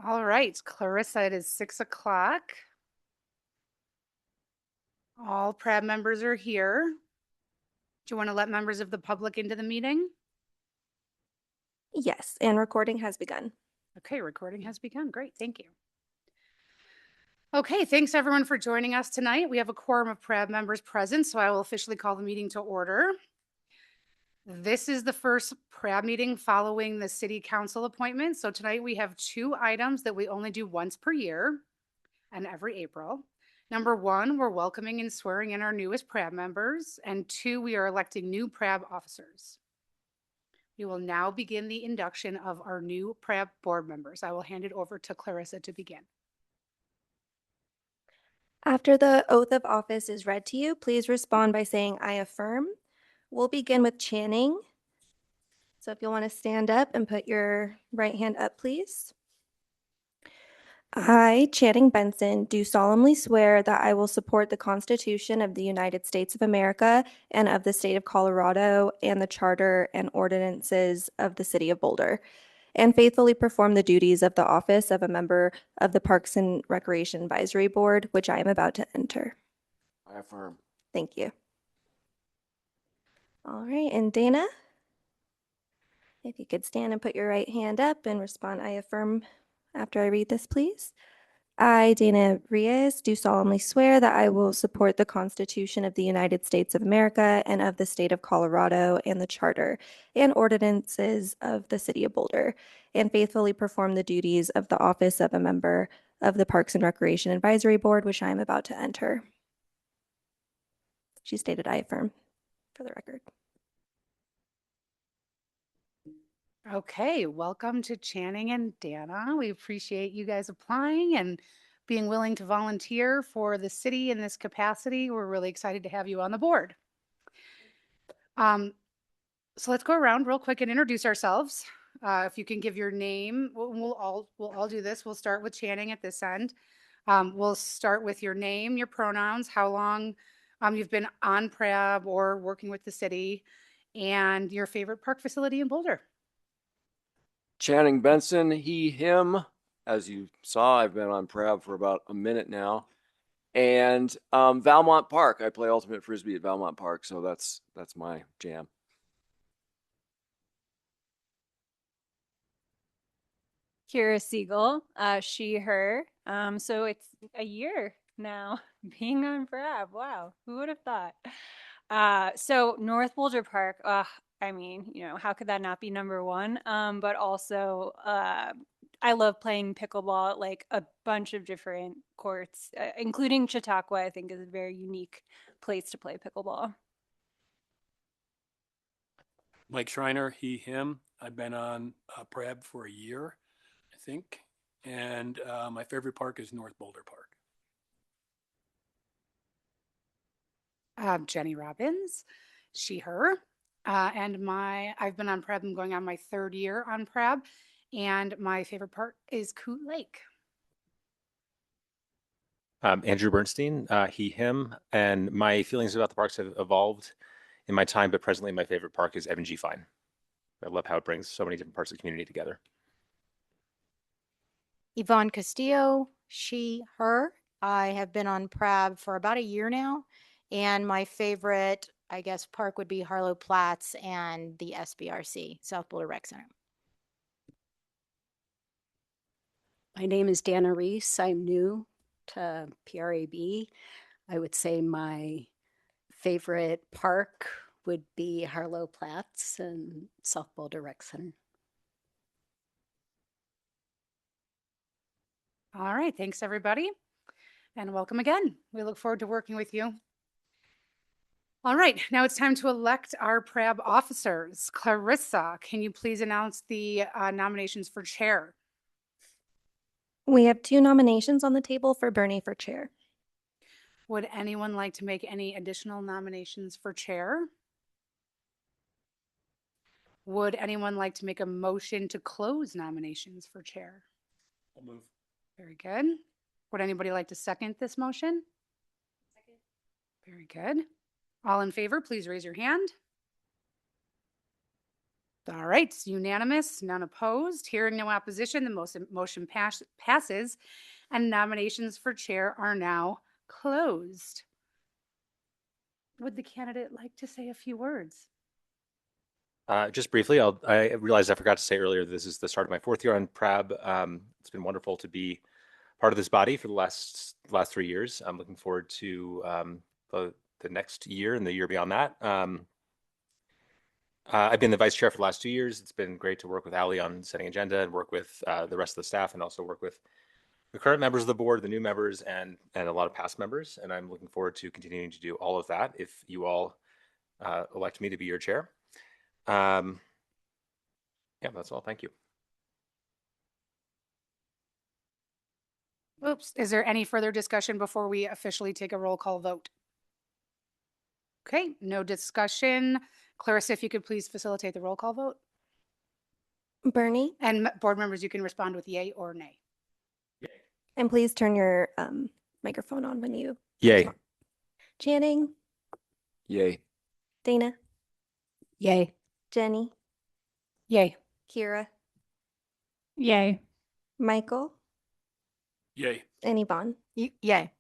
All right, Clarissa, it is 6 o'clock. All PRAB members are here. Do you want to let members of the public into the meeting? Yes, and recording has begun. Okay, recording has begun. Great, thank you. Okay, thanks everyone for joining us tonight. We have a quorum of PRAB members present, so I will officially call the meeting to order. This is the first PRAB meeting following the city council appointment. So tonight we have 2 items that we only do once per year and every April. Number 1, we're welcoming and swearing in our newest PRAB members. And 2, we are electing new PRAB officers. We will now begin the induction of our new PRAB board members. I will hand it over to Clarissa to begin. After the oath of office is read to you, please respond by saying, "I affirm." We'll begin with Channing. So if you'll want to stand up and put your right hand up, please. I, Channing Benson, do solemnly swear that I will support the Constitution of the United States of America and of the state of Colorado and the charter and ordinances of the city of Boulder, and faithfully perform the duties of the office of a member of the Parks and Recreation Advisory Board, which I am about to enter. I affirm. Thank you. All right, and Dana, if you could stand and put your right hand up and respond, "I affirm," after I read this, please. I, Dana Reyes, do solemnly swear that I will support the Constitution of the United States of America and of the state of Colorado and the charter and ordinances of the city of Boulder, and faithfully perform the duties of the office of a member of the Parks and Recreation Advisory Board, which I am about to enter. She stated, "I affirm," for the record. Okay, welcome to Channing and Dana. We appreciate you guys applying and being willing to volunteer for the city in this capacity. We're really excited to have you on the board. So let's go around real quick and introduce ourselves. If you can give your name, we'll all do this. We'll start with Channing at this end. We'll start with your name, your pronouns, how long you've been on PRAB or working with the city, and your favorite park facility in Boulder. Channing Benson, he, him. As you saw, I've been on PRAB for about a minute now. And Valmont Park. I play ultimate frisbee at Valmont Park, so that's my jam. Kira Siegel, she, her. So it's a year now being on PRAB. Wow, who would have thought? So North Boulder Park, I mean, how could that not be number one? But also, I love playing pickleball at like a bunch of different courts, including Chautauqua, I think is a very unique place to play pickleball. Mike Schreiner, he, him. I've been on PRAB for a year, I think. And my favorite park is North Boulder Park. Jenny Robbins, she, her. And I've been on PRAB. I'm going on my 3rd year on PRAB. And my favorite part is Coot Lake. Andrew Bernstein, he, him, and my feelings about the parks have evolved in my time, but presently my favorite park is Evan G. Fine. I love how it brings so many different parts of the community together. Yvonne Castillo, she, her. I have been on PRAB for about a year now, and my favorite, I guess, park would be Harlow Platts and the SBRC, South Boulder Rec Center. My name is Dana Reese. I'm new to PRAB. I would say my favorite park would be Harlow Platts and South Boulder Rec Center. All right, thanks everybody. And welcome again. We look forward to working with you. All right, now it's time to elect our PRAB officers. Clarissa, can you please announce the nominations for chair? We have 2 nominations on the table for Bernie for chair. Would anyone like to make any additional nominations for chair? Would anyone like to make a motion to close nominations for chair? I'll move. Very good. Would anybody like to second this motion? Second. Very good. All in favor, please raise your hand. All right, it's unanimous, none opposed. Hearing no opposition, the motion passes, and nominations for chair are now closed. Would the candidate like to say a few words? Just briefly, I realized I forgot to say earlier, this is the start of my 4th year on PRAB. It's been wonderful to be part of this body for the last 3 years. I'm looking forward to the next year and the year beyond that. I've been the vice chair for the last 2 years. It's been great to work with Ali on setting agenda and work with the rest of the staff, and also work with the current members of the board, the new members, and a lot of past members. And I'm looking forward to continuing to do all of that if you all elect me to be your chair. Yeah, that's all. Thank you. Oops, is there any further discussion before we officially take a roll call vote? Okay, no discussion. Clarissa, if you could please facilitate the roll call vote. Bernie, And board members, you can respond with yay or nay. and please turn your microphone on when you. Yay. Channing, Yay. Dana, Yay. Jenny, Yay. Kira, Yay. Michael, Yay. and Yvonne. Yay.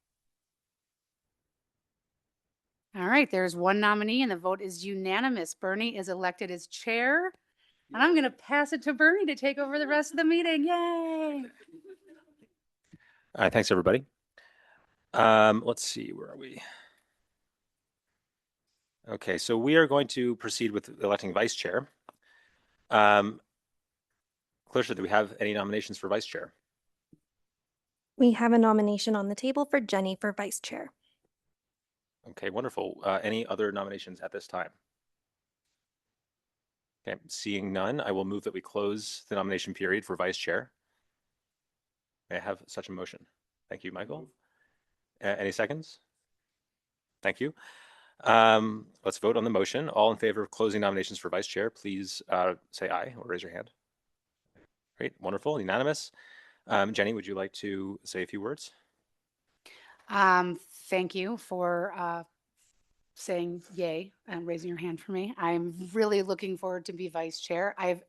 All right, there's one nominee and the vote is unanimous. Bernie is elected as chair. And I'm going to pass it to Bernie to take over the rest of the meeting. Yay. Thanks, everybody. Let's see, where are we? Okay, so we are going to proceed with electing vice chair. Clarissa, do we have any nominations for vice chair? We have a nomination on the table for Jenny for vice chair. Okay, wonderful. Any other nominations at this time? Okay, seeing none, I will move that we close the nomination period for vice chair. May I have such a motion? Thank you, Michael. Any seconds? Thank you. Let's vote on the motion. All in favor of closing nominations for vice chair, please say aye or raise your hand. Great, wonderful, unanimous. Jenny, would you like to say a few words? Thank you for saying yay and raising your hand for me. I'm really looking forward to be vice chair. I've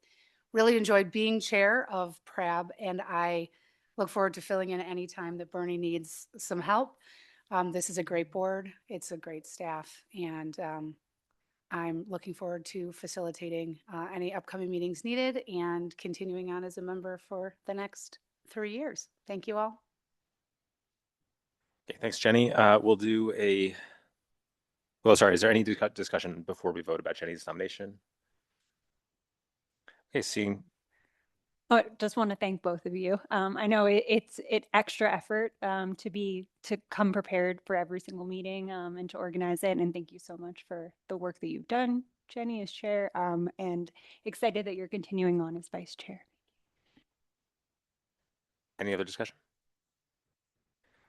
really enjoyed being chair of PRAB, and I look forward to filling in any time that Bernie needs some help. This is a great board. It's a great staff, and I'm looking forward to facilitating any upcoming meetings needed and continuing on as a member for the next 3 years. Thank you all. Okay, thanks, Jenny. We'll do a, well, sorry, is there any discussion before we vote about Jenny's nomination? Okay, seeing, I just want to thank both of you. I know it's extra effort to come prepared for every single meeting and to organize it. And thank you so much for the work that you've done, Jenny, as chair, and excited that you're continuing on as vice chair. any other discussion?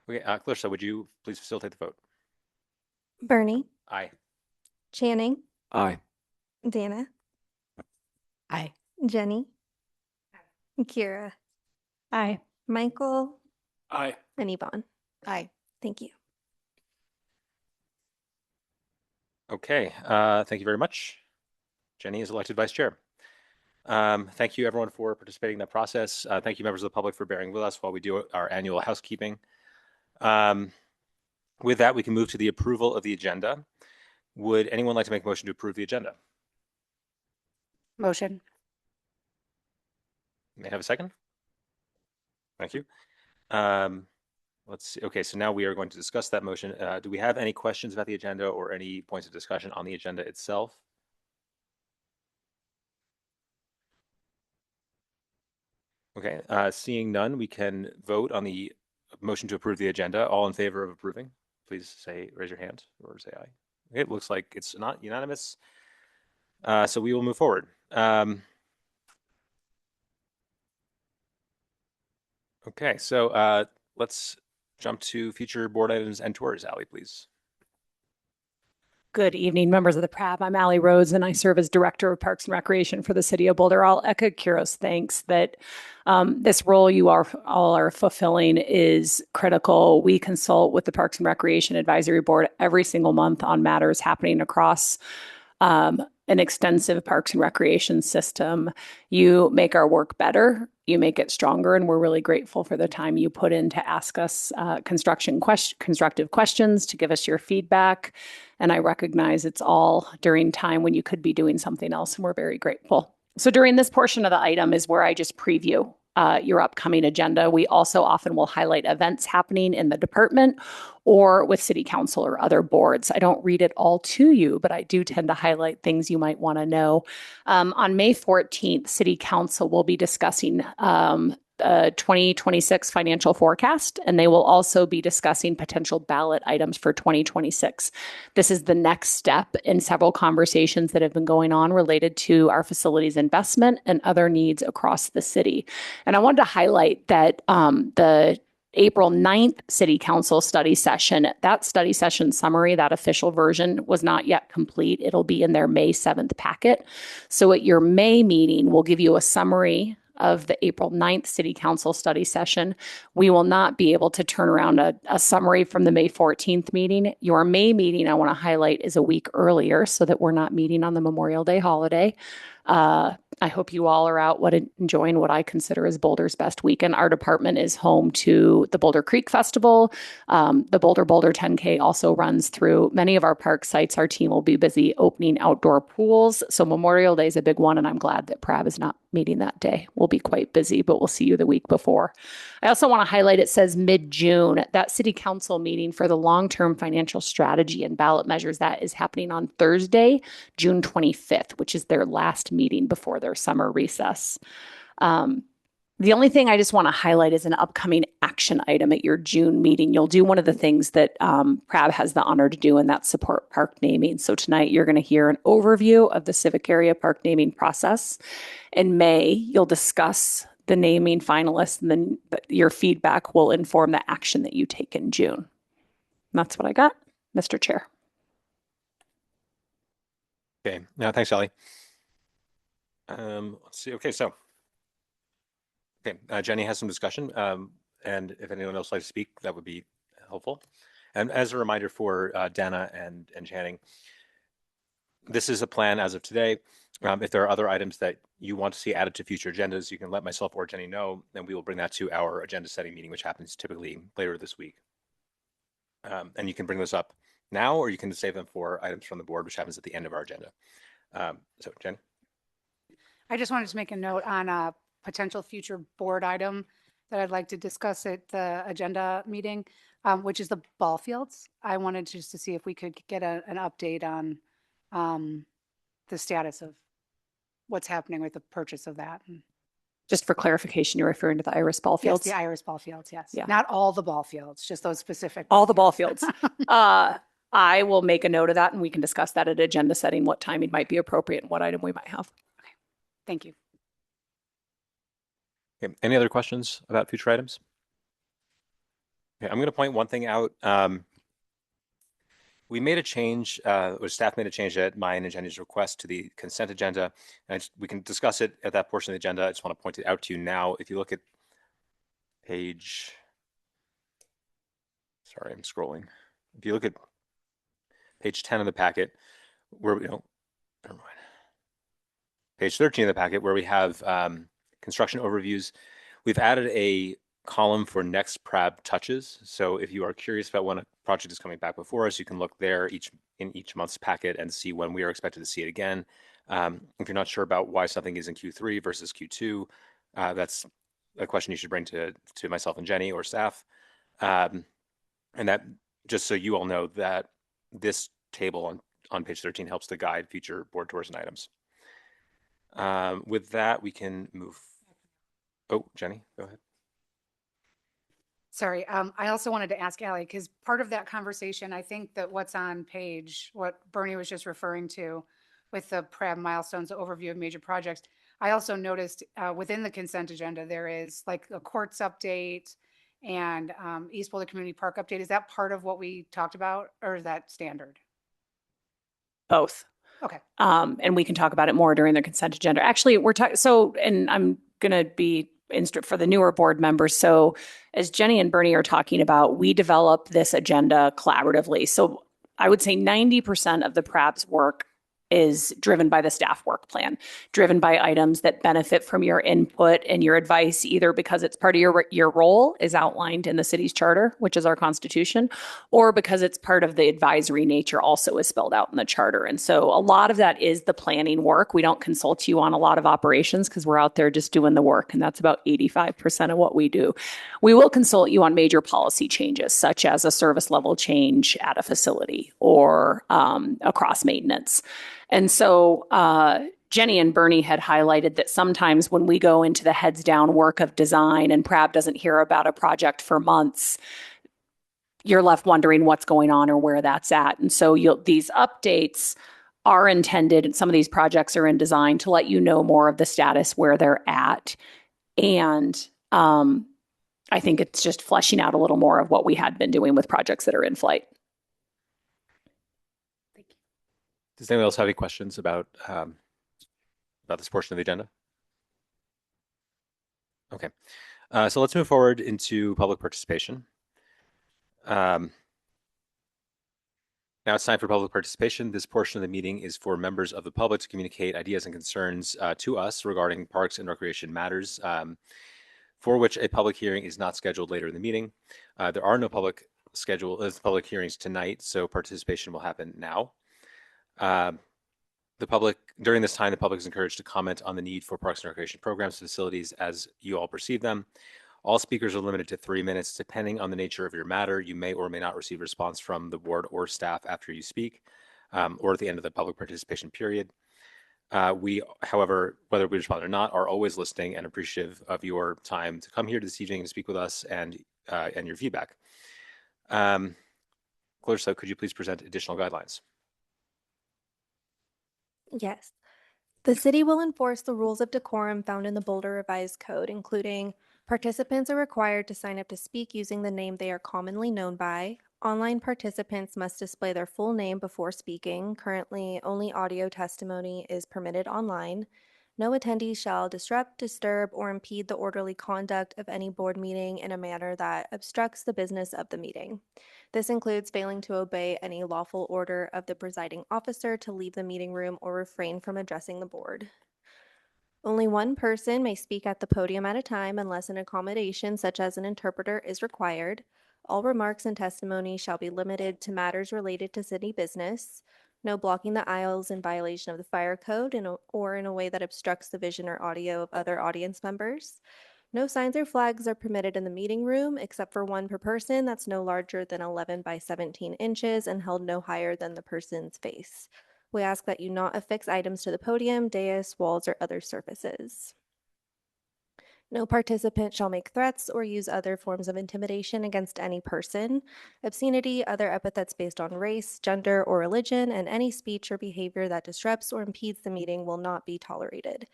Okay, Clarissa, would you please facilitate the vote? Bernie, Aye. Channing, Aye. Dana, Aye. Jenny, Kira, Aye. Michael, Aye. and Yvonne. Aye. Thank you. Okay, thank you very much. Jenny is elected vice chair. Thank you everyone for participating in that process. Thank you members of the public for bearing with us while we do our annual housekeeping. With that, we can move to the approval of the agenda. Would anyone like to make a motion to approve the agenda? Motion. May I have a second? Thank you. Let's see. Okay, so now we are going to discuss that motion. Do we have any questions about the agenda or any points of discussion on the agenda itself? Okay, seeing none, we can vote on the motion to approve the agenda. All in favor of approving, please raise your hand or say aye. Okay, it looks like it's not unanimous. So we will move forward. Okay, so let's jump to future board items and tours. Ali, please. Good evening, members of the PRAB. I'm Allie Rhodes, and I serve as Director of Parks and Recreation for the City of Boulder. I'll echo Kira's thanks that this role you all are fulfilling is critical. We consult with the Parks and Recreation Advisory Board every single month on matters happening across an extensive parks and recreation system. You make our work better, you make it stronger, and we're really grateful for the time you put in to ask us constructive questions, to give us your feedback. And I recognize it's all during time when you could be doing something else, and we're very grateful. So during this portion of the item is where I just preview your upcoming agenda. We also often will highlight events happening in the department or with city council or other boards. I don't read it all to you, but I do tend to highlight things you might want to know. On May 14th, city council will be discussing 2026 financial forecast, and they will also be discussing potential ballot items for 2026. This is the next step in several conversations that have been going on related to our facilities investment and other needs across the city. And I wanted to highlight that the April 9th City Council study session, that study session summary, that official version was not yet complete. It'll be in their May 7th packet. So at your May meeting, we'll give you a summary of the April 9th City Council study session. We will not be able to turn around a summary from the May 14th meeting. Your May meeting, I want to highlight, is a week earlier so that we're not meeting on the Memorial Day holiday. I hope you all are out enjoying what I consider as Boulder's best weekend. Our department is home to the Boulder Creek Festival. The Boulder 10K also runs through many of our park sites. Our team will be busy opening outdoor pools. So Memorial Day is a big one, and I'm glad that PRAB is not meeting that day. We'll be quite busy, but we'll see you the week before. I also want to highlight, it says mid-June, that city council meeting for the long-term financial strategy and ballot measures, that is happening on Thursday, June 25th, which is their last meeting before their summer recess. The only thing I just want to highlight is an upcoming action item at your June meeting. You'll do one of the things that PRAB has the honor to do, and that's support park naming. So tonight you're going to hear an overview of the civic area park naming process. In May, you'll discuss the naming finalists, and then your feedback will inform the action that you take in June. And that's what I got, Mr. Chair. Okay, now thanks, Ellie. Let's see. Okay, so Jenny has some discussion, and if anyone else would like to speak, that would be helpful. And as a reminder for Dana and Channing, this is a plan as of today. If there are other items that you want to see added to future agendas, you can let myself or Jenny know, and we will bring that to our agenda setting meeting, which happens typically later this week. And you can bring those up now, or you can save them for items from the board, which happens at the end of our agenda. So Jenny? I just wanted to make a note on a potential future board item that I'd like to discuss at the agenda meeting, which is the ball fields. I wanted just to see if we could get an update on the status of what's happening with the purchase of that. Just for clarification, you're referring to the Iris ball fields? Yes, the Iris ball fields, yes. Yeah. Not all the ball fields, just those specific. All the ball fields. I will make a note of that, and we can discuss that at agenda setting, what timing might be appropriate and what item we might have. Okay. Thank you. Okay. Any other questions about future items? Okay, I'm going to point one thing out. We made a change, or staff made a change at mine and Jenny's request to the consent agenda. And we can discuss it at that portion of the agenda. I just want to point it out to you now. If you look at page, sorry, I'm scrolling. If you look at page 10 of the packet, where we don't, never mind. Page 13 of the packet, where we have construction overviews, we've added a column for next PRAB touches. So if you are curious about when a project is coming back before us, you can look there in each month's packet and see when we are expected to see it again. If you're not sure about why something is in Q3 versus Q2, that's a question you should bring to myself and Jenny or staff. And that, just so you all know, that this table on page 13 helps to guide future board tours and items. With that, we can move. Oh, Jenny, go ahead. Sorry, I also wanted to ask Allie, because part of that conversation, I think that what's on page, what Bernie was just referring to with the PRAB milestones, the overview of major projects, I also noticed within the consent agenda, there is like a courts update and East Boulder Community Park update. Is that part of what we talked about, or is that standard? Both. Okay. And we can talk about it more during the consent agenda. Actually, we're talking, so, and I'm going to be for the newer board members. So as Jenny and Bernie are talking about, we develop this agenda collaboratively. So I would say 90% of the PRAB's work is driven by the staff work plan, driven by items that benefit from your input and your advice, either because it's part of your role is outlined in the city's charter, which is our constitution, or because it's part of the advisory nature also is spelled out in the charter. And so a lot of that is the planning work. We don't consult you on a lot of operations because we're out there just doing the work, and that's about 85% of what we do. We will consult you on major policy changes, such as a service level change at a facility or across maintenance. And so Jenny and Bernie had highlighted that sometimes when we go into the heads down work of design and PRAB doesn't hear about a project for months, you're left wondering what's going on or where that's at. And so these updates are intended, and some of these projects are in design to let you know more of the status where they're at. And I think it's just fleshing out a little more of what we had been doing with projects that are in flight. Does anyone else have any questions about this portion of the agenda? Okay, so let's move forward into public participation. Now it's time for public participation. This portion of the meeting is for members of the public to communicate ideas and concerns to us regarding parks and recreation matters, for which a public hearing is not scheduled later in the meeting. There are no public hearings tonight, so participation will happen now. During this time, the public is encouraged to comment on the need for parks and recreation programs and facilities as you all perceive them. All speakers are limited to 3 minutes. Depending on the nature of your matter, you may or may not receive a response from the board or staff after you speak, or at the end of the public participation period. We, however, whether we respond or not, are always listening and appreciative of your time to come here this evening and speak with us and your feedback. Clarissa, could you please present additional guidelines? Yes. The city will enforce the rules of decorum found in the Boulder Revised Code, including participants are required to sign up to speak using the name they are commonly known by. Online participants must display their full name before speaking. Currently, only audio testimony is permitted online. No attendee shall disrupt, disturb, or impede the orderly conduct of any board meeting in a manner that obstructs the business of the meeting. This includes failing to obey any lawful order of the presiding officer to leave the meeting room or refrain from addressing the board. Only one person may speak at the podium at a time unless an accommodation, such as an interpreter, is required. All remarks and testimony shall be limited to matters related to city business. No blocking the aisles in violation of the fire code or in a way that obstructs the vision or audio of other audience members. No signs or flags are permitted in the meeting room except for one per person that's no larger than 11 by 17 inches and held no higher than the person's face. We ask that you not affix items to the podium, dais, walls, or other surfaces. No participant shall make threats or use other forms of intimidation against any person. Obscenity, other epithets based on race, gender, or religion, and any speech or behavior that disrupts or impedes the meeting will not be tolerated.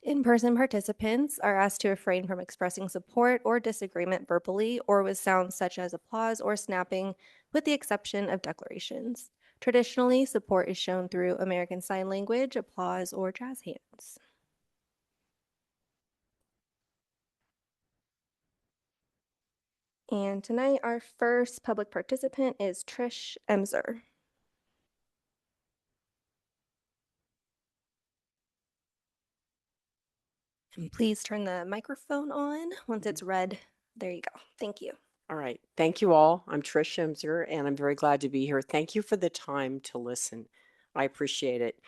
In-person participants are asked to refrain from expressing support or disagreement verbally or with sounds such as applause or snapping, with the exception of declarations. Traditionally, support is shown through American Sign Language, applause, or jazz hands. And tonight, our first public participant is Trish Emser. And please turn the microphone on once it's red. There you go. Thank you. All right. Thank you all. I'm Trish Emser, and I'm very glad to be here. Thank you for the time to listen. I appreciate it.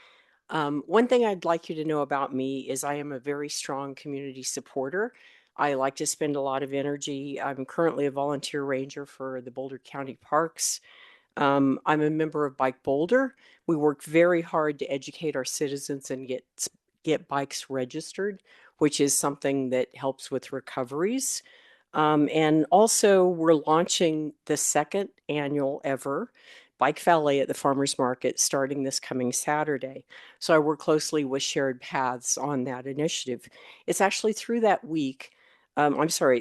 One thing I'd like you to know about me is I am a very strong community supporter. I like to spend a lot of energy. I'm currently a volunteer ranger for the Boulder County Parks. I'm a member of Bike Boulder. We work very hard to educate our citizens and get bikes registered, which is something that helps with recoveries. And also we're launching the second annual ever Bike Valet at the Farmers Market starting this coming Saturday. So I work closely with Shared Paths on that initiative. It's actually through that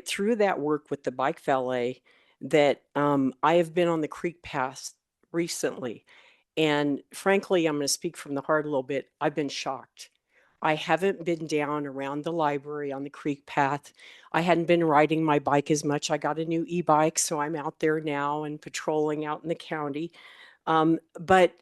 through that work with the Bike Valet that I have been on the Creek Path recently. And frankly, I'm going to speak from the heart a little bit. I've been shocked. I haven't been down around the library on the Creek Path. I hadn't been riding my bike as much. I got a new e-bike, so I'm out there now and patrolling out in the county. But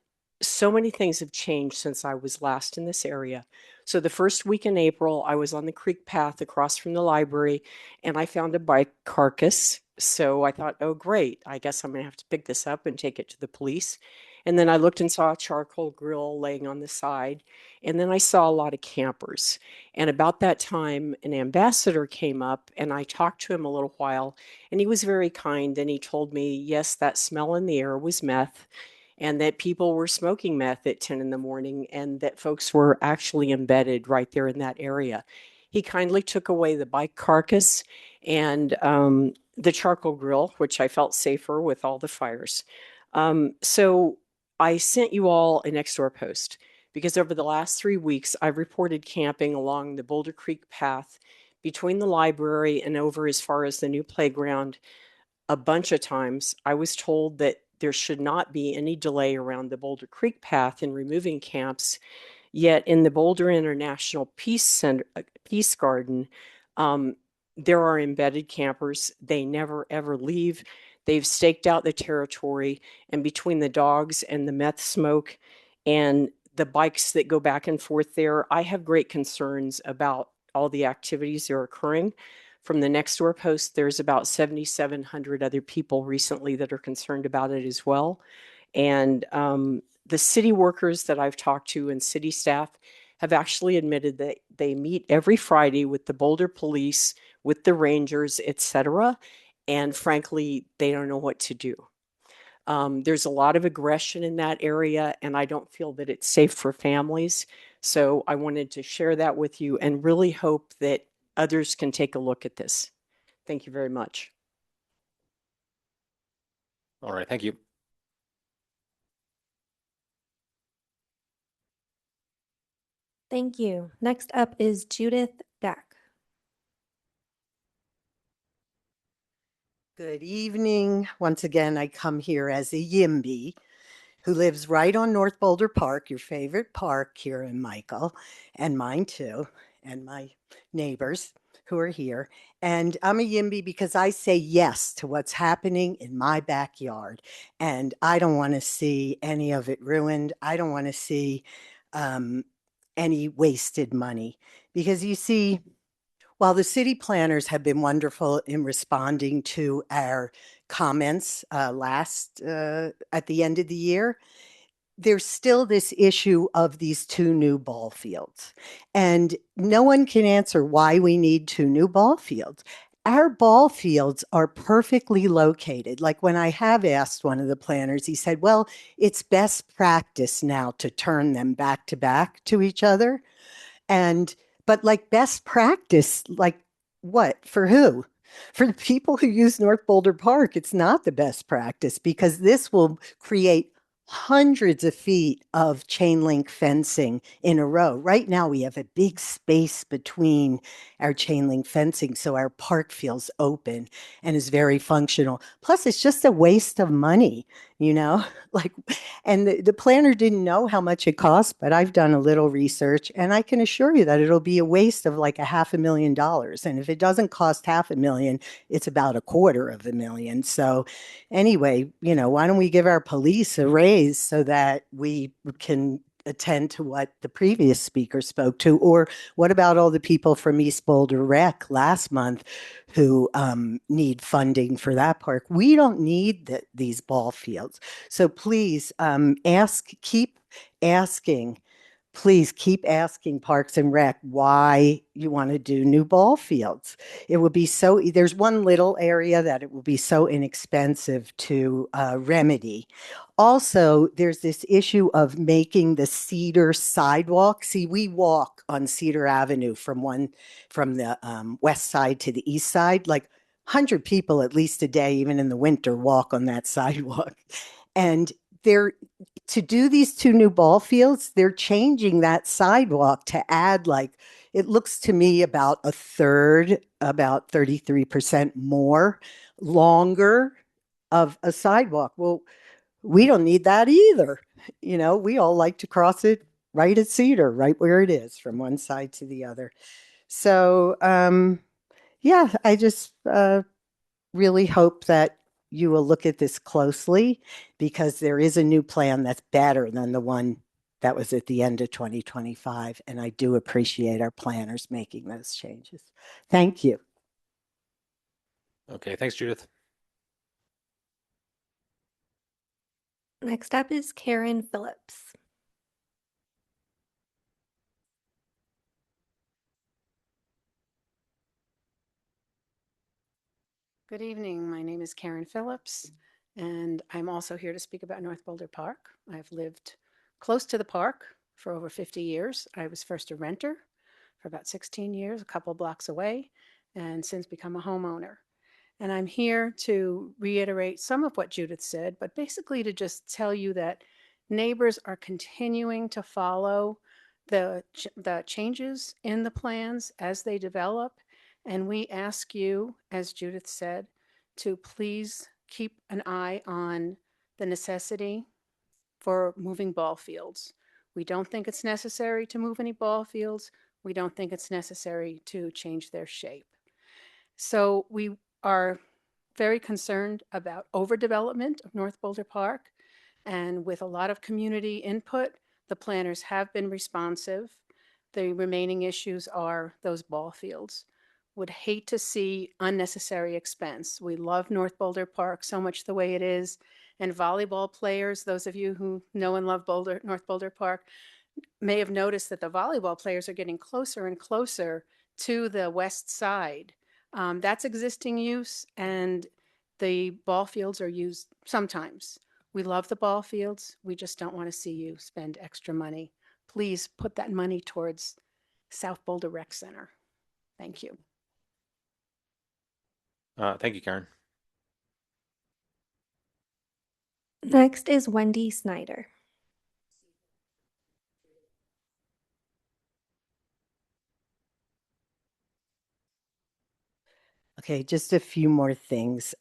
so many things have changed since I was last in this area. So the first week in April, I was on the creek path across from the library and I found a bike carcass. So I thought, oh, great. I guess I'm going to have to pick this up and take it to the police. And then I looked and saw a charcoal grill laying on the side. And then I saw a lot of campers. And about that time, an ambassador came up and I talked to him a little while. And he was very kind. And he told me, yes, that smell in the air was meth, and that people were smoking meth at 10 in the morning, and that folks were actually embedded right there in that area. He kindly took away the bike carcass and the charcoal grill, which I felt safer with all the fires. So I sent you all a Nextdoor post because over the last 3 weeks, I've reported camping along the Boulder Creek path between the library and over as far as the new playground a bunch of times. I was told that there should not be any delay around the Boulder Creek path in removing camps. Yet in the Boulder International Peace Center, Peace Garden, there are embedded campers. They never ever leave. They've staked out the territory, and between the dogs and the meth smoke and the bikes that go back and forth there, I have great concerns about all the activities that are occurring. From the Nextdoor post, there's about 7,700 other people recently that are concerned about it as well. And the city workers that I've talked to and city staff have actually admitted that they meet every Friday with the Boulder Police, with the Rangers, etc. And frankly, they don't know what to do. There's a lot of aggression in that area, and I don't feel that it's safe for families. So I wanted to share that with you and really hope that others can take a look at this. Thank you very much. All right, thank you. Thank you. Next up is Judith Dack. Good evening. Once again, I come here as a YIMBY who lives right on North Boulder Park, your favorite park here in Michael, and mine too, and my neighbors who are here. And I'm a YIMBY because I say yes to what's happening in my backyard. And I don't want to see any of it ruined. I don't want to see any wasted money. Because you see, while the city planners have been wonderful in responding to our comments at the end of the year, there's still this issue of these 2 new ball fields. And no one can answer why we need 2 new ball fields. Our ball fields are perfectly located. Like when I have asked one of the planners, he said, well, it's best practice now to turn them back to each other. But like best practice, like what? For who? For the people who use North Boulder Park, it's not the best practice because this will create hundreds of feet of chain link fencing in a row. Right now, we have a big space between our chain link fencing, so our park feels open and is very functional. Plus, it's just a waste of money, you know? And the planner didn't know how much it cost, but I've done a little research, and I can assure you that it'll be a waste of like $500,000. And if it doesn't cost $500,000, it's about $250,000. So anyway, you know, why don't we give our police a raise so that we can attend to what the previous speaker spoke to? Or what about all the people from East Boulder Rec last month who need funding for that park? We don't need these ball fields. So please keep asking. Please keep asking Parks and Rec why you want to do new ball fields. It would be there's one little area that it will be so inexpensive to remedy. Also, there's this issue of making the Cedar sidewalk. See, we walk on Cedar Avenue from the west side to the east side. Like 100 people at least a day, even in the winter, walk on that sidewalk. And to do these 2 new ball fields, they're changing that sidewalk to add it looks to me about a third, about 33% more longer of a sidewalk. Well, we don't need that either. You know, we all like to cross it right at Cedar, right where it is from one side to the other. So, yeah, I just really hope that you will look at this closely because there is a new plan that's better than the one that was at the end of 2025. And I do appreciate our planners making those changes. Thank you. Okay, thanks, Judith. Next up is Karen Phillips. Good evening. My name is Karen Phillips, and I'm also here to speak about North Boulder Park. I've lived close to the park for over 50 years. I was first a renter for about 16 years, a couple blocks away, and since become a homeowner. And I'm here to reiterate some of what Judith said, but basically to just tell you that neighbors are continuing to follow the changes in the plans as they develop. And we ask you, as Judith said, to please keep an eye on the necessity for moving ball fields. We don't think it's necessary to move any ball fields. We don't think it's necessary to change their shape. So we are very concerned about overdevelopment of North Boulder Park. And with a lot of community input, the planners have been responsive. The remaining issues are those ball fields. Would hate to see unnecessary expense. We love North Boulder Park so much the way it is. And volleyball players, those of you who know and love North Boulder Park, may have noticed that the volleyball players are getting closer and closer to the west side. That's existing use, and the ball fields are used sometimes. We love the ball fields. We just don't want to see you spend extra money. Please put that money towards South Boulder Rec Center. Thank you. Thank you, Karen. Next is Wendy Snyder. Okay, just a few more things.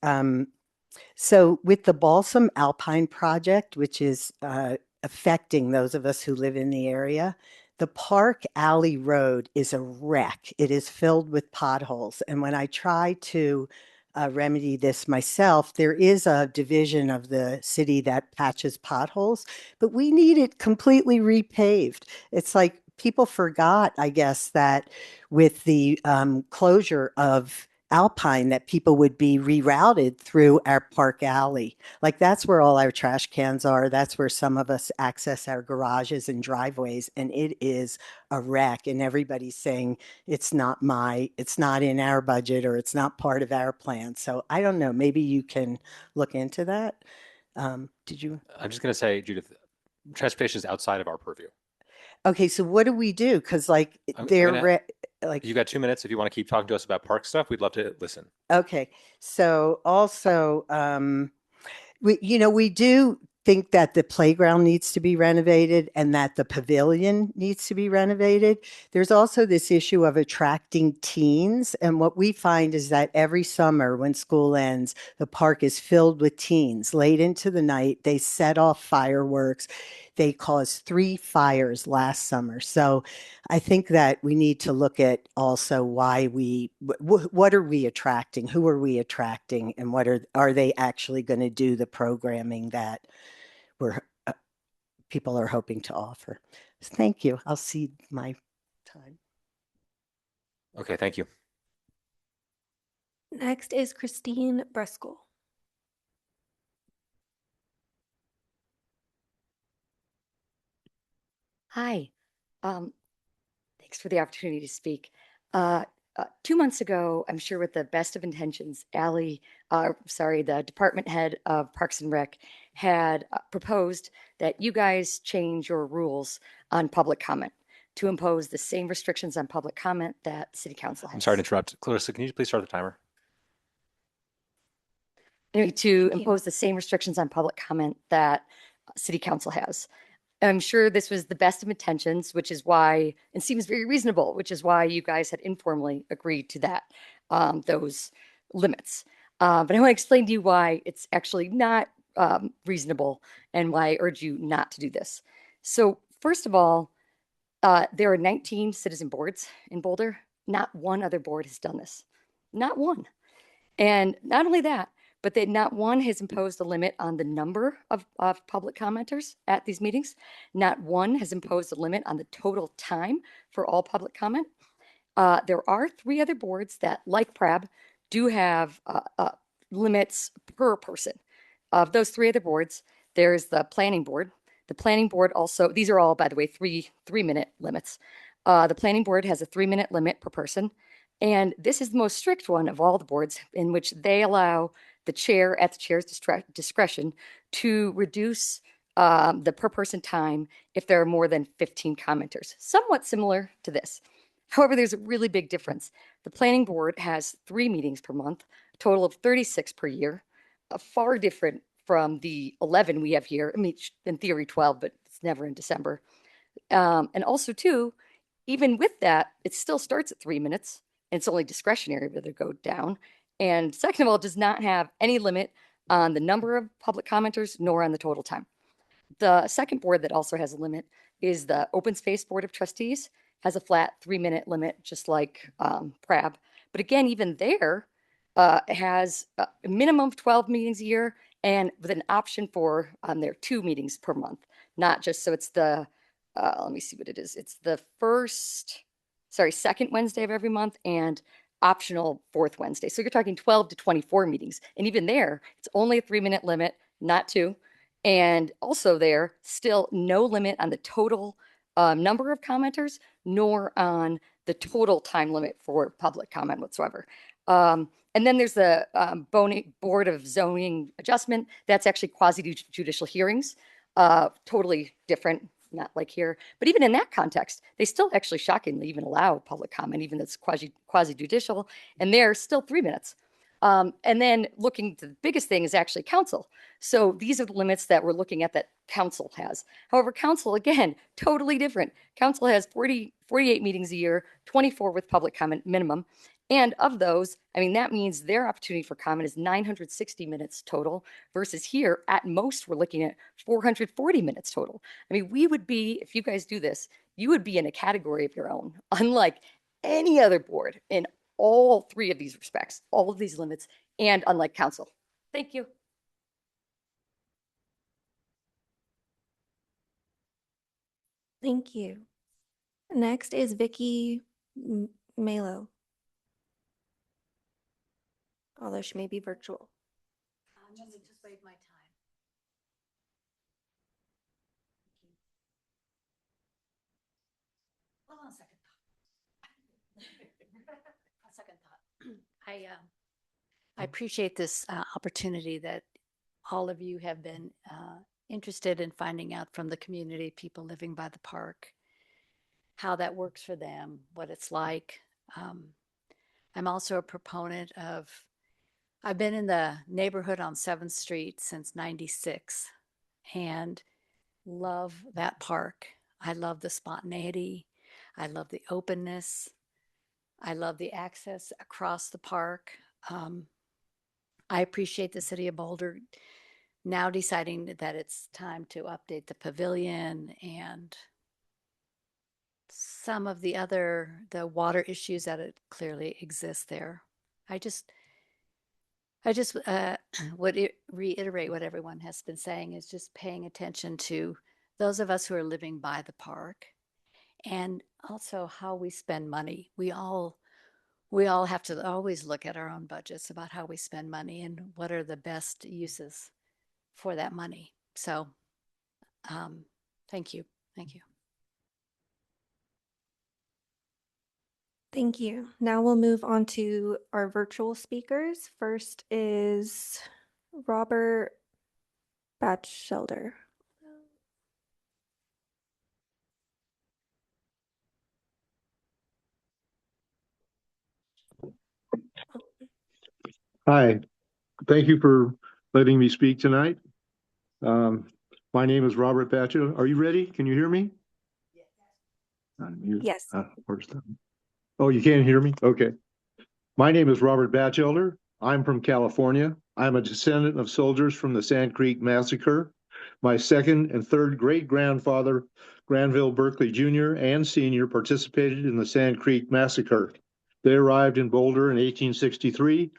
So with the Balsam Alpine project, which is affecting those of us who live in the area, the Park Alley Road is a wreck. It is filled with potholes. And when I try to remedy this myself, there is a division of the city that patches potholes, but we need it completely repaved. It's like people forgot, I guess, that with the closure of Alpine, that people would be rerouted through our Park Alley. Like that's where all our trash cans are. That's where some of us access our garages and driveways. And it is a wreck. And everybody's saying it's not in our budget or it's not part of our plan. So I don't know, maybe you can look into that. Did you? I'm just going to say, Judith, transportation is outside of our purview. Okay, so what do we do? Because like like you got 2 minutes. If you want to keep talking to us about park stuff, we'd love to listen. Okay, so also, we do think that the playground needs to be renovated and that the pavilion needs to be renovated. There's also this issue of attracting teens. And what we find is that every summer when school ends, the park is filled with teens. Late into the night, they set off fireworks. They caused 3 fires last summer. So I think that we need to look at also why what are we attracting? Who are we attracting? And what are they actually going to do the programming that people are hoping to offer? Thank you. I'll cede my time. Okay, thank you. Next is Christine Breskel. Hi. Thanks for the opportunity to speak. 2 months ago, I'm sure with the best of intentions, the department head of Parks and Rec had proposed that you guys change your rules on public comment to impose the same restrictions on public comment that City Council has. I'm sorry to interrupt. Clarissa, can you please start the timer? Anyway, to impose the same restrictions on public comment that City Council has. I'm sure this was the best of intentions, which is why it seems very reasonable, which is why you guys had informally agreed to that, those limits. But I want to explain to you why it's actually not reasonable and why I urge you not to do this. So first of all, there are 19 citizen boards in Boulder. Not one other board has done this. Not one. And not only that, but that not one has imposed a limit on the number of public commenters at these meetings. Not one has imposed a limit on the total time for all public comment. There are 3 other boards that, like PRAB, do have limits per person. Of those 3 other boards, there's the planning board. The planning board also, these are all, by the way, three-minute limits. The planning board has a 3-minute limit per person. And this is the most strict one of all the boards, in which they allow the chair at the chair's discretion to reduce the per person time if there are more than 15 commenters, somewhat similar to this. However, there's a really big difference. The planning board has 3 meetings per month, a total of 36 per year, far different from the 11 we have here. I mean, in theory 12, but it's never in December. And also too, even with that, it still starts at 3 minutes. And it's only discretionary whether to go down. And second of all, it does not have any limit on the number of public commenters nor on the total time. The second board that also has a limit is the Open Space Board of Trustees, has a flat 3-minute limit, just like PRAB. But again, even there, has a minimum of 12 meetings a year and with an option for their 2 meetings per month. Not just, so it's the, let me see what it is. It's the second Wednesday of every month and optional 4th Wednesday. So you're talking 12 to 24 meetings. And even there, it's only a 3-minute limit, not 2. And also there, still no limit on the total number of commenters, nor on the total time limit for public comment whatsoever. And then there's the Board of Zoning Adjustment. That's actually quasi-judicial hearings, totally different, not like here. But even in that context, they still actually shockingly even allow public comment, even though it's quasi-judicial, and they're still 3 minutes. And then looking to the biggest thing is actually council. So these are the limits that we're looking at that council has. However, council, again, totally different. Council has 48 meetings a year, 24 with public comment minimum. And of those, I mean, that means their opportunity for comment is 960 minutes total versus here at most, we're looking at 440 minutes total. I mean, we would be, if you guys do this, you would be in a category of your own, unlike any other board in all 3 of these respects, all of these limits, and unlike council. Thank you. Thank you. Next is Vicky Malo. Although she may be virtual. Just wait my time. Well, on second thought. On second thought. I appreciate this opportunity that all of you have been interested in finding out from the community, people living by the park, how that works for them, what it's like. I'm also a proponent of, I've been in the neighborhood on 7th Street since '96 and love that park. I love the spontaneity. I love the openness. I love the access across the park. I appreciate the city of Boulder now deciding that it's time to update the pavilion and some of the water issues that clearly exist there. I just would reiterate what everyone has been saying, is just paying attention to those of us who are living by the park and also how we spend money. We all have to always look at our own budgets about how we spend money and what are the best uses for that money. So thank you. Thank you. Thank you. Now we'll move on to our virtual speakers. First is Robert Batchelder. Hi, thank you for letting me speak tonight. My name is Robert Batchelder. Are you ready? Can you hear me? Yes. Oh, you can't hear me? Okay. My name is Robert Batchelder. I'm from California. I'm a descendant of soldiers from the Sand Creek Massacre. My second and third great-grandfather, Granville Berkeley Jr. and Sr. participated in the Sand Creek Massacre. They arrived in Boulder in 1863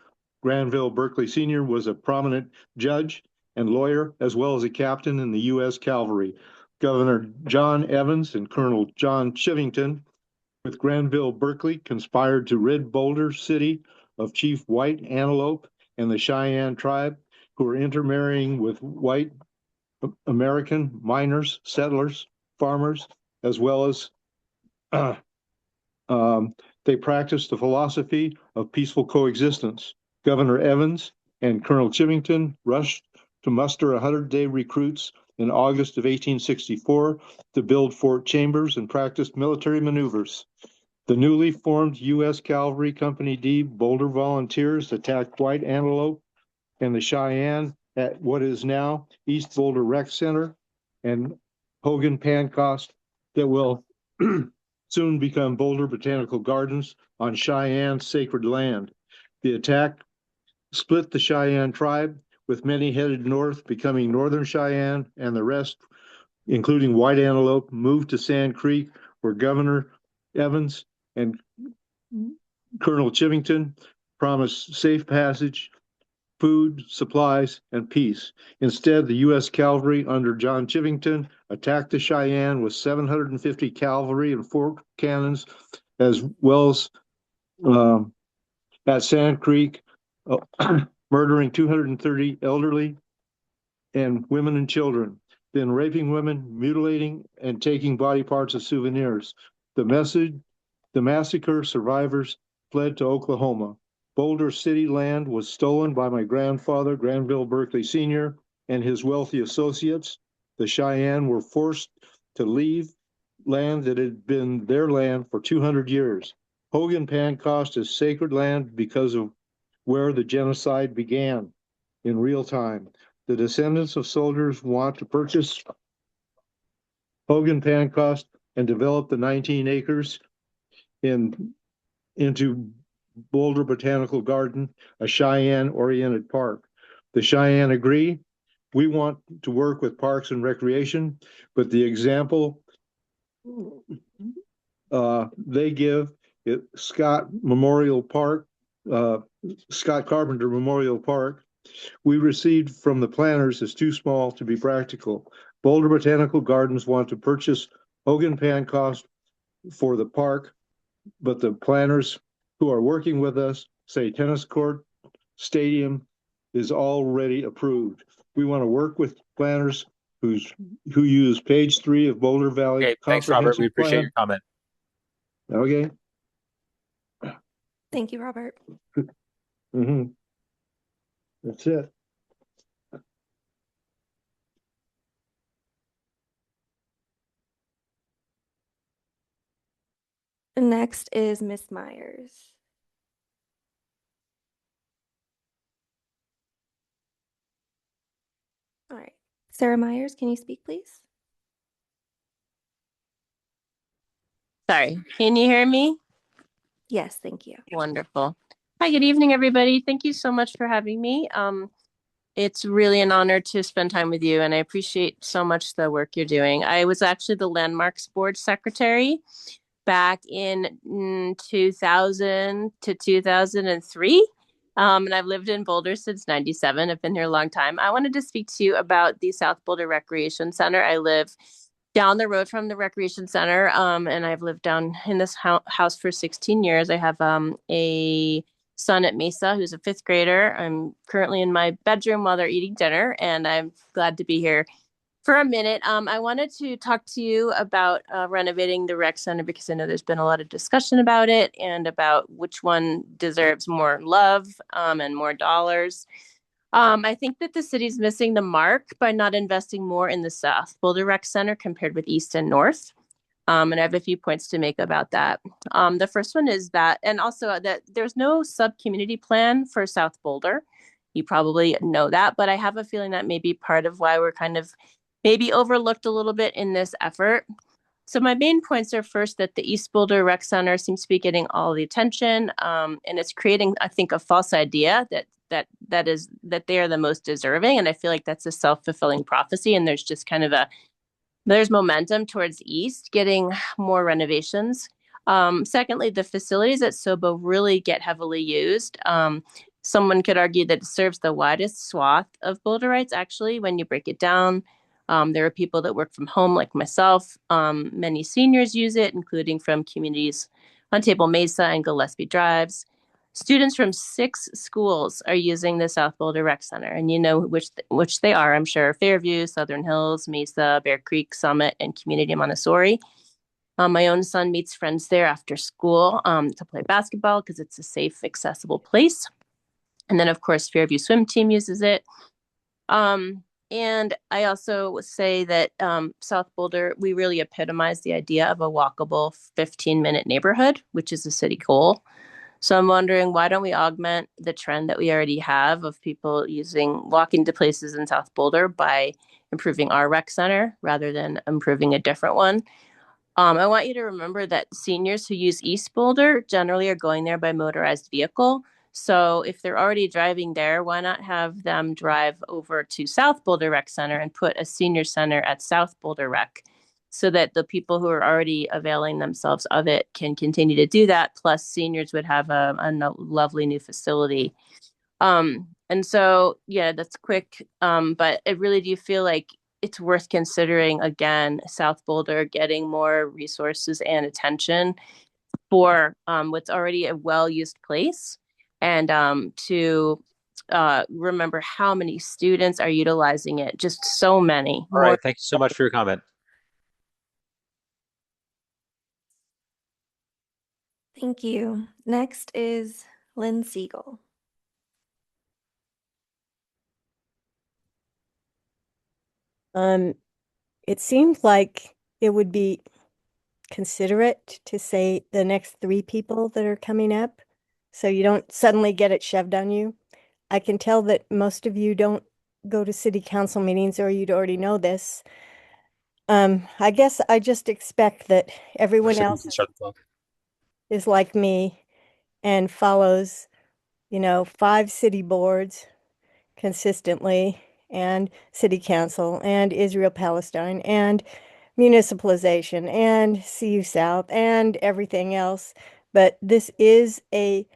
Granville Berkeley Sr. was a prominent judge and lawyer, as well as a captain in the U.S. Cavalry. Governor John Evans and Colonel John Chivington with Granville Berkeley conspired to rid Boulder City of Chief White Antelope and the Cheyenne tribe, who were intermarrying with white American miners, settlers, farmers, as well as they practiced the philosophy of peaceful coexistence. Governor Evans and Colonel Chivington rushed to muster 100-day recruits in August of 1864 to build Fort Chambers and practice military maneuvers. The newly formed U.S. Cavalry Company D Boulder Volunteers attacked White Antelope and the Cheyenne at what is now East Boulder Rec Center and Hogan Pancoast that will soon become Boulder Botanical Gardens on Cheyenne sacred land. The attack split the Cheyenne tribe, with many headed north, becoming Northern Cheyenne, and the rest, including White Antelope, moved to Sand Creek, where Governor Evans and Colonel Chivington promised safe passage, food, supplies, and peace. Instead, the U.S. Cavalry under John Chivington attacked the Cheyenne with 750 cavalry and 4 cannons, as well as at Sand Creek, murdering 230 elderly and women and children, then raping women, mutilating, and taking body parts as souvenirs. The massacre survivors fled to Oklahoma. Boulder City land was stolen by my grandfather, Granville Berkeley Sr., and his wealthy associates. The Cheyenne were forced to leave land that had been their land for 200 years. Hogan Pancoast is sacred land because of where the genocide began in real time. The descendants of soldiers want to purchase Hogan Pancoast and develop the 19 acres into Boulder Botanical Garden, a Cheyenne-oriented park. The Cheyenne agree. We want to work with Parks and Recreation, but the example they give it Scott Carpenter Memorial Park, we received from the planners is too small to be practical. Boulder Botanical Gardens want to purchase Hogan Pancoast for the park, but the planners who are working with us say tennis court, stadium is already approved. We want to work with planners who use page 3 of Boulder Valley. Okay, thanks, Robert. We appreciate your comment. Okay. Thank you, Robert. Mm-hmm. That's it. Next is Miss Myers. All right. Sarah Myers, can you speak, please? Sorry, can you hear me? Yes, thank you. Wonderful. Hi, good evening, everybody. Thank you so much for having me. It's really an honor to spend time with you, and I appreciate so much the work you're doing. I was actually the Landmarks Board Secretary back in 2000 to 2003. And I've lived in Boulder since 97. I've been here a long time. I wanted to speak to you about the South Boulder Recreation Center. I live down the road from the Recreation Center, and I've lived down in this house for 16 years. I have a son at Mesa who's a 5th grader. I'm currently in my bedroom while they're eating dinner, and I'm glad to be here for a minute. I wanted to talk to you about renovating the rec center because I know there's been a lot of discussion about it and about which one deserves more love and more dollars. I think that the city's missing the mark by not investing more in the South Boulder Rec Center compared with East and North. And I have a few points to make about that. The first one is that, and also that there's no sub-community plan for South Boulder. You probably know that, but I have a feeling that may be part of why we're kind of maybe overlooked a little bit in this effort. So my main points are first that the East Boulder Rec Center seems to be getting all the attention, and it's creating, I think, a false idea that they are the most deserving. And I feel like that's a self-fulfilling prophecy. And there's just kind of there's momentum towards East getting more renovations. Secondly, the facilities at SOBO really get heavily used. Someone could argue that it serves the widest swath of Boulderites, actually, when you break it down. There are people that work from home like myself. Many seniors use it, including from communities on Table Mesa and Gillespie Drives. Students from 6 schools are using the South Boulder Rec Center, and you know which they are, I'm sure. Fairview, Southern Hills, Mesa, Bear Creek, Summit, and Community Montessori. My own son meets friends there after school to play basketball because it's a safe, accessible place. And then, of course, Fairview Swim Team uses it. And I also would say that South Boulder, we really epitomize the idea of a walkable 15-minute neighborhood, which is a city goal. So I'm wondering, why don't we augment the trend that we already have of people walking to places in South Boulder by improving our rec center rather than improving a different one? I want you to remember that seniors who use East Boulder generally are going there by motorized vehicle. So if they're already driving there, why not have them drive over to South Boulder Rec Center and put a senior center at South Boulder Rec, so that the people who are already availing themselves of it can continue to do that. Plus seniors would have a lovely new facility. And so, yeah, that's quick. But do you feel like it's worth considering, again, South Boulder getting more resources and attention for what's already a well-used place, and to remember how many students are utilizing it? Just so many. All right. Thank you so much for your comment. Thank you. Next is Lynn Siegel. It seems like it would be considerate to say the next 3 people that are coming up, so you don't suddenly get it shoved on you. I can tell that most of you don't go to city council meetings, or you'd already know this. I guess I just expect that everyone else is like me and follows, 5 city boards consistently, and city council, and Israel Palestine, and municipalization, and CU South, and everything else. But this is a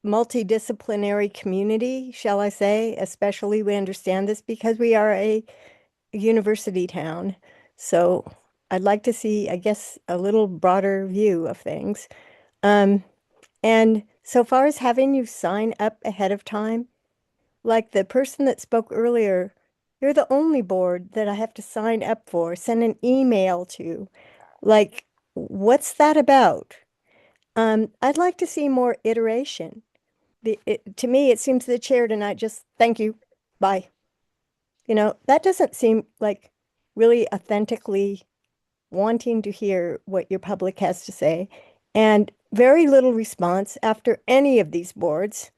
multidisciplinary community, shall I say. Especially we understand this because we are a university town. So I'd like to see, I guess, a little broader view of things. And so far as having you sign up ahead of time, like the person that spoke earlier, you're the only board that I have to sign up for, send an email to. Like, what's that about? I'd like to see more iteration. To me, it seems the chair tonight just, thank you, bye. That doesn't seem like really authentically wanting to hear what your public has to say, and very little response after any of these boards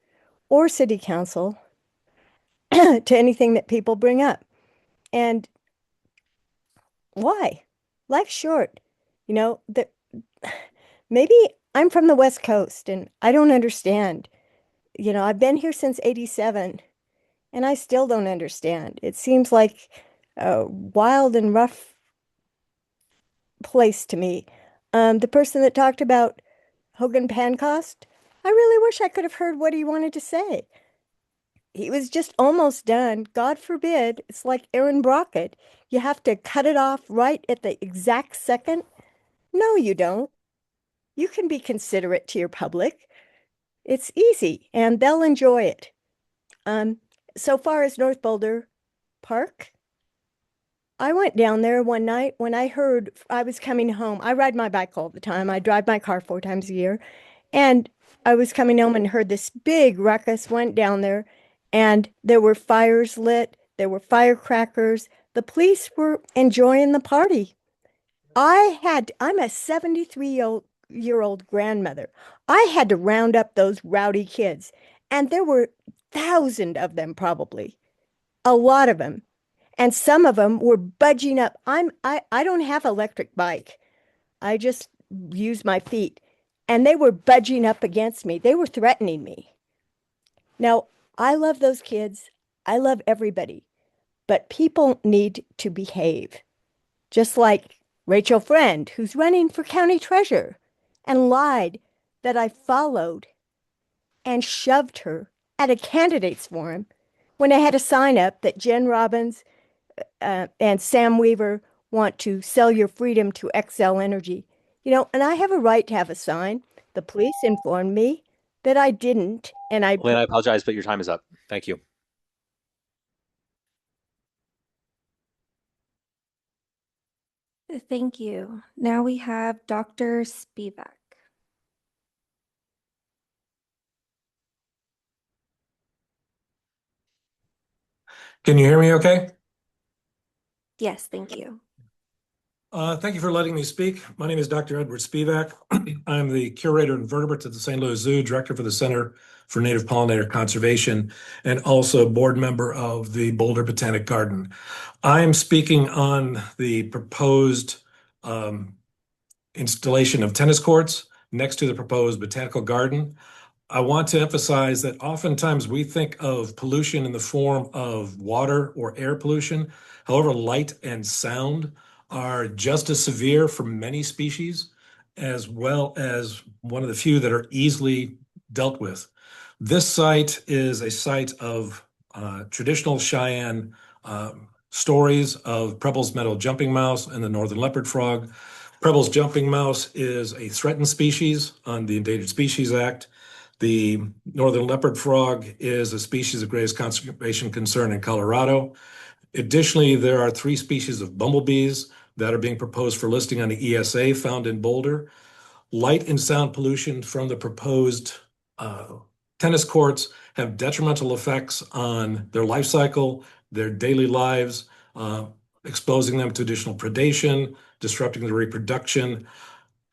or city council to anything that people bring up. And why? Life's short. Maybe I'm from the West Coast and I don't understand. I've been here since '87 and I still don't understand. It seems like a wild and rough place to me. The person that talked about Hogan Pancoast, I really wish I could have heard what he wanted to say. He was just almost done. God forbid, it's like Aaron Brockett. You have to cut it off right at the exact second. No, you don't. You can be considerate to your public. It's easy, and they'll enjoy it. So far as North Boulder Park, I went down there one night when I heard I was coming home. I ride my bike all the time. I drive my car 4 times a year. And I was coming home and heard this big ruckus, went down there, and there were fires lit. There were firecrackers. The police were enjoying the party. I'm a 73-year-old grandmother. I had to round up those rowdy kids, and there were 1,000 of them probably, a lot of them. And some of them were budging up. I don't have an electric bike. I just use my feet. And they were budging up against me. They were threatening me. Now, I love those kids. I love everybody. But people need to behave. Just like Rachel Friend, who's running for county treasurer, and lied that I followed and shoved her at a candidates forum when I had a sign up that Jen Robbins and Sam Weaver want to sell your freedom to XL Energy. You know, and I have a right to have a sign. The police informed me that I didn't, and I Lynn, I apologize, but your time is up. Thank you. Thank you. Now we have Dr. Spivak. Can you hear me okay? Yes, thank you. Thank you for letting me speak. My name is Dr. Edward Spivak. I'm the curator of invertebrates at the St. Louis Zoo, director for the Center for Native Pollinator Conservation, and also board member of the Boulder Botanic Garden. I am speaking on the proposed installation of tennis courts next to the proposed botanical garden. I want to emphasize that oftentimes we think of pollution in the form of water or air pollution. However, light and sound are just as severe for many species, as well as one of the few that are easily dealt with. This site is a site of traditional Cheyenne stories of Preble's meadow jumping mouse and the northern leopard frog. Preble's jumping mouse is a threatened species on the Endangered Species Act. The northern leopard frog is a species of greatest conservation concern in Colorado. Additionally, there are 3 species of bumblebees that are being proposed for listing on the ESA found in Boulder. Light and sound pollution from the proposed tennis courts have detrimental effects on their life cycle, their daily lives, exposing them to additional predation, disrupting their reproduction.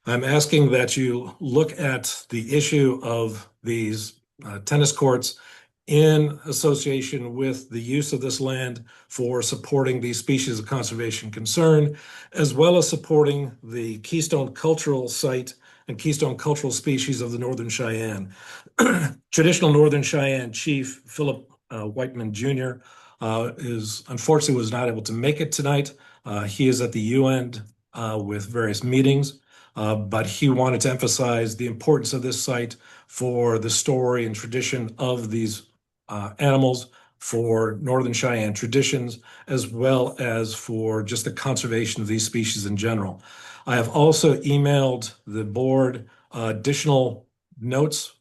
I'm asking that you look at the issue of these tennis courts in association with the use of this land for supporting these species of conservation concern, as well as supporting the Keystone Cultural Site and Keystone Cultural Species of the Northern Cheyenne. Traditional Northern Cheyenne Chief Philip Whiteman Jr. Unfortunately was not able to make it tonight. He is at the UN with various meetings. But he wanted to emphasize the importance of this site for the story and tradition of these animals, for Northern Cheyenne traditions, as well as for just the conservation of these species in general. I have also emailed the board additional notes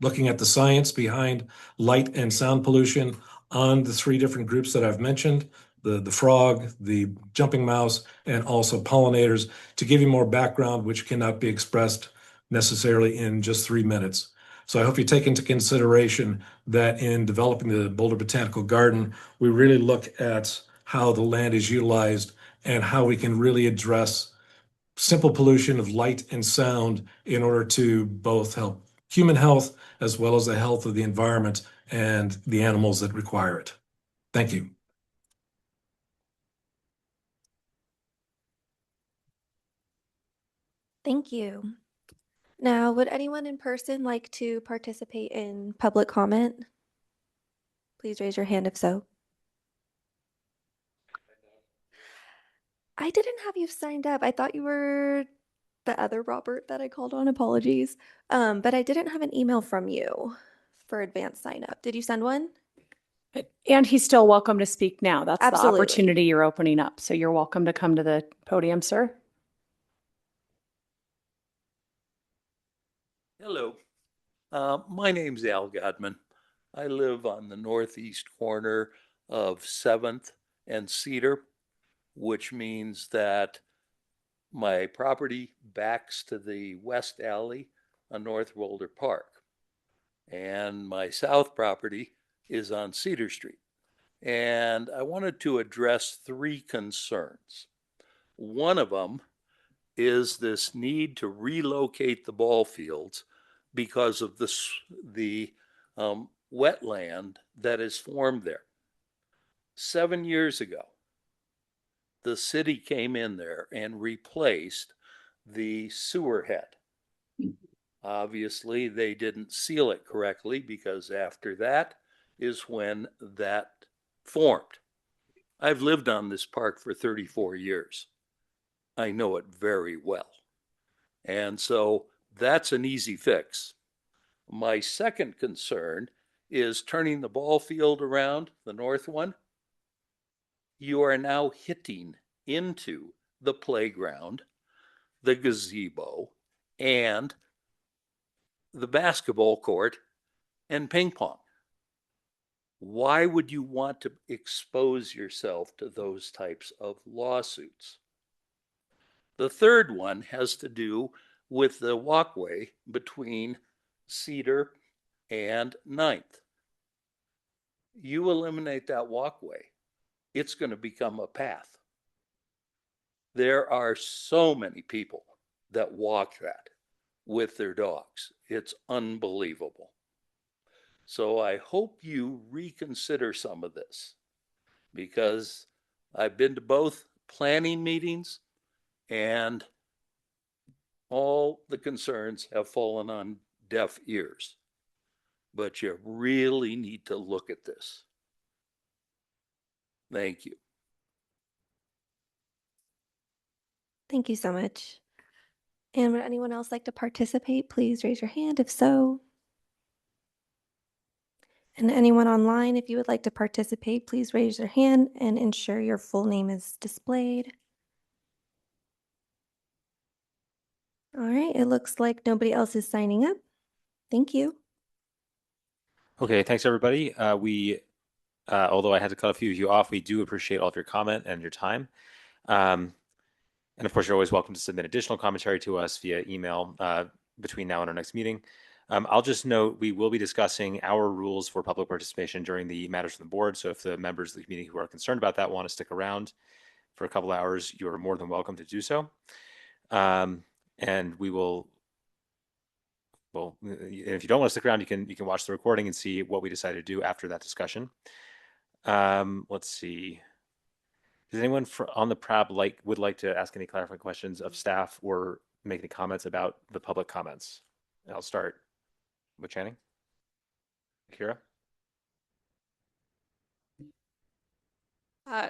looking at the science behind light and sound pollution on the 3 different groups that I've mentioned. The frog, the jumping mouse, and also pollinators, to give you more background, which cannot be expressed necessarily in just 3 minutes. So I hope you take into consideration that in developing the Boulder Botanical Garden, we really look at how the land is utilized and how we can really address simple pollution of light and sound in order to both help human health as well as the health of the environment and the animals that require it. Thank you. Thank you. Now, would anyone in person like to participate in public comment? Please raise your hand if so. I didn't have you signed up. I thought you were the other Robert that I called on. Apologies. But I didn't have an email from you for advanced sign up. Did you send one? And he's still welcome to speak now. That's Absolutely. the opportunity you're opening up. So you're welcome to come to the podium, sir. Hello, my name's Al Godman. I live on the northeast corner of 7th and Cedar, which means that my property backs to the west alley on North Boulder Park. And my south property is on Cedar Street. And I wanted to address 3 concerns. One of them is this need to relocate the ball fields because of the wetland that is formed there. 7 years ago, the city came in there and replaced the sewer head. Obviously, they didn't seal it correctly because after that is when that formed. I've lived on this park for 34 years. I know it very well. And so that's an easy fix. My second concern is turning the ball field around, the north one. You are now hitting into the playground, the gazebo, and the basketball court and ping pong. Why would you want to expose yourself to those types of lawsuits? The third one has to do with the walkway between Cedar and 9th. You eliminate that walkway, it's going to become a path. There are so many people that walk that with their dogs. It's unbelievable. So I hope you reconsider some of this, because I've been to both planning meetings and all the concerns have fallen on deaf ears. But you really need to look at this. Thank you. Thank you so much. And would anyone else like to participate? Please raise your hand if so. And anyone online, if you would like to participate, please raise your hand and ensure your full name is displayed. All right, it looks like nobody else is signing up. Thank you. Okay, thanks everybody. Although I had to cut a few of you off, we do appreciate all of your comment and your time. And of course, you're always welcome to submit additional commentary to us via email between now and our next meeting. I'll just note we will be discussing our rules for public participation during the matters from the board. So if the members of the committee who are concerned about that want to stick around for a couple hours, you're more than welcome to do so. And we will, well, if you don't want to stick around, you can watch the recording and see what we decided to do after that discussion. Let's see. Does anyone on the PRAB would like to ask any clarifying questions of staff or make any comments about the public comments? I'll start with Channing. Kira?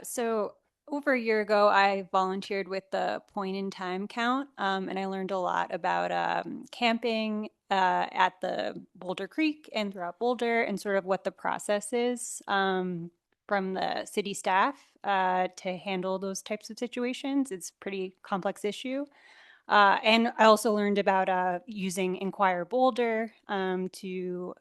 So over a year ago, I volunteered with the Point in Time Count, and I learned a lot about camping at the Boulder Creek and throughout Boulder, and sort of what the process is from the city staff to handle those types of situations. It's a pretty complex issue. And I also learned about using Inquire Boulder to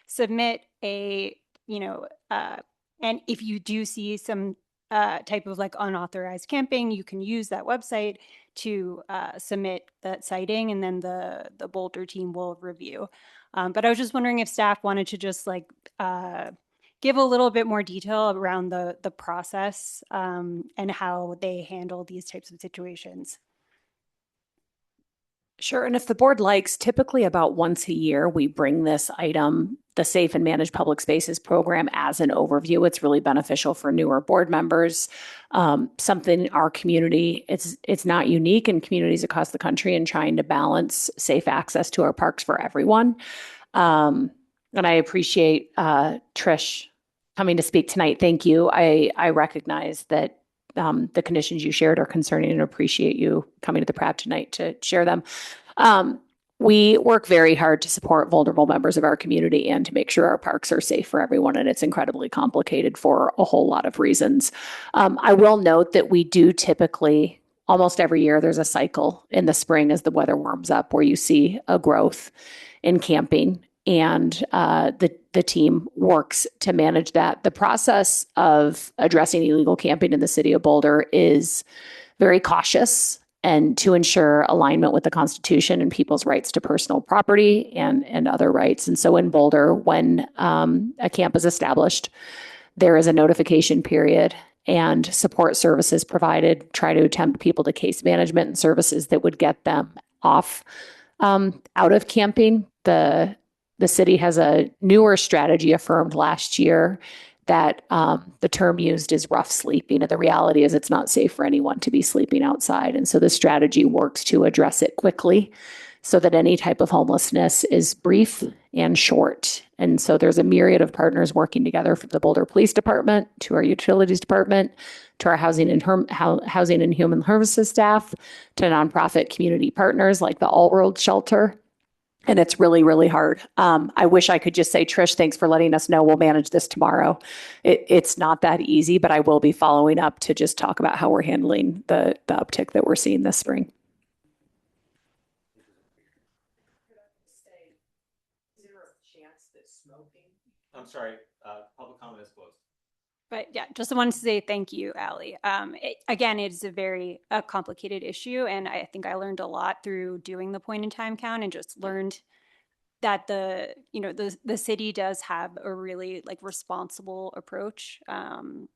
submit a, and if you do see some type of like unauthorized camping, you can use that website to submit that citing, and then the Boulder team will review. But I was just wondering if staff wanted to just like give a little bit more detail around the process and how they handle these types of situations. Sure. And if the board likes, typically about once a year, we bring this item, the Safe and Managed Public Spaces program, as an overview. It's really beneficial for newer board members. Something in our community, it's not unique in communities across the country in trying to balance safe access to our parks for everyone. And I appreciate Trish coming to speak tonight. Thank you. I recognize that the conditions you shared are concerning and appreciate you coming to the PRAB tonight to share them. We work very hard to support vulnerable members of our community and to make sure our parks are safe for everyone, and it's incredibly complicated for a whole lot of reasons. I will note that we do typically, almost every year, there's a cycle in the spring as the weather warms up where you see a growth in camping, and the team works to manage that. The process of addressing illegal camping in the city of Boulder is very cautious and to ensure alignment with the Constitution and people's rights to personal property and other rights. And so in Boulder, when a camp is established, there is a notification period and support services provided, try to attempt people to case management and services that would get them off out of camping. The city has a newer strategy affirmed last year that the term used is rough sleeping. And the reality is it's not safe for anyone to be sleeping outside. And so the strategy works to address it quickly so that any type of homelessness is brief and short. And so there's a myriad of partners working together, from the Boulder Police Department to our Utilities Department, to our Housing and Human Services staff, to nonprofit community partners like the All World Shelter, And it's really, really hard. I wish I could just say, Trish, thanks for letting us know. We'll manage this tomorrow. It's not that easy, but I will be following up to just talk about how we're handling the uptick that we're seeing this spring. I'm sorry, public comment is closed. But yeah, just wanted to say thank you, Allie. Again, it's a very complicated issue, and I think I learned a lot through doing the point in time count, and just learned that the city does have a really like responsible approach, and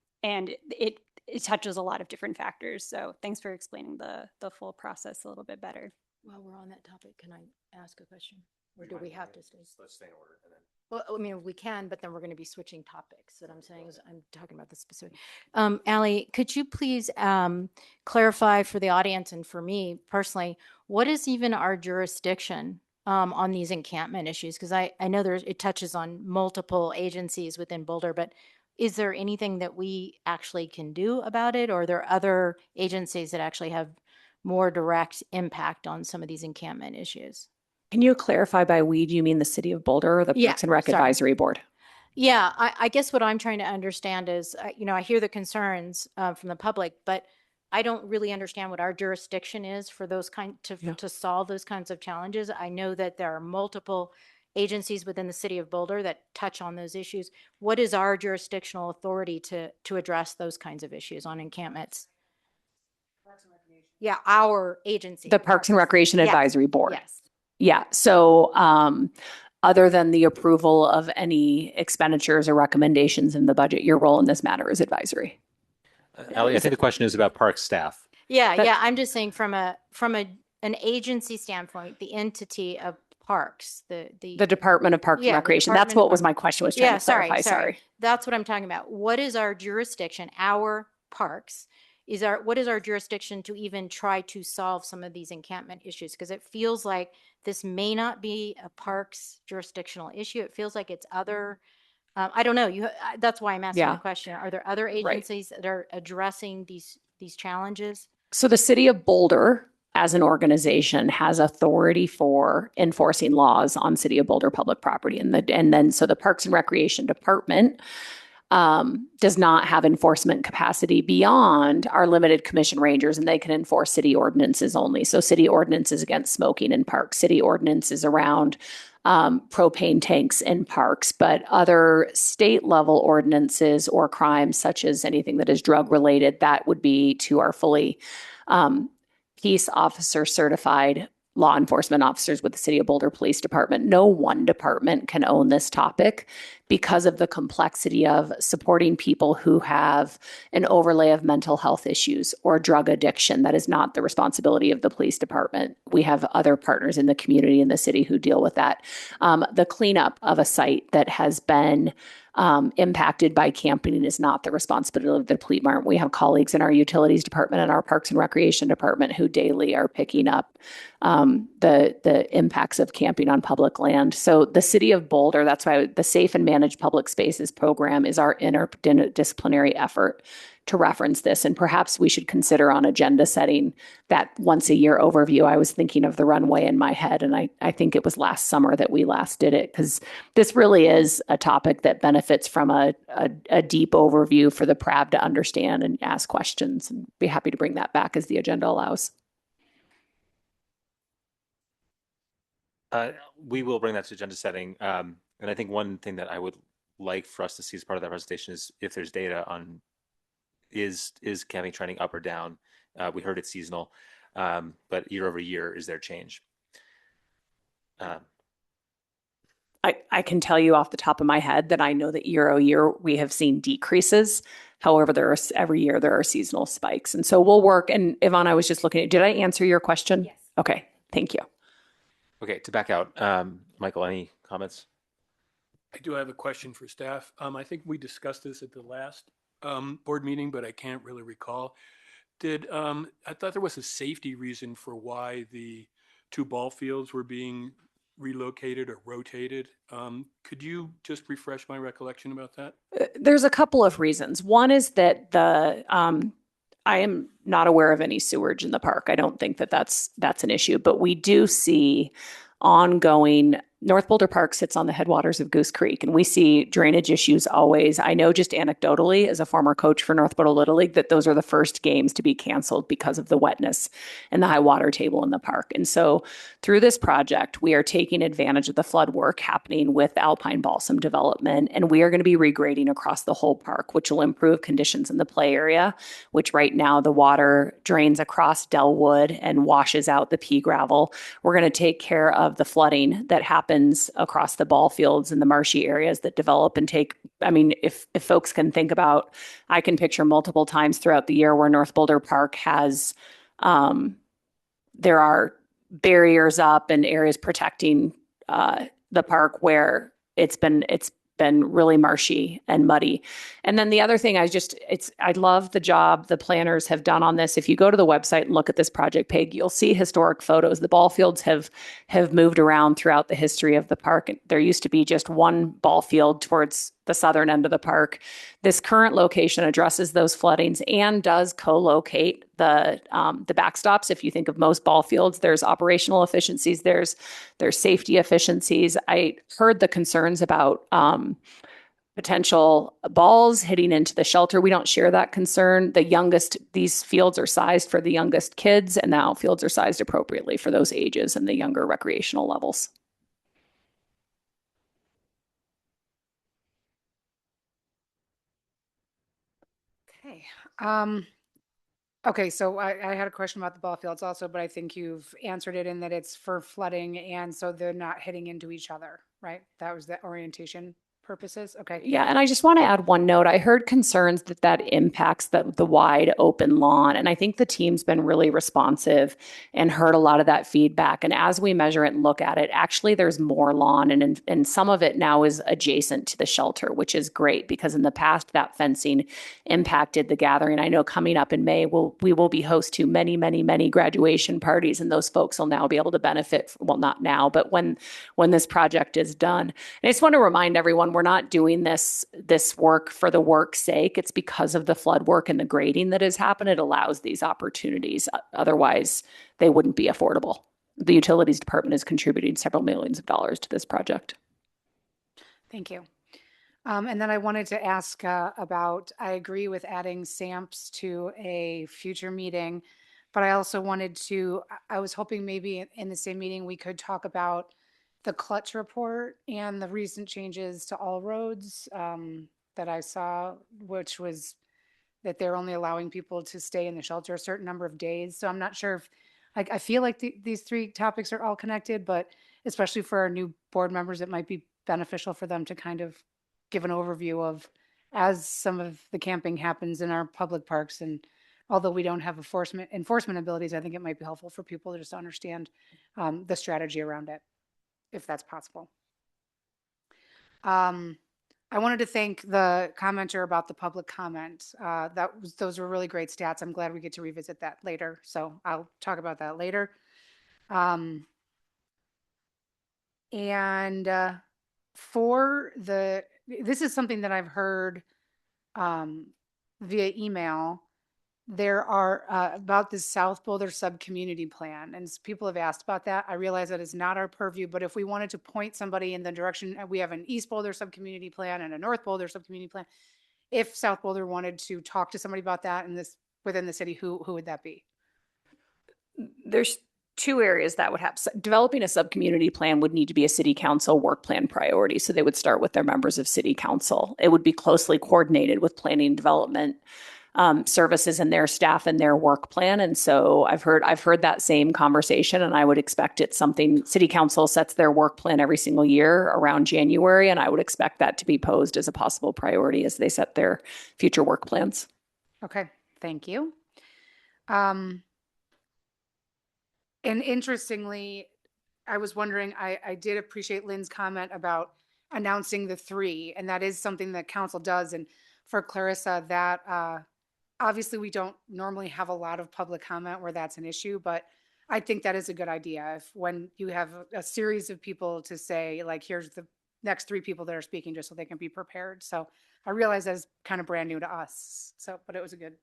it touches a lot of different factors. So thanks for explaining the full process a little bit better. While we're on that topic, can I ask a question? Or do we have to stay? Let's stay in order. And then. Well, I mean, we can, but then we're going to be switching topics. That I'm saying is I'm talking about the specific. Allie, could you please clarify for the audience and for me personally, what is even our jurisdiction on these encampment issues? Because I know it touches on multiple agencies within Boulder, but is there anything that we actually can do about it? Or are there other agencies that actually have more direct impact on some of these encampment issues? Can you clarify by we, do you mean the city of Boulder or the Yeah, Parks and Rec sorry. Advisory Board? Yeah, I guess what I'm trying to understand is, I hear the concerns from the public, but I don't really understand what our jurisdiction is for those to solve those kinds of challenges. I know that there are multiple agencies within the city of Boulder that touch on those issues. What is our jurisdictional authority to address those kinds of issues on encampments? Yeah, our agency. The Parks and Recreation Yes, Advisory Board. Yes. Yeah. So other than the approval of any expenditures or recommendations in the budget, your role in this matter is advisory. Allie, I think the question is about park staff. Yeah. I'm just saying from an agency standpoint, the entity of parks, the Department of Parks Yeah, and the Recreation. That's Department what of was my question was trying to clarify. sorry. That's what I'm talking about. What is our jurisdiction, our parks? What is our jurisdiction to even try to solve some of these encampment issues? Because it feels like this may not be a parks jurisdictional issue. It feels like it's other, I don't know. That's why I'm asking Yeah. the question. Are there other agencies that are addressing these challenges? So the city of Boulder as an organization has authority for enforcing laws on city of Boulder public property. And then the Parks and Recreation Department does not have enforcement capacity beyond our limited commission rangers, and they can enforce city ordinances only. So city ordinances against smoking in parks, city ordinances around propane tanks in parks, but other state level ordinances or crimes such as anything that is drug related, that would be to our fully peace officer certified law enforcement officers with the City of Boulder Police Department. No one department can own this topic because of the complexity of supporting people who have an overlay of mental health issues or drug addiction. That is not the responsibility of the police department. We have other partners in the community in the city who deal with that. The cleanup of a site that has been impacted by camping is not the responsibility of the police department. We have colleagues in our utilities department and our parks and recreation department who daily are picking up the impacts of camping on public land. So the city of Boulder, that's why the Safe and Managed Public Spaces program is our interdisciplinary effort to reference this. And perhaps we should consider on agenda setting that once a year overview. I was thinking of the runway in my head, and I think it was last summer that we last did it, because this really is a topic that benefits from a deep overview for the PRAB to understand and ask questions. And be happy to bring that back as the agenda allows. We will bring that to agenda setting. And I think one thing that I would like for us to see as part of that presentation is if there's data on is camping trending up or down. We heard it's seasonal, but year over year, is there change? I can tell you off the top of my head that I know that year over year we have seen decreases. However, every year there are seasonal spikes. And so we'll work. And Yvonne, I was just looking at, did I answer your question? Yes. Okay, thank you. Okay, to back out, Michael, any comments? I do have a question for staff. I think we discussed this at the last board meeting, but I can't really recall. I thought there was a safety reason for why the two ball fields were being relocated or rotated. Could you just refresh my recollection about that? There's a couple of reasons. One is that I am not aware of any sewage in the park. I don't think that that's an issue, but we do see ongoing. North Boulder Park sits on the headwaters of Goose Creek, and we see drainage issues always. I know just anecdotally, as a former coach for North Boulder Little League, that those are the first games to be canceled because of the wetness and the high water table in the park. And so through this project, we are taking advantage of the flood work happening with Alpine Balsam development, and we are going to be regrading across the whole park, which will improve conditions in the play area, which right now the water drains across Dellwood and washes out the pea gravel. We're going to take care of the flooding that happens across the ball fields and the marshy areas that develop and take. I mean, if folks can think about, I can picture multiple times throughout the year where North Boulder Park has, there are barriers up and areas protecting the park where it's been really marshy and muddy. And then the other thing, I love the job the planners have done on this. If you go to the website and look at this project page, you'll see historic photos. The ball fields have moved around throughout the history of the park. There used to be just one ball field towards the southern end of the park. This current location addresses those floodings and does co-locate the backstops. If you think of most ball fields, there's operational efficiencies, there's safety efficiencies. I heard the concerns about potential balls hitting into the shelter. We don't share that concern. These fields are sized for the youngest kids, and the outfields are sized appropriately for those ages and the younger recreational levels. Okay. Okay, so I had a question about the ball fields also, but I think you've answered it in that it's for flooding and so they're not hitting into each other, right? That was the orientation purposes. Okay. Yeah, and I just want to add one note. I heard concerns that impacts the wide open lawn, and I think the team's been really responsive and heard a lot of that feedback. And as we measure it and look at it, actually there's more lawn, and some of it now is adjacent to the shelter, which is great because in the past that fencing impacted the gathering. I know coming up in May, we will be host to many, many, many graduation parties, and those folks will now be able to benefit. Well, not now, but when this project is done. And I just want to remind everyone, we're not doing this work for the work's sake. It's because of the flood work and the grading that has happened. It allows these opportunities. Otherwise, they wouldn't be affordable. The utilities department is contributing several millions of dollars to this project. Thank you. And then I wanted to ask about, I agree with adding SAMPS to a future meeting, but I also I was hoping maybe in the same meeting we could talk about the clutch report and the recent changes to all roads that I saw, which was that they're only allowing people to stay in the shelter a certain number of days. So I'm not sure if, I feel like these three topics are all connected, but especially for our new board members, it might be beneficial for them to kind of give an overview of as some of the camping happens in our public parks. And although we don't have enforcement abilities, I think it might be helpful for people to just understand the strategy around it, if that's possible. I wanted to thank the commenter about the public comment. Those were really great stats. I'm glad we get to revisit that later. So I'll talk about that later. This is something that I've heard via email. There are about this South Boulder sub-community plan, and people have asked about that. I realize that is not our purview, but if we wanted to point somebody in the direction, we have an East Boulder sub-community plan and a North Boulder sub-community plan. If South Boulder wanted to talk to somebody about that within the city, who would that be? There's two areas that would have. Developing a sub-community plan would need to be a city council work plan priority. So they would start with their members of city council. It would be closely coordinated with planning and development services and their staff and their work plan. And so I've heard that same conversation, and I would expect it's something. City council sets their work plan every single year around January, and I would expect that to be posed as a possible priority as they set their future work plans. Okay, thank you. And interestingly, I was wondering, I did appreciate Lynn's comment about announcing the three, and that is something that council does. And for Clarissa, that obviously we don't normally have a lot of public comment where that's an issue, but I think that is a good idea. If when you have a series of people to say, like, here's the next three people that are speaking, just so they can be prepared. So I realize that's kind of brand new to us. So, but it was a good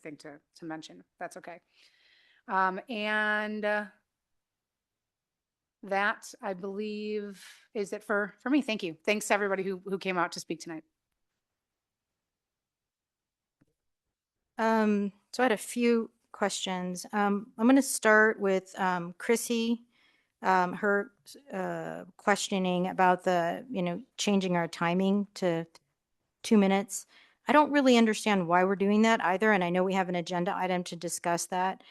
thing to mention. That's okay. That, I believe, is it for me. Thank you. Thanks to everybody who came out to speak tonight. So I had a few questions. I'm going to start with Chrissy, her questioning about the, changing our timing to 2 minutes. I don't really understand why we're doing that either, and I know we have an agenda item to discuss that.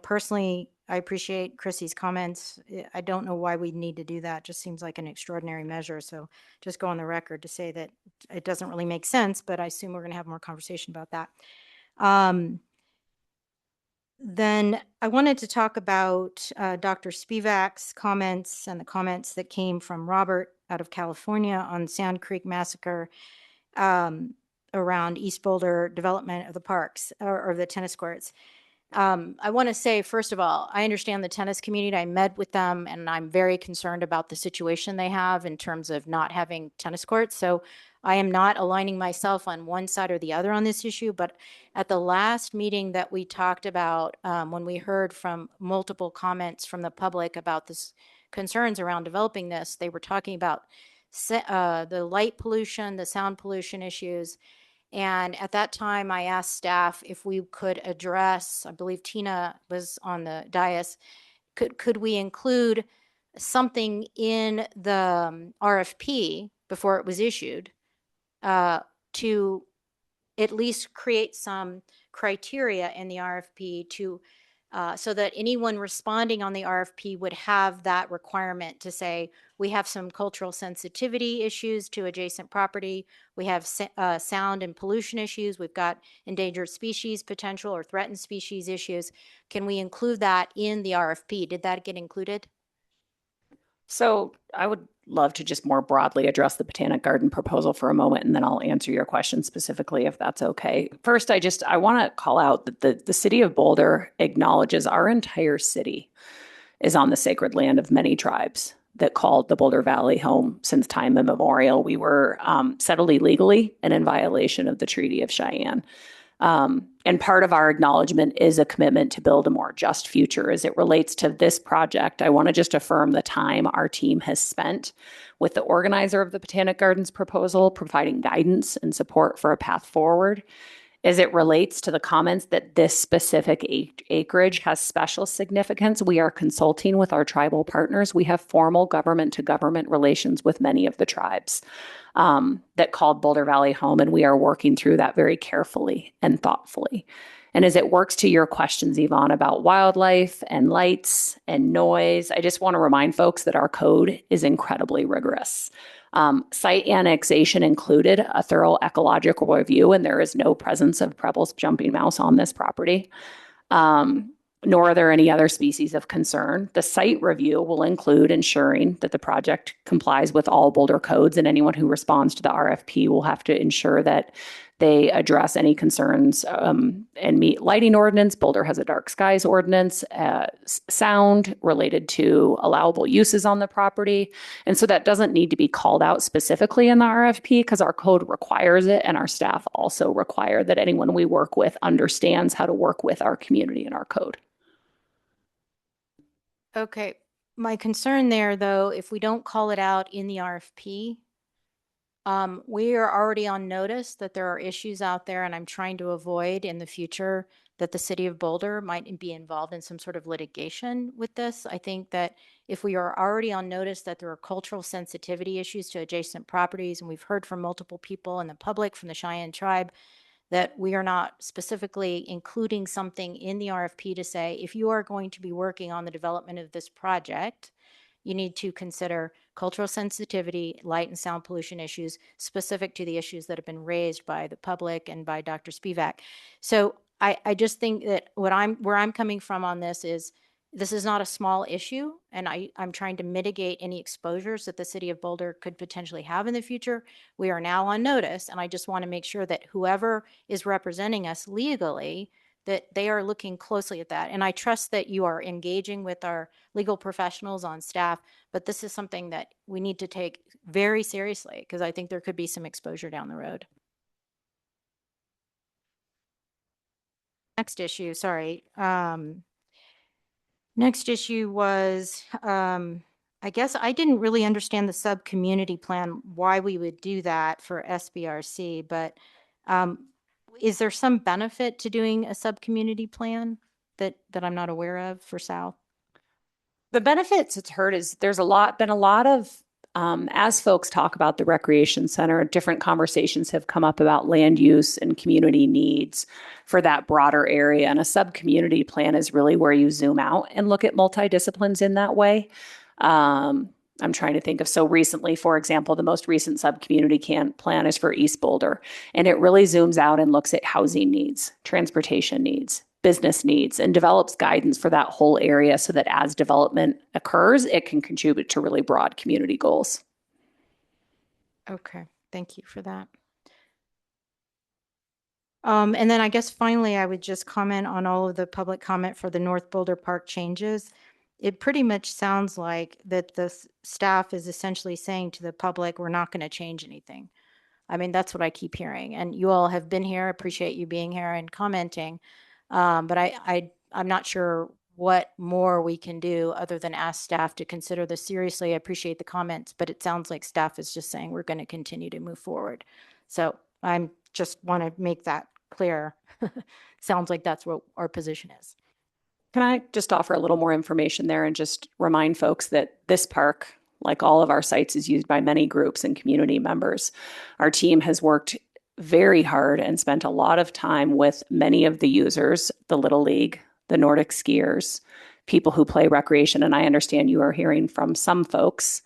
Personally, I appreciate Chrissy's comments. I don't know why we need to do that. Just seems like an extraordinary measure. So just go on the record to say that it doesn't really make sense, but I assume we're going to have more conversation about that. Then I wanted to talk about Dr. Spivak's comments and the comments that came from Robert out of California on Sand Creek Massacre around East Boulder development of the parks or the tennis courts. I want to say, first of all, I understand the tennis community. I met with them and I'm very concerned about the situation they have in terms of not having tennis courts. So I am not aligning myself on one side or the other on this issue, but at the last meeting that we talked about, when we heard from multiple comments from the public about this concerns around developing this, they were talking about the light pollution, the sound pollution issues. And at that time, I asked staff if we could address, I believe Tina was on the dais, could we include something in the RFP before it was issued to at least create some criteria in the RFP to so that anyone responding on the RFP would have that requirement to say, we have some cultural sensitivity issues to adjacent property. We have sound and pollution issues. We've got endangered species potential or threatened species issues. Can we include that in the RFP? Did that get included? So I would love to just more broadly address the Botanic Garden proposal for a moment, and then I'll answer your question specifically if that's okay. First, I want to call out that the city of Boulder acknowledges our entire city is on the sacred land of many tribes that called the Boulder Valley home since time immemorial. We were settled illegally and in violation of the Treaty of Cheyenne. And part of our acknowledgement is a commitment to build a more just future. As it relates to this project, I want to just affirm the time our team has spent with the organizer of the Botanic Gardens proposal, providing guidance and support for a path forward. As it relates to the comments that this specific acreage has special significance, we are consulting with our tribal partners. We have formal government-to-government relations with many of the tribes that called Boulder Valley home, and we are working through that very carefully and thoughtfully. And as it works to your questions, Yvonne, about wildlife and lights and noise, I just want to remind folks that our code is incredibly rigorous. Site annexation included a thorough ecological review, and there is no presence of Preble's jumping mouse on this property, nor are there any other species of concern. The site review will include ensuring that the project complies with all Boulder codes, and anyone who responds to the RFP will have to ensure that they address any concerns and meet lighting ordinance. Boulder has a dark skies ordinance, sound related to allowable uses on the property. And so that doesn't need to be called out specifically in the RFP because our code requires it, and our staff also require that anyone we work with understands how to work with our community and our code. Okay. My concern there, though, if we don't call it out in the RFP, we are already on notice that there are issues out there, and I'm trying to avoid in the future that the city of Boulder might be involved in some sort of litigation with this. I think that if we are already on notice that there are cultural sensitivity issues to adjacent properties, and we've heard from multiple people in the public from the Cheyenne tribe that we are not specifically including something in the RFP to say, if you are going to be working on the development of this project, you need to consider cultural sensitivity, light and sound pollution issues specific to the issues that have been raised by the public and by Dr. Spivak. So I just think that where I'm coming from on this is not a small issue, and I'm trying to mitigate any exposures that the city of Boulder could potentially have in the future. We are now on notice, and I just want to make sure that whoever is representing us legally, that they are looking closely at that. And I trust that you are engaging with our legal professionals on staff, but this is something that we need to take very seriously because I think there could be some exposure down the road. Next issue, sorry. Next issue was, I guess I didn't really understand the sub-community plan, why we would do that for SBRC, but is there some benefit to doing a sub-community plan that I'm not aware of for South? The benefits it's heard is there's been a lot of, as folks talk about the recreation center, different conversations have come up about land use and community needs for that broader area. And a sub-community plan is really where you zoom out and look at multidisciplines in that way. I'm trying to think of, so recently, for example, the most recent sub-community plan is for East Boulder, and it really zooms out and looks at housing needs, transportation needs, business needs, and develops guidance for that whole area so that as development occurs, it can contribute to really broad community goals. Okay, thank you for that. And then I guess finally, I would just comment on all of the public comment for the North Boulder Park changes. It pretty much sounds like that the staff is essentially saying to the public, we're not going to change anything. I mean, that's what I keep hearing. And you all have been here. I appreciate you being here and commenting. But I'm not sure what more we can do other than ask staff to consider this seriously. I appreciate the comments, but it sounds like staff is just saying we're going to continue to move forward. So I'm just want to make that clear. Sounds like that's what our position is. Can I just offer a little more information there and just remind folks that this park, like all of our sites, is used by many groups and community members. Our team has worked very hard and spent a lot of time with many of the users, the Little League, the Nordic skiers, people who play recreation. And I understand you are hearing from some folks.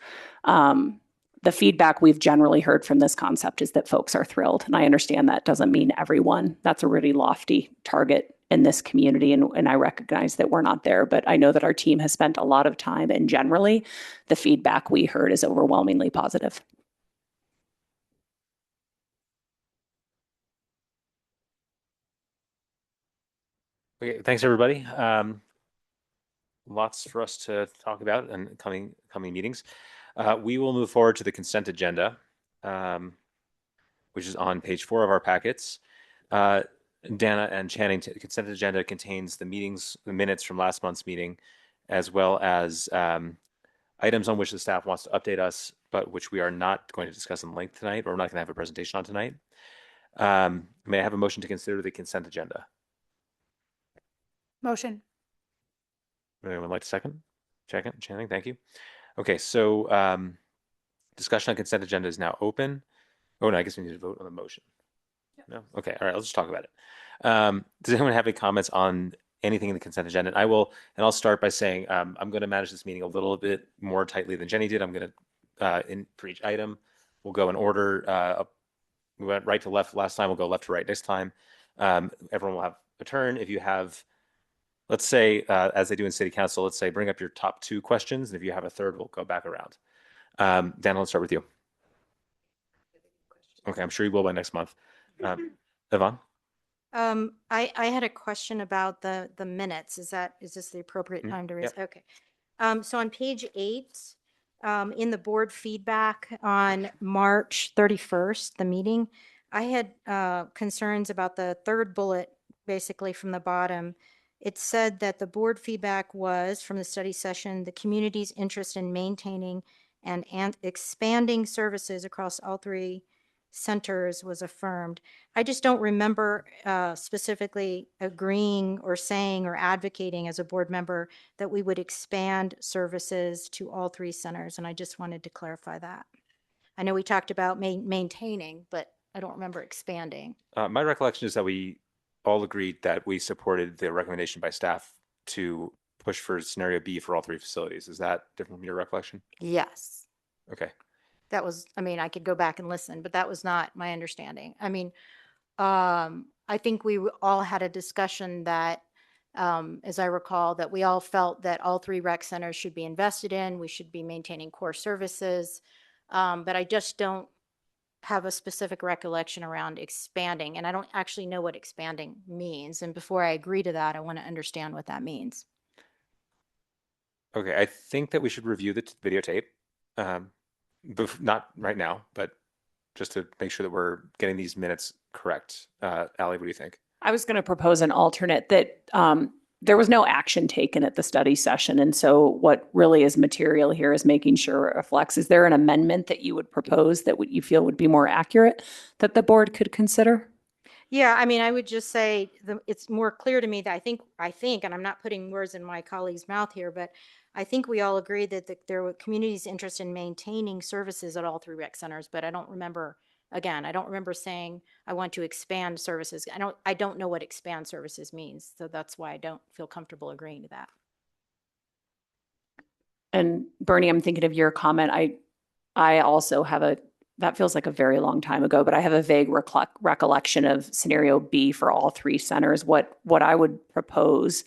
The feedback we've generally heard from this concept is that folks are thrilled. And I understand that doesn't mean everyone. That's a really lofty target in this community. And I recognize that we're not there, but I know that our team has spent a lot of time, and generally the feedback we heard is overwhelmingly positive. Okay, thanks everybody. Lots for us to talk about in coming meetings. We will move forward to the consent agenda, which is on page 4 of our packets. Dana and Channing, the consent agenda contains the minutes from last month's meeting, as well as items on which the staff wants to update us, but which we are not going to discuss in length tonight, or we're not going to have a presentation on tonight. May I have a motion to consider the consent agenda? Motion. Would anyone like to second? Channing, thank you. Okay, so discussion on consent agenda is now open. Oh, no, I guess we need to vote on the motion. No? Okay, all right, let's just talk about it. Does anyone have any comments on anything in the consent agenda? I'll start by saying I'm going to manage this meeting a little bit more tightly than Jenny did. I'm going to, for each item, we'll go in order. We went right to left last time, we'll go left to right this time. Everyone will have a turn. If you have, let's say, as they do in city council, let's say bring up your top 2 questions, and if you have a third, we'll go back around. Dan, let's start with you. Okay, I'm sure you will by next month. Yvonne? I had a question about the minutes. Is this the appropriate time to raise? Yep. Okay. So on page 8, in the board feedback on March 31st, the meeting, I had concerns about the third bullet, basically from the bottom. It said that the board feedback was from the study session, the community's interest in maintaining and expanding services across all 3 centers was affirmed. I just don't remember specifically agreeing or saying or advocating as a board member that we would expand services to all 3 centers. And I just wanted to clarify that. I know we talked about maintaining, but I don't remember expanding. My recollection is that we all agreed that we supported the recommendation by staff to push for scenario B for all 3 facilities. Is that different from your recollection? Yes. Okay. That was, I mean, I could go back and listen, but that was not my understanding. I mean, I think we all had a discussion that, as I recall, that we all felt that all 3 rec centers should be invested in. We should be maintaining core services. But I just don't have a specific recollection around expanding. And I don't actually know what expanding means. And before I agree to that, I want to understand what that means. Okay, I think that we should review the videotape. Not right now, but just to make sure that we're getting these minutes correct. Allie, what do you think? I was going to propose an alternate that there was no action taken at the study session. And so what really is material here is making sure it reflects. Is there an amendment that you would propose that you feel would be more accurate that the board could consider? Yeah, I mean, I would just say it's more clear to me that I think, and I'm not putting words in my colleague's mouth here, but I think we all agree that there were communities interested in maintaining services at all 3 rec centers, but I don't remember saying I want to expand services. I don't know what expand services means, so that's why I don't feel comfortable agreeing to that. And Bernie, I'm thinking of your comment. I also have that feels like a very long time ago, but I have a vague recollection of scenario B for all 3 centers. What I would propose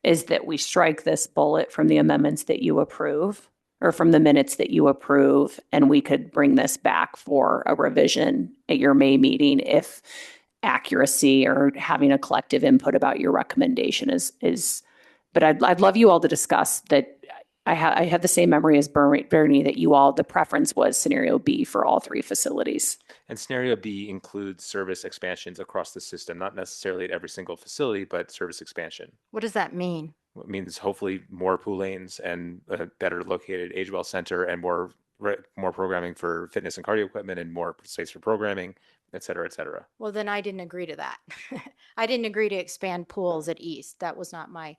is that we strike this bullet from the amendments that you approve, or from the minutes that you approve, and we could bring this back for a revision at your May meeting if accuracy or having a collective input about your recommendation is. But I'd love you all to discuss that. I have the same memory as Bernie that the preference was scenario B for all 3 facilities. And scenario B includes service expansions across the system, not necessarily at every single facility, but service expansion. What does that mean? It means hopefully more pool lanes and a better located age well center and more programming for fitness and cardio equipment and more space for programming, et cetera, et cetera. Well, then I didn't agree to that. I didn't agree to expand pools at East. That was not my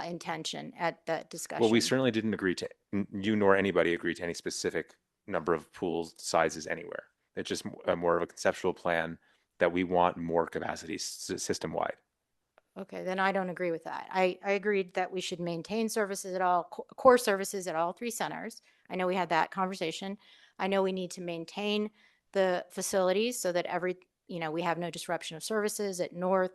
intention at that discussion. Well, we certainly didn't agree to, you nor anybody agreed to any specific number of pools sizes anywhere. It's just more of a conceptual plan that we want more capacity system wide. Okay, then I don't agree with that. I agreed that we should maintain services at all, core services at all 3 centers. I know we had that conversation. I know we need to maintain the facilities so that we have no disruption of services at North,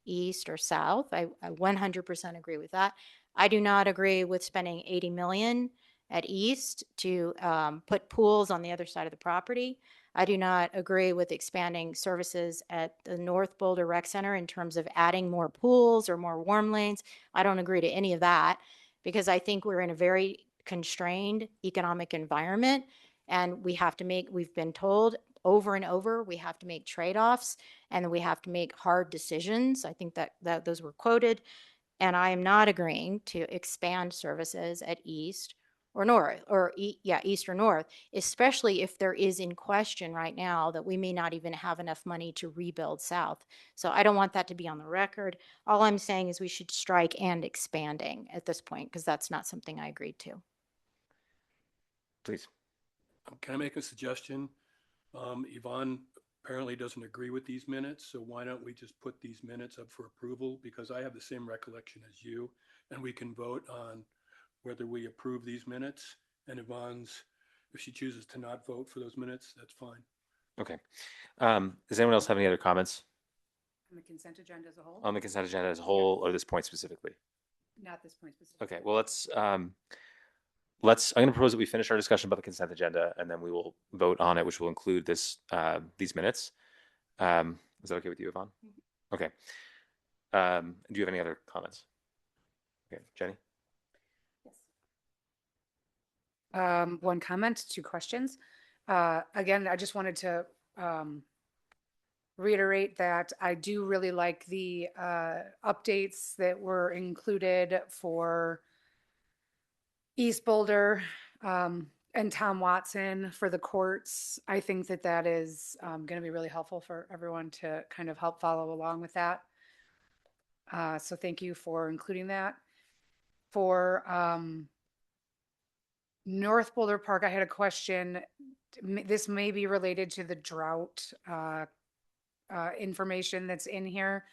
East, or South. I 100% agree with that. I do not agree with spending $80 million at East to put pools on the other side of the property. I do not agree with expanding services at the North Boulder Rec Center in terms of adding more pools or more warm lanes. I don't agree to any of that because I think we're in a very constrained economic environment and we've been told over and over, we have to make trade-offs and we have to make hard decisions. I think that those were quoted, and I am not agreeing to expand services at East or North, East or North, especially if there is in question right now that we may not even have enough money to rebuild South. So I don't want that to be on the record. All I'm saying is we should strike and expanding at this point because that's not something I agreed to. Please. Can I make a suggestion? Yvonne apparently doesn't agree with these minutes, so why don't we just put these minutes up for approval? Because I have the same recollection as you, and we can vote on whether we approve these minutes. And Yvonne's, if she chooses to not vote for those minutes, that's fine. Okay. Does anyone else have any other comments? On the consent agenda as a whole? On the consent agenda as a whole, or this point specifically? Not this point specifically. Okay, well, I'm going to propose that we finish our discussion about the consent agenda and then we will vote on it, which will include these minutes. Is that okay with you, Yvonne? Mm-hmm. Okay. Do you have any other comments? Okay, Jenny? Yes. One comment, 2 questions. Again, I just wanted to reiterate that I do really like the updates that were included for East Boulder and Tom Watson for the courts. I think that is going to be really helpful for everyone to kind of help follow along with that. So thank you for including that. For North Boulder Park, I had a question. This may be related to the drought information that's in here.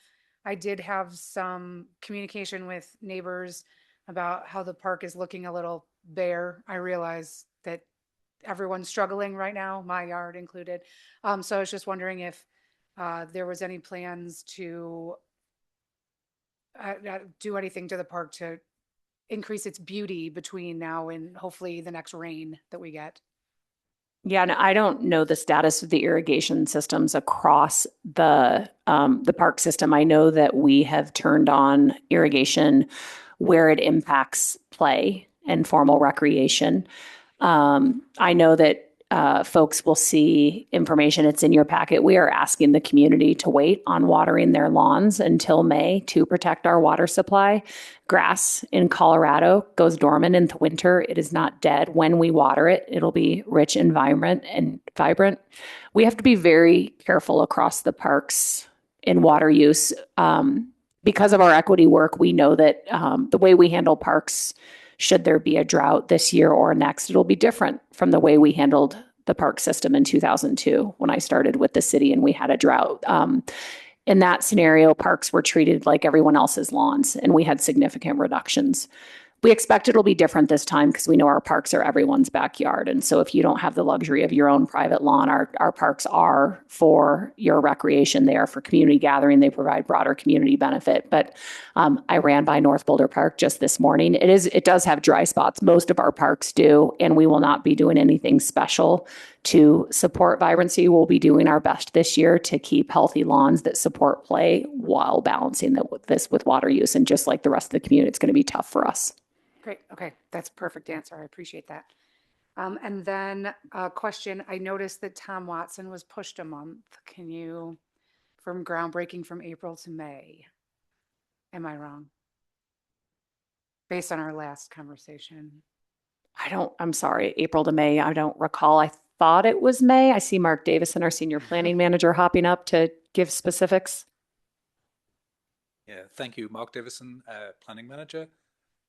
I did have some communication with neighbors about how the park is looking a little bare. I realize that everyone's struggling right now, my yard included. So I was just wondering if there was any plans to do anything to the park to increase its beauty between now and hopefully the next rain that we get. Yeah, and I don't know the status of the irrigation systems across the park system. I know that we have turned on irrigation where it impacts play and formal recreation. I know that folks will see information. It's in your packet. We are asking the community to wait on watering their lawns until May to protect our water supply. Grass in Colorado goes dormant in the winter. It is not dead. When we water it, it'll be rich and vibrant. We have to be very careful across the parks in water use. Because of our equity work, we know that the way we handle parks, should there be a drought this year or next, it'll be different from the way we handled the park system in 2002 when I started with the city and we had a drought. In that scenario, parks were treated like everyone else's lawns, and we had significant reductions. We expect it'll be different this time because we know our parks are everyone's backyard. And so if you don't have the luxury of your own private lawn, our parks are for your recreation. They are for community gathering. They provide broader community benefit. But I ran by North Boulder Park just this morning. It does have dry spots. Most of our parks do, and we will not be doing anything special to support vibrancy. We'll be doing our best this year to keep healthy lawns that support play while balancing this with water use. And just like the rest of the community, it's going to be tough for us. Great. Okay. That's a perfect answer. I appreciate that. And then a question, I noticed that Tom Watson was pushed a month. From groundbreaking from April to May? Am I wrong? Based on our last conversation. I'm sorry, April to May. I don't recall. I thought it was May. I see Mark Davison, our senior planning manager, hopping up to give specifics. Yeah, thank you. Mark Davison, planning manager.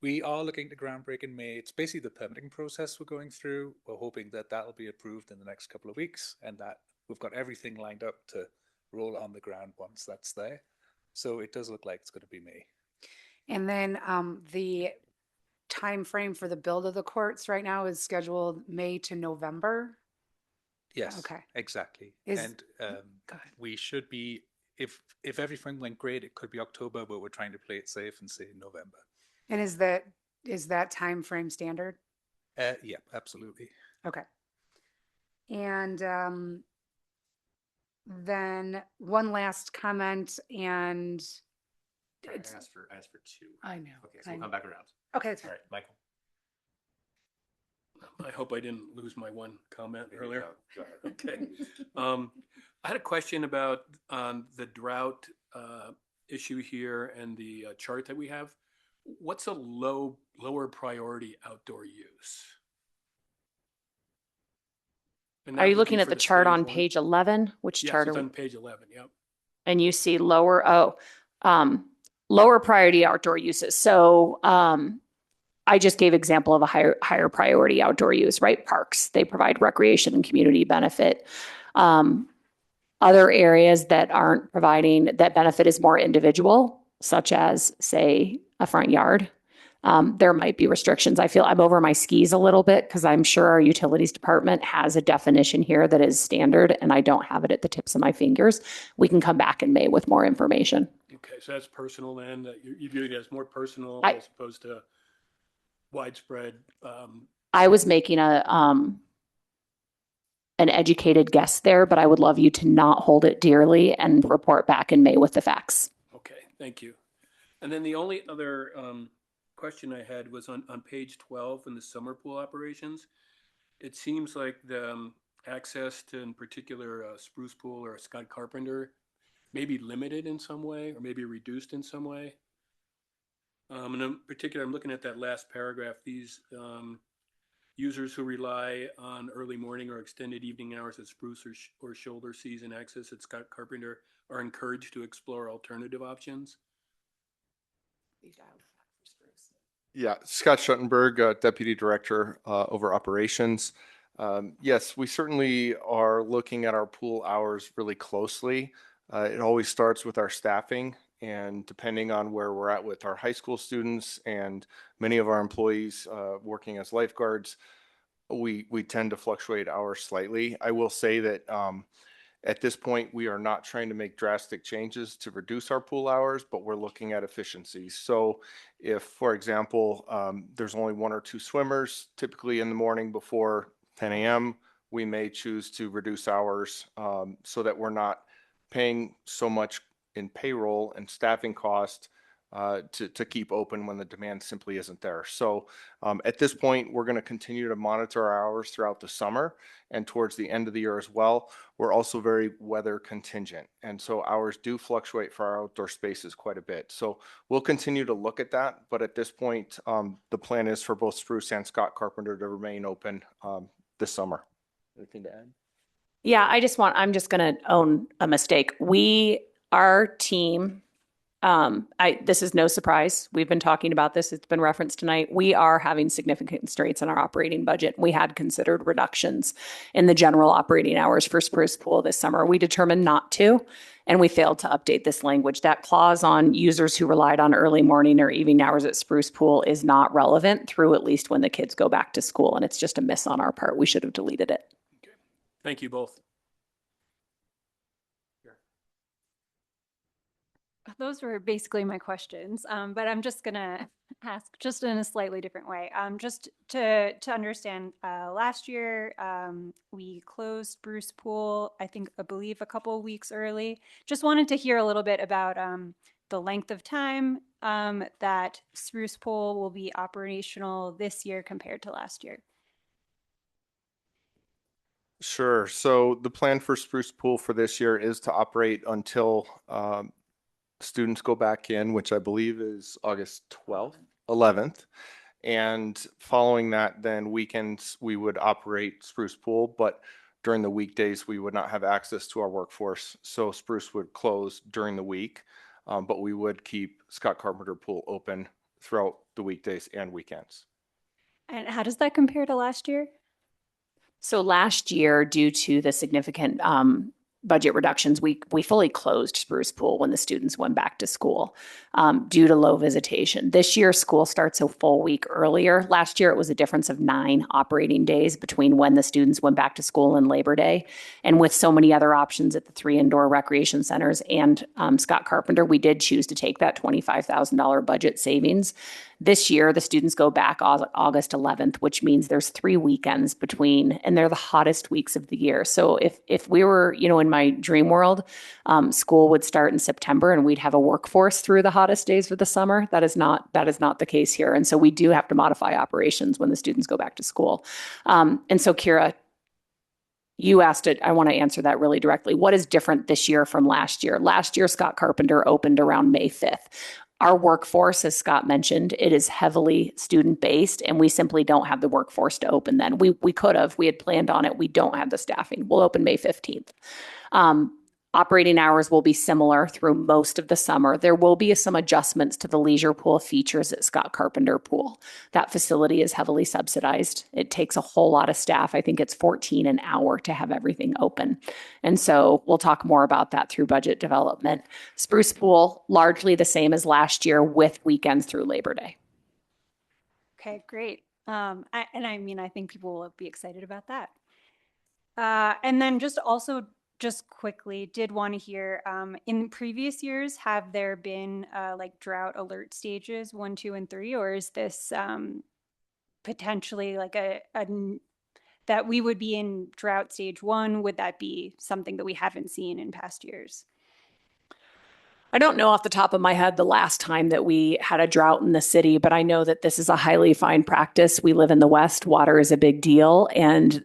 We are looking to groundbreak in May. It's basically the permitting process we're going through. We're hoping that that'll be approved in the next couple of weeks and that we've got everything lined up to roll on the ground once that's there. So it does look like it's going to be May. And then the time frame for the build of the courts right now is scheduled May to November. Yes, Okay. exactly. Go And we should be, if everything went great, it could be October, but we're trying to play it safe and say November. And is that time frame standard? Yeah, absolutely. Okay. And then one last comment and I asked for two. I know. Okay, so we'll come back around. Okay, that's All fine. right, Michael. I hope I didn't lose my one comment There you earlier. go. Go ahead. Okay. I had a question about the drought issue here and the chart that we have. What's a lower priority outdoor use? And Are that you would looking be at for the chart stage on one? page 11? Which Yes, chart it's are we? on page 11. Yep. And you see lower priority outdoor uses. So I just gave example of a higher priority outdoor use, right? Parks, they provide recreation and community benefit. Other areas that aren't providing that benefit is more individual, such as, say, a front yard. There might be restrictions. I feel I'm over my skis a little bit because I'm sure our utilities department has a definition here that is standard, and I don't have it at the tips of my fingers. We can come back in May with more information. Okay, so that's personal then, that you view it as more personal I- as opposed to widespread. I was making an educated guess there, but I would love you to not hold it dearly and report back in May with the facts. Okay, thank you. And then the only other question I had was on page 12 in the summer pool operations. It seems like the access to, in particular, Spruce Pool or Scott Carpenter may be limited in some way or maybe reduced in some way. And in particular, I'm looking at that last paragraph. These users who rely on early morning or extended evening hours at Spruce or shoulder season access at Scott Carpenter are encouraged to explore alternative options. Yeah, Scott Schuttenberg, Deputy Director over Operations. Yes, we certainly are looking at our pool hours really closely. It always starts with our staffing, and depending on where we're at with our high school students and many of our employees working as lifeguards, we tend to fluctuate hours slightly. I will say that at this point, we are not trying to make drastic changes to reduce our pool hours, but we're looking at efficiencies. So if, for example, there's only 1 or 2 swimmers typically in the morning before 10 a.m., we may choose to reduce hours so that we're not paying so much in payroll and staffing cost to keep open when the demand simply isn't there. So at this point, we're going to continue to monitor our hours throughout the summer and towards the end of the year as well. We're also very weather contingent. And so hours do fluctuate for our outdoor spaces quite a bit. So we'll continue to look at that. But at this point, the plan is for both Spruce and Scott Carpenter to remain open this summer. Anything to add? Yeah, I'm just going to own a mistake. Our team, this is no surprise. We've been talking about this. It's been referenced tonight. We are having significant constraints in our operating budget. We had considered reductions in the general operating hours for Spruce Pool this summer. We determined not to, and we failed to update this language. That clause on users who relied on early morning or evening hours at Spruce Pool is not relevant through at least when the kids go back to school, and it's just a miss on our part. We should have deleted it. Thank you both. Those were basically my questions, but I'm just gonna ask just in a slightly different way. Just to understand, last year we closed Spruce Pool, I believe a couple of weeks early. Just wanted to hear a little bit about the length of time that Spruce Pool will be operational this year compared to last year. Sure. So the plan for Spruce Pool for this year is to operate until students go back in, which I believe is August 12th, 11th. And following that, then weekends, we would operate Spruce Pool, but during the weekdays, we would not have access to our workforce. So Spruce would close during the week, but we would keep Scott Carpenter Pool open throughout the weekdays and weekends. And how does that compare to last year? So last year, due to the significant budget reductions, we fully closed Spruce Pool when the students went back to school due to low visitation. This year, school starts a full week earlier. Last year, it was a difference of 9 operating days between when the students went back to school and Labor Day. And with so many other options at the 3 indoor recreation centers and Scott Carpenter, we did choose to take that $25,000 budget savings. This year, the students go back August 11th, which means there's 3 weekends between, and they're the hottest weeks of the year. So if we were, in my dream world, school would start in September and we'd have a workforce through the hottest days of the summer. That is not the case here. And so we do have to modify operations when the students go back to school. And so Kira, you asked it. I want to answer that really directly. What is different this year from last year? Last year, Scott Carpenter opened around May 5th. Our workforce, as Scott mentioned, it is heavily student-based, and we simply don't have the workforce to open then. We could have. We had planned on it. We don't have the staffing. We'll open May 15th. Operating hours will be similar through most of the summer. There will be some adjustments to the leisure pool features at Scott Carpenter Pool. That facility is heavily subsidized. It takes a whole lot of staff. I think it's $14 an hour to have everything open. And so we'll talk more about that through budget development. Spruce Pool, largely the same as last year with weekends through Labor Day. Okay, great. I think people will be excited about that. And then just quickly, did want to hear, in previous years, have there been drought alert stages 1, 2, and 3, or is this potentially that we would be in drought stage 1? Would that be something that we haven't seen in past years? I don't know off the top of my head the last time that we had a drought in the city, but I know that this is a highly fine practice. We live in the West. Water is a big deal. And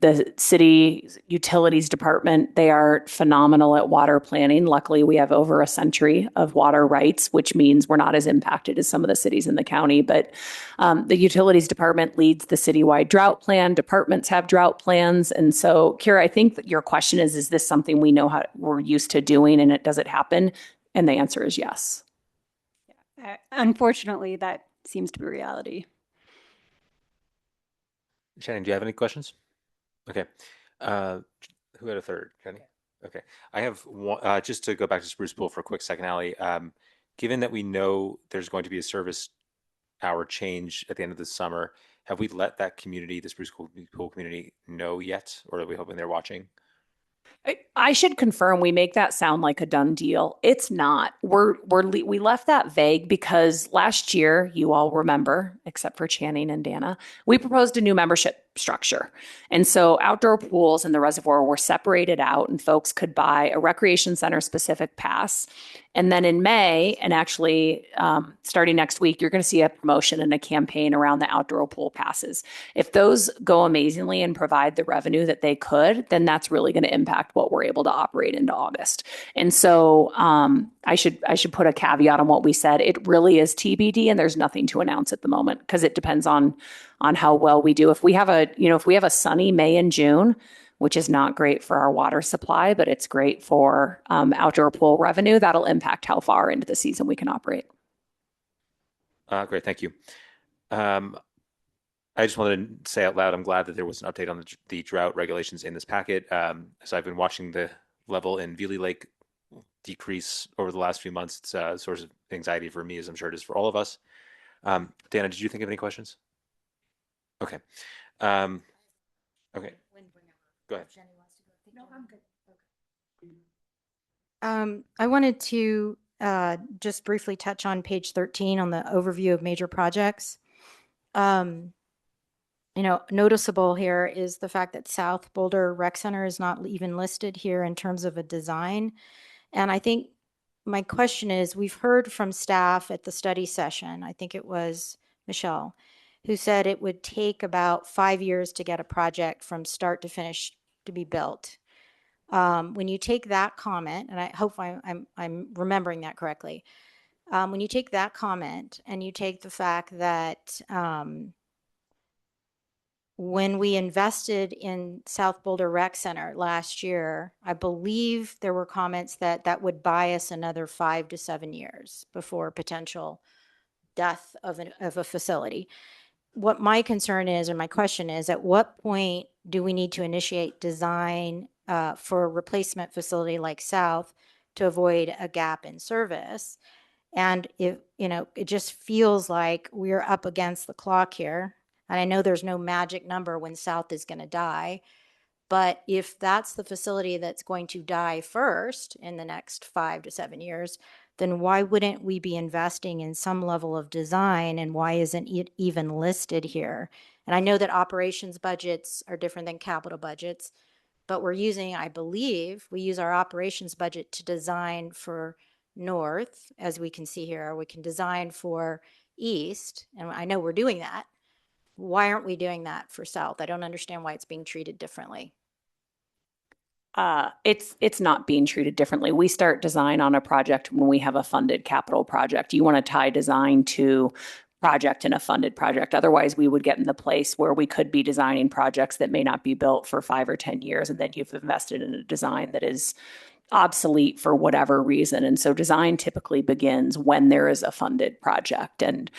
the city utilities department, they are phenomenal at water planning. Luckily, we have over a century of water rights, which means we're not as impacted as some of the cities in the county. But the utilities department leads the citywide drought plan. Departments have drought plans. And so, Kira, I think that your question is this something we know how we're used to doing, and does it happen? And the answer is yes. Unfortunately, that seems to be reality. Shannon, do you have any questions? Okay. Who had a third? Jenny? Okay. I have one, just to go back to Spruce Pool for a quick second, Allie. Given that we know there's going to be a service hour change at the end of the summer, have we let that community, the Spruce Pool community, know yet? Or are we hoping they're watching? I should confirm we make that sound like a done deal. It's not. We left that vague because last year, you all remember, except for Channing and Dana, we proposed a new membership structure. And so outdoor pools in the reservoir were separated out and folks could buy a recreation center specific pass. And then in May, and actually starting next week, you're going to see a promotion and a campaign around the outdoor pool passes. If those go amazingly and provide the revenue that they could, then that's really going to impact what we're able to operate into August. And so I should put a caveat on what we said. It really is TBD, and there's nothing to announce at the moment because it depends on how well we do. If we have a sunny May and June, which is not great for our water supply, but it's great for outdoor pool revenue, that'll impact how far into the season we can operate. Great, thank you. I just wanted to say out loud, I'm glad that there was an update on the drought regulations in this packet. So I've been watching the level in Veely Lake decrease over the last few months. It's a source of anxiety for me, as I'm sure it is for all of us. Dana, did you think of any questions? Okay. Okay. Go ahead. No, I'm good. I wanted to just briefly touch on page 13 on the overview of major projects. Noticeable here is the fact that South Boulder Rec Center is not even listed here in terms of a design. And I think my question is, we've heard from staff at the study session, I think it was Michelle, who said it would take about 5 years to get a project from start to finish to be built. When you take that comment, and I hope I'm remembering that correctly, when you take that comment and you take the fact that when we invested in South Boulder Rec Center last year, I believe there were comments that would buy us another 5 to 7 years before potential death of a facility. What my concern is, or my question is, at what point do we need to initiate design for a replacement facility like South to avoid a gap in service? And it just feels like we're up against the clock here. And I know there's no magic number when South is going to die, but if that's the facility that's going to die first in the next 5 to 7 years, then why wouldn't we be investing in some level of design, and why isn't it even listed here? And I know that operations budgets are different than capital budgets, but I believe we use our operations budget to design for North, as we can see here. We can design for East, and I know we're doing that. Why aren't we doing that for South? I don't understand why it's being treated differently. It's not being treated differently. We start design on a project when we have a funded capital project. You want to tie design to project in a funded project. Otherwise, we would get in the place where we could be designing projects that may not be built for 5 or 10 years, and then you've invested in a design that is obsolete for whatever reason. And so design typically begins when there is a funded project. And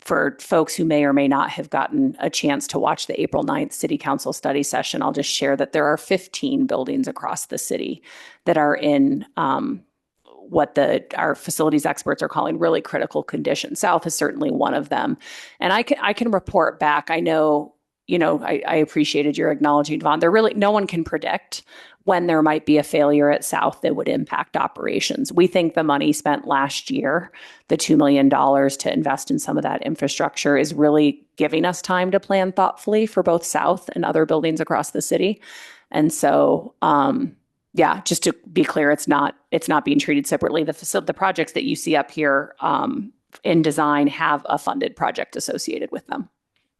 for folks who may or may not have gotten a chance to watch the April 9th City Council study session, I'll just share that there are 15 buildings across the city that are in what our facilities experts are calling really critical condition. South is certainly one of them. And I can report back. I know, I appreciated your acknowledging, Vaughn. No one can predict when there might be a failure at South that would impact operations. We think the money spent last year, the $2 million to invest in some of that infrastructure, is really giving us time to plan thoughtfully for both South and other buildings across the city. And so, just to be clear, it's not being treated separately. The projects that you see up here in design have a funded project associated with them.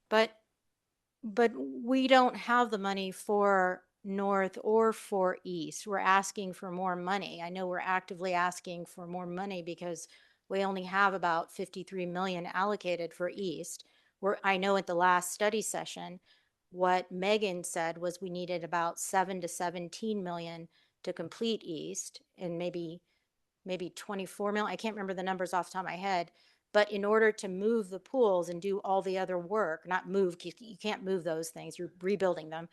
But we don't have the money for North or for East. We're asking for more money. I know we're actively asking for more money because we only have about 53 million allocated for East. I know at the last study session, what Megan said was we needed about 7 to 17 million to complete East, and maybe 24 million. I can't remember the numbers off the top of my head. But in order to move the pools and do all the other work, not move, you can't move those things, you're rebuilding them.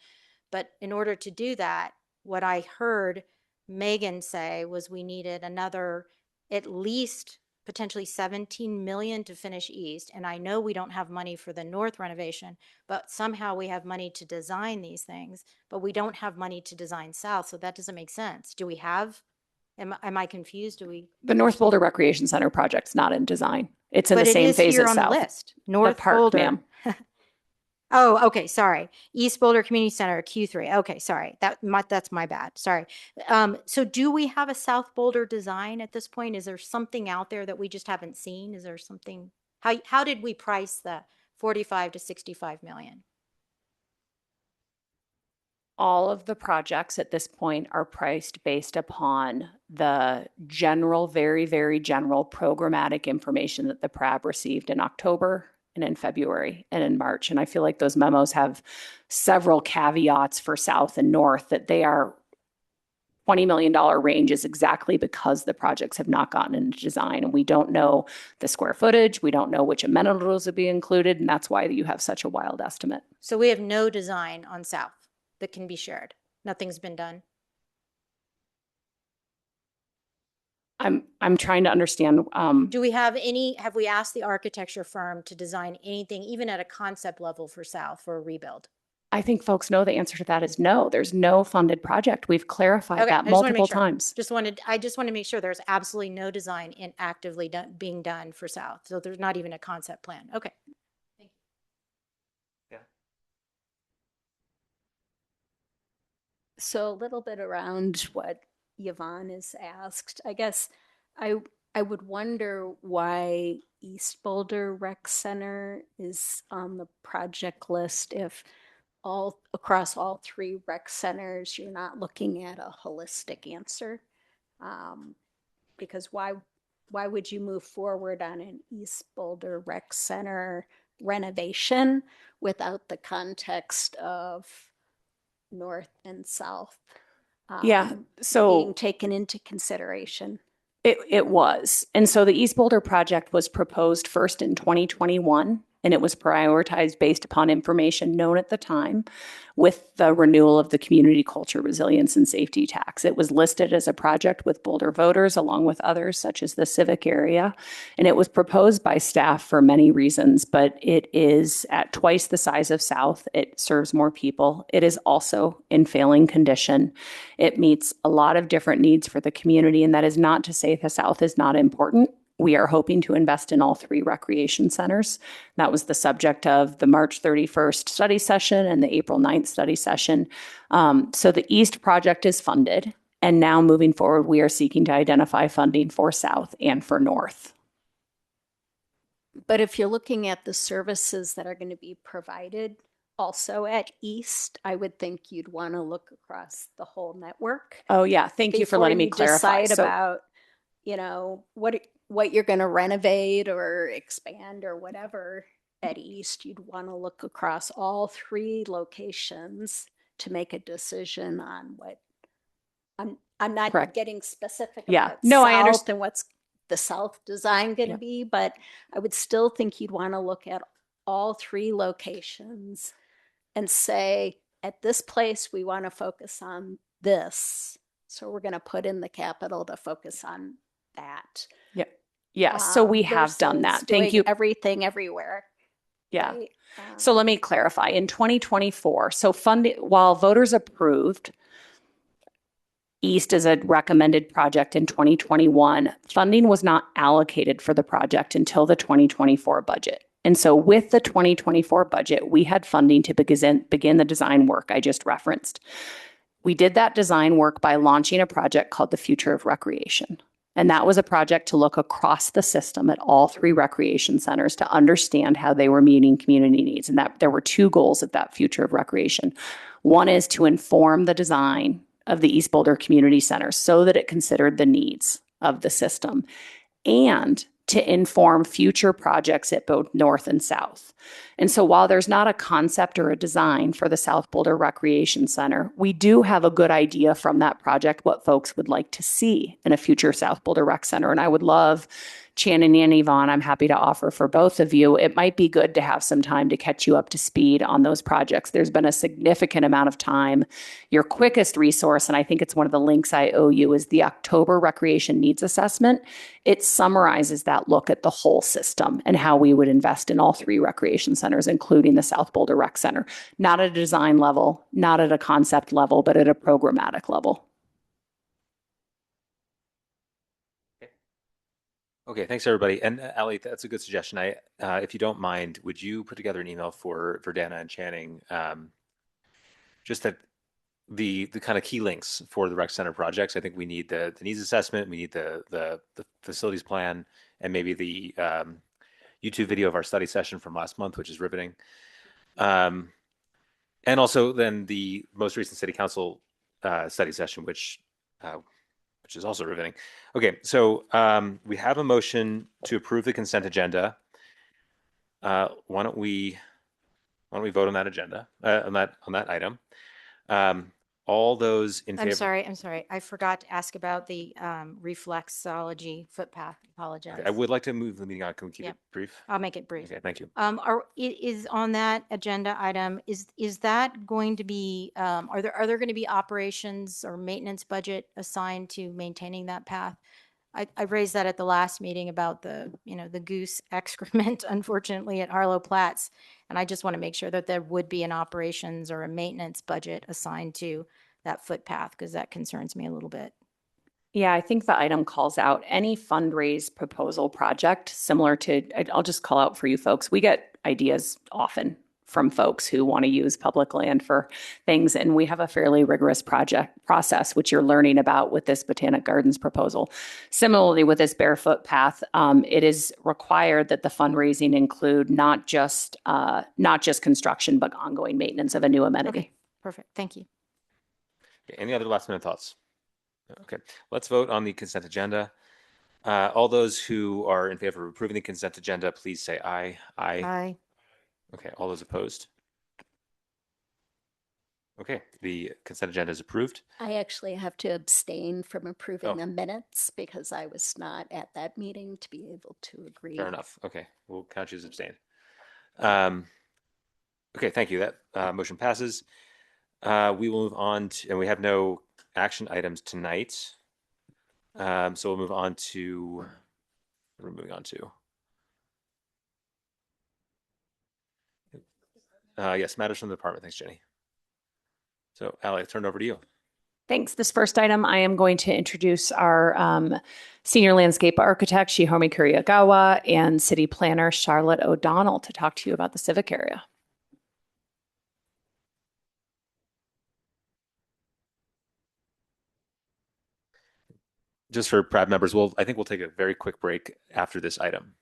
But in order to do that, what I heard Megan say was we needed another at least potentially 17 million to finish East. And I know we don't have money for the North renovation, but somehow we have money to design these things, but we don't have money to design South. So that doesn't make sense. Do we have, am I confused? The North Boulder Recreation Center project's not in design. It's in but the same phase as here on South. the list. North the park, Boulder. ma'am. Oh, okay, sorry. East Boulder Community Center, Q3. Okay, sorry. That's my bad. Sorry. So do we have a South Boulder design at this point? Is there something out there that we just haven't seen? Is there something? How did we price the 45 to 65 million? All of the projects at this point are priced based upon the general, very, very general programmatic information that the PRAB received in October and in February and in March. And I feel like those memos have several caveats for South and North that they are $20 million range is exactly because the projects have not gotten into design and we don't know the square footage. We don't know which amenities will be included. And that's why you have such a wild estimate. So we have no design on South that can be shared. Nothing's been done. I'm trying to understand. Do we have have we asked the architecture firm to design anything, even at a concept level for South for a rebuild? I think folks know the answer to that is no. There's no funded project. We've clarified that multiple times. I just want to make sure there's absolutely no design actively being done for South. So there's not even a concept plan. Okay. Thank you. So a little bit around what Yvonne is asked. I guess I would wonder why East Boulder Rec Center is on the project list if all across all three rec centers you're not looking at a holistic answer. Because why would you move forward on an East Boulder Rec Center renovation without the context of North and South being taken into consideration? It was. And so the East Boulder project was proposed first in 2021, and it was prioritized based upon information known at the time with the renewal of the community culture, resilience, and safety tax. It was listed as a project with Boulder voters, along with others, such as the civic area. And it was proposed by staff for many reasons, but it is at twice the size of South. It serves more people. It is also in failing condition. It meets a lot of different needs for the community, and that is not to say the South is not important. We are hoping to invest in all three recreation centers. That was the subject of the March 31st study session and the April 9th study session. So the East project is funded, and now moving forward, we are seeking to identify funding for South and for North. But if you're looking at the services that are going to be provided also at East, I would think you'd want to look across the whole network. Oh yeah, thank you for letting me clarify. Decide about, what you're going to renovate or expand or whatever at East. You'd want to look across all three locations to make a decision on what. I'm not Correct. getting specific Yeah. about No, I South understand. and what's the South design going to be, but I would still think you'd want to look at all three locations and say, at this place, we want to focus on this. So we're going to put in the capital to focus on that. Yep. Yeah. So we have done that. versus Thank doing you. Everything everywhere. Yeah. right? So let me clarify. In 2024, so funding, while voters approved East as a recommended project in 2021, funding was not allocated for the project until the 2024 budget. And so with the 2024 budget, we had funding to begin the design work I just referenced. We did that design work by launching a project called the Future of Recreation. And that was a project to look across the system at all three recreation centers to understand how they were meeting community needs. And that there were two goals of that Future of Recreation. One is to inform the design of the East Boulder Community Center so that it considered the needs of the system, and to inform future projects at both North and South. And so while there's not a concept or a design for the South Boulder Recreation Center, we do have a good idea from that project what folks would like to see in a future South Boulder Rec Center. And I would love, Shannon and Yvonne, I'm happy to offer for both of you. It might be good to have some time to catch you up to speed on those projects. There's been a significant amount of time. Your quickest resource, and I think it's one of the links I owe you, is the October Recreation Needs Assessment. It summarizes that look at the whole system and how we would invest in all three recreation centers, including the South Boulder Rec Center, not at a design level, not at a concept level, but at a programmatic level. Okay, thanks everybody. And Ali, that's a good suggestion. If you don't mind, would you put together an email for Dana and Channing, just that the kind of key links for the rec center projects? I think we need the needs assessment, we need the facilities plan, and maybe the YouTube video of our study session from last month, which is riveting. And also then the most recent city council study session, which is also riveting. Okay, so we have a motion to approve the consent agenda. Why don't we vote on that agenda, on that item? All those in favor? I'm sorry. I forgot to ask about the reflexology footpath. Apologize. I would like to move the meeting on. Can we keep Yep. it brief? I'll make it brief. Okay, thank you. Is on that agenda item, is that going to be, are there going to be operations or maintenance budget assigned to maintaining that path? I raised that at the last meeting about the goose excrement, unfortunately, at Harlow Platts. And I just want to make sure that there would be an operations or a maintenance budget assigned to that footpath, because that concerns me a little bit. Yeah, I think the item calls out any fundraise proposal project similar to, I'll just call out for you folks. We get ideas often from folks who want to use public land for things. And we have a fairly rigorous project process, which you're learning about with this Botanic Gardens proposal. Similarly, with this barefoot path, it is required that the fundraising include not just construction, but ongoing maintenance of a new amenity. Okay, perfect. Thank you. Okay, any other last minute thoughts? Okay, let's vote on the consent agenda. All those who are in favor of approving the consent agenda, please say aye. Aye. Aye. Okay, all those opposed? Okay, the consent agenda is approved. I actually have to abstain from approving Oh. the minutes because I was not at that meeting to be able to agree. Fair enough. Okay, we'll count you as abstain. Okay, thank you. That motion passes. We will move on to, and we have no action items tonight. So we'll move on to, what are we moving on to? Yes, matters from the department. Thanks, Jenny. So, Ali, I turn it over to you. Thanks. This first item, I am going to introduce our senior landscape architect, Shihomi Kuriagawa, and city planner, Charlotte O'Donnell, to talk to you about the civic area. Just for PRAB members, I think we'll take a very quick break after this item.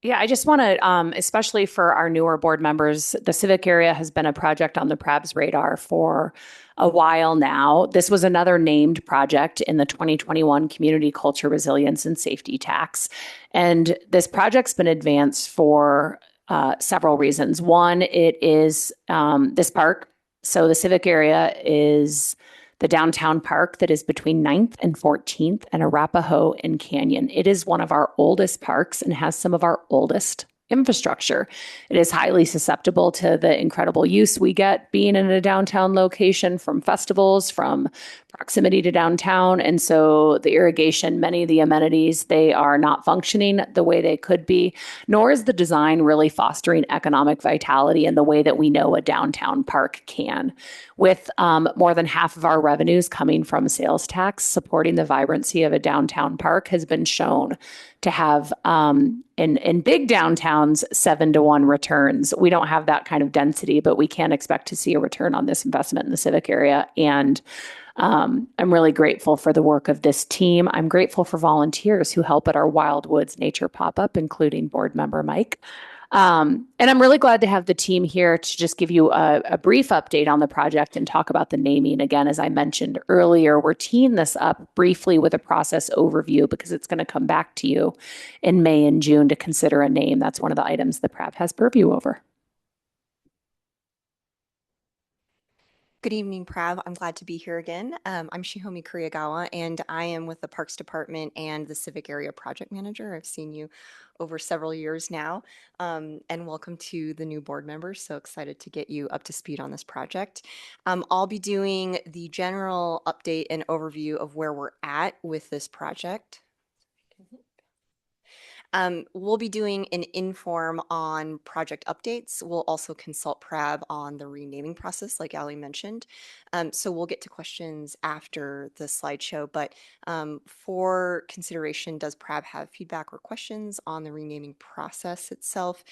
Yeah, I just want to, especially for our newer board members, the civic area has been a project on the PRAB's radar for a while now. This was another named project in the 2021 Community Culture Resilience and Safety Tax. And this project's been advanced for several reasons. One, it is this park. So the civic area is the downtown park that is between 9th and 14th and Arapahoe and Canyon. It is one of our oldest parks and has some of our oldest infrastructure. It is highly susceptible to the incredible use we get being in a downtown location, from festivals, from proximity to downtown. And so the irrigation, many of the amenities, they are not functioning the way they could be, nor is the design really fostering economic vitality in the way that we know a downtown park can. With more than half of our revenues coming from sales tax, supporting the vibrancy of a downtown park has been shown to have, in big downtowns, 7-to-1 returns. We don't have that kind of density, but we can expect to see a return on this investment in the civic area. And I'm really grateful for the work of this team. I'm grateful for volunteers who help at our Wild Woods Nature pop-up, including board member Mike. And I'm really glad to have the team here to just give you a brief update on the project and talk about the naming. Again, as I mentioned earlier, we're teeing this up briefly with a process overview because it's going to come back to you in May and June to consider a name. That's one of the items the PRAB has purview over. Good evening, PRAB. I'm glad to be here again. I'm Shihomi Kuriagawa, and I am with the Parks Department and the Civic Area Project Manager. I've seen you over several years now, and welcome to the new board members. So excited to get you up to speed on this project. I'll be doing the general update and overview of where we're at with this project. We'll be doing an inform on project updates. We'll also consult PRAB on the renaming process, like Ali mentioned. So we'll get to questions after the slideshow, but for consideration, does PRAB have feedback or questions on the renaming process itself?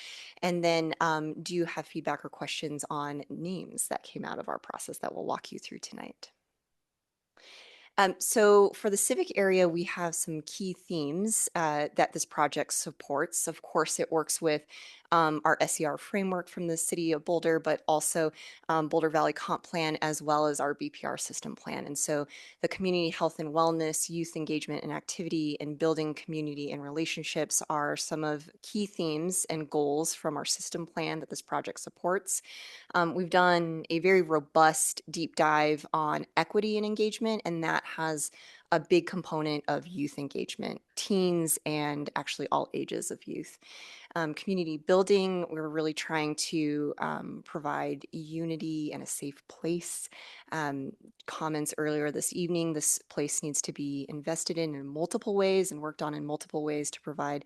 And then do you have feedback or questions on names that came out of our process that we'll walk you through tonight? So for the civic area, we have some key themes that this project supports. Of course, it works with our SER framework from the city of Boulder, but also Boulder Valley Comp Plan, as well as our BPR system plan. And so the community health and wellness, youth engagement and activity, and building community and relationships are some of key themes and goals from our system plan that this project supports. We've done a very robust deep dive on equity and engagement, and that has a big component of youth engagement, teens and actually all ages of youth. Community building, we're really trying to provide unity and a safe place. Comments earlier this evening, this place needs to be invested in multiple ways and worked on in multiple ways to provide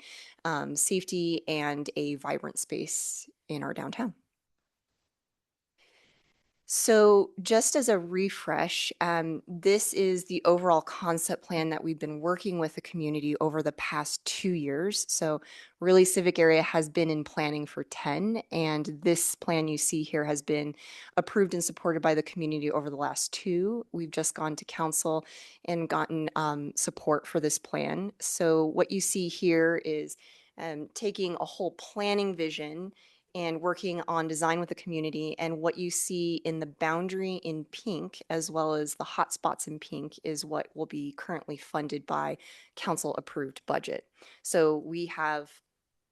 safety and a vibrant space in our downtown. So just as a refresh, this is the overall concept plan that we've been working with the community over the past 2 years. So really Civic Area has been in planning for 10, and this plan you see here has been approved and supported by the community over the last 2. We've just gone to council and gotten support for this plan. So what you see here is taking a whole planning vision and working on design with the community. And what you see in the boundary in pink, as well as the hotspots in pink, is what will be currently funded by council approved budget. So we have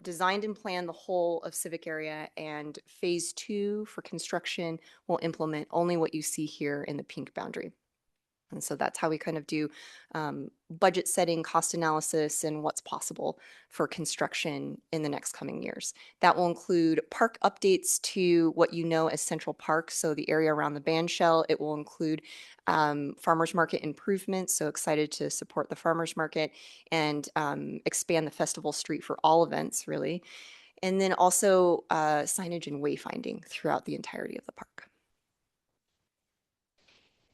designed and planned the whole of Civic Area, and phase 2 for construction will implement only what you see here in the pink boundary. And so that's how we kind of do budget setting, cost analysis, and what's possible for construction in the next coming years. That will include park updates to what you know as Central Park, so the area around the band shell. It will include farmers market improvements, so excited to support the farmers market and expand the festival street for all events, really. And then also signage and wayfinding throughout the entirety of the park.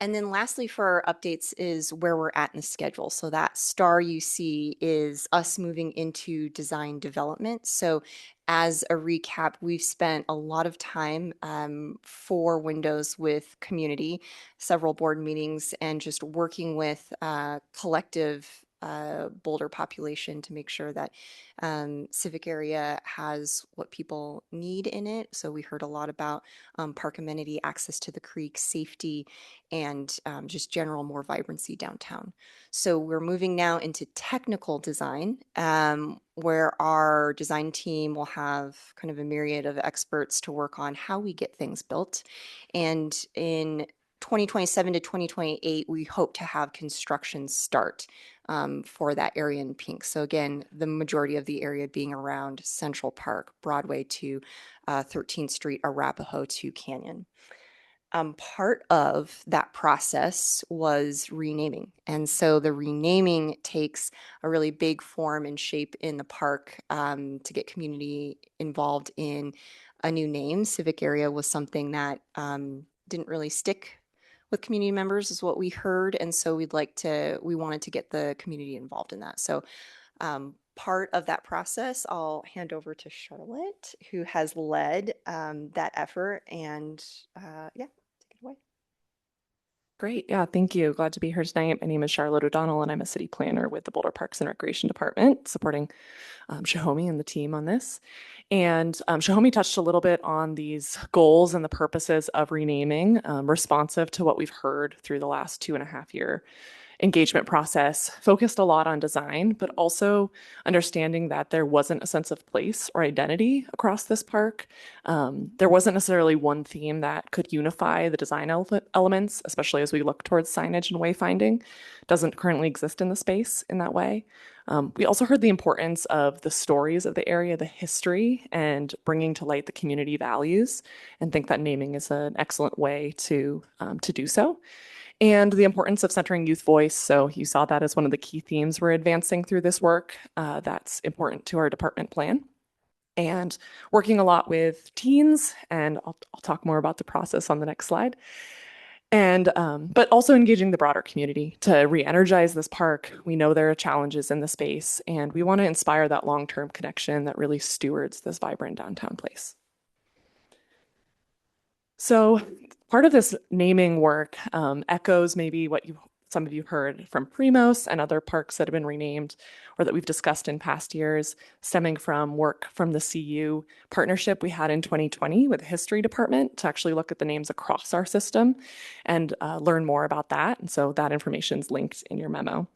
And then lastly for our updates is where we're at in the schedule. So that star you see is us moving into design development. So as a recap, we've spent a lot of time 4 windows with community, several board meetings, and just working with collective Boulder population to make sure that Civic Area has what people need in it. So we heard a lot about park amenity, access to the creek, safety, and just general more vibrancy downtown. So we're moving now into technical design, where our design team will have kind of a myriad of experts to work on how we get things built. And in 2027 to 2028, we hope to have construction start for that area in pink. So again, the majority of the area being around Central Park, Broadway to 13th Street, Arapahoe to Canyon. Part of that process was renaming. And so the renaming takes a really big form and shape in the park to get community involved in a new name. Civic Area was something that didn't really stick with community members is what we heard. And so we wanted to get the community involved in that. So part of that process, I'll hand over to Charlotte, who has led that effort. And yeah, take it away. Great. Yeah, thank you. Glad to be here tonight. My name is Charlotte O'Donnell, and I'm a city planner with the Boulder Parks and Recreation Department, supporting Shahomi and the team on this. And Shahomi touched a little bit on these goals and the purposes of renaming, responsive to what we've heard through the last 2.5-year engagement process, focused a lot on design, but also understanding that there wasn't a sense of place or identity across this park. There wasn't necessarily one theme that could unify the design elements, especially as we look towards signage and wayfinding. Doesn't currently exist in the space in that way. We also heard the importance of the stories of the area, the history, and bringing to light the community values, and think that naming is an excellent way to do so. and the importance of centering youth voice. So you saw that as one of the key themes we're advancing through this work. That's important to our department plan. And working a lot with teens, and I'll talk more about the process on the next slide. And but also engaging the broader community to re-energize this park. We know there are challenges in the space, and we want to inspire that long-term connection that really stewards this vibrant downtown place. So part of this naming work echoes maybe what some of you heard from Primos and other parks that have been renamed or that we've discussed in past years, stemming from work from the CU partnership we had in 2020 with the history department to actually look at the names across our system and learn more about that. And so that information is linked in your memo.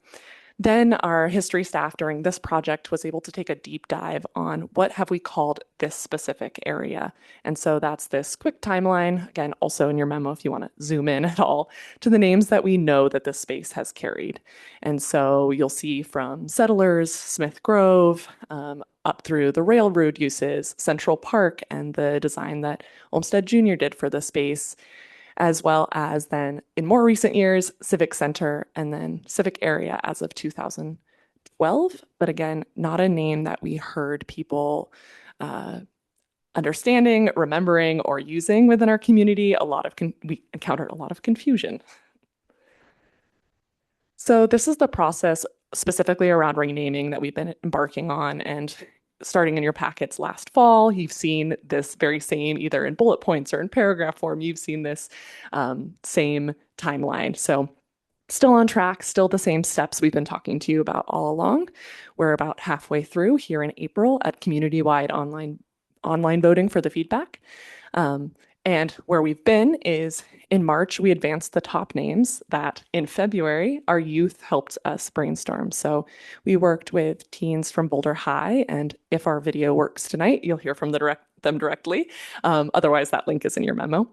Then our history staff during this project was able to take a deep dive on what have we called this specific area. And so that's this quick timeline, again, also in your memo if you want to zoom in at all, to the names that we know that this space has carried. And so you'll see from Settlers, Smith Grove, up through the railroad uses, Central Park, and the design that Olmsted Jr. did for the space, as well as then in more recent years, Civic Center and then Civic Area as of 2012. But again, not a name that we heard people understanding, remembering, or using within our community. We encountered a lot of confusion. So this is the process specifically around renaming that we've been embarking on, and starting in your packets last fall, you've seen this very same, either in bullet points or in paragraph form, you've seen this same timeline. So still on track, still the same steps we've been talking to you about all along. We're about halfway through here in April at community-wide online voting for the feedback. And where we've been is in March, we advanced the top names that in February, our youth helped us brainstorm. So we worked with teens from Boulder High, and if our video works tonight, you'll hear from them directly. Otherwise, that link is in your memo.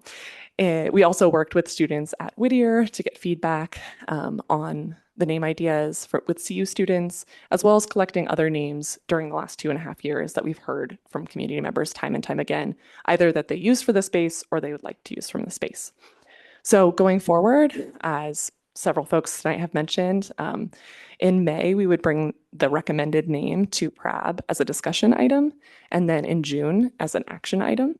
We also worked with students at Whittier to get feedback on the name ideas with CU students, as well as collecting other names during the last 2.5 years that we've heard from community members time and time again, either that they use for the space or they would like to use from the space. So going forward, as several folks tonight have mentioned, in May, we would bring the recommended name to PRAB as a discussion item, and then in June as an action item.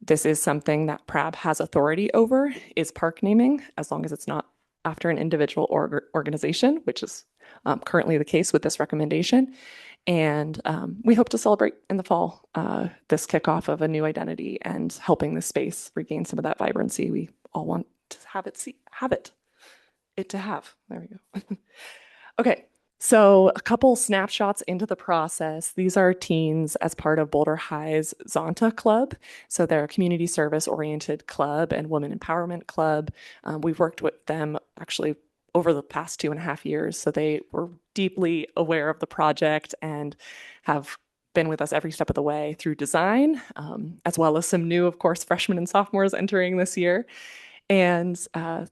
This is something that PRAB has authority over, is park naming, as long as it's not after an individual organization, which is currently the case with this recommendation. And we hope to celebrate in the fall this kickoff of a new identity and helping the space regain some of that vibrancy we all want to have it to have. There we go. Okay. So a couple snapshots into the process. These are teens as part of Boulder High's Zonta Club. So they're a community service oriented club and women empowerment club. We've worked with them actually over the past 2.5 years. So they were deeply aware of the project and have been with us every step of the way through design, as well as some new, of course, freshmen and sophomores entering this year. And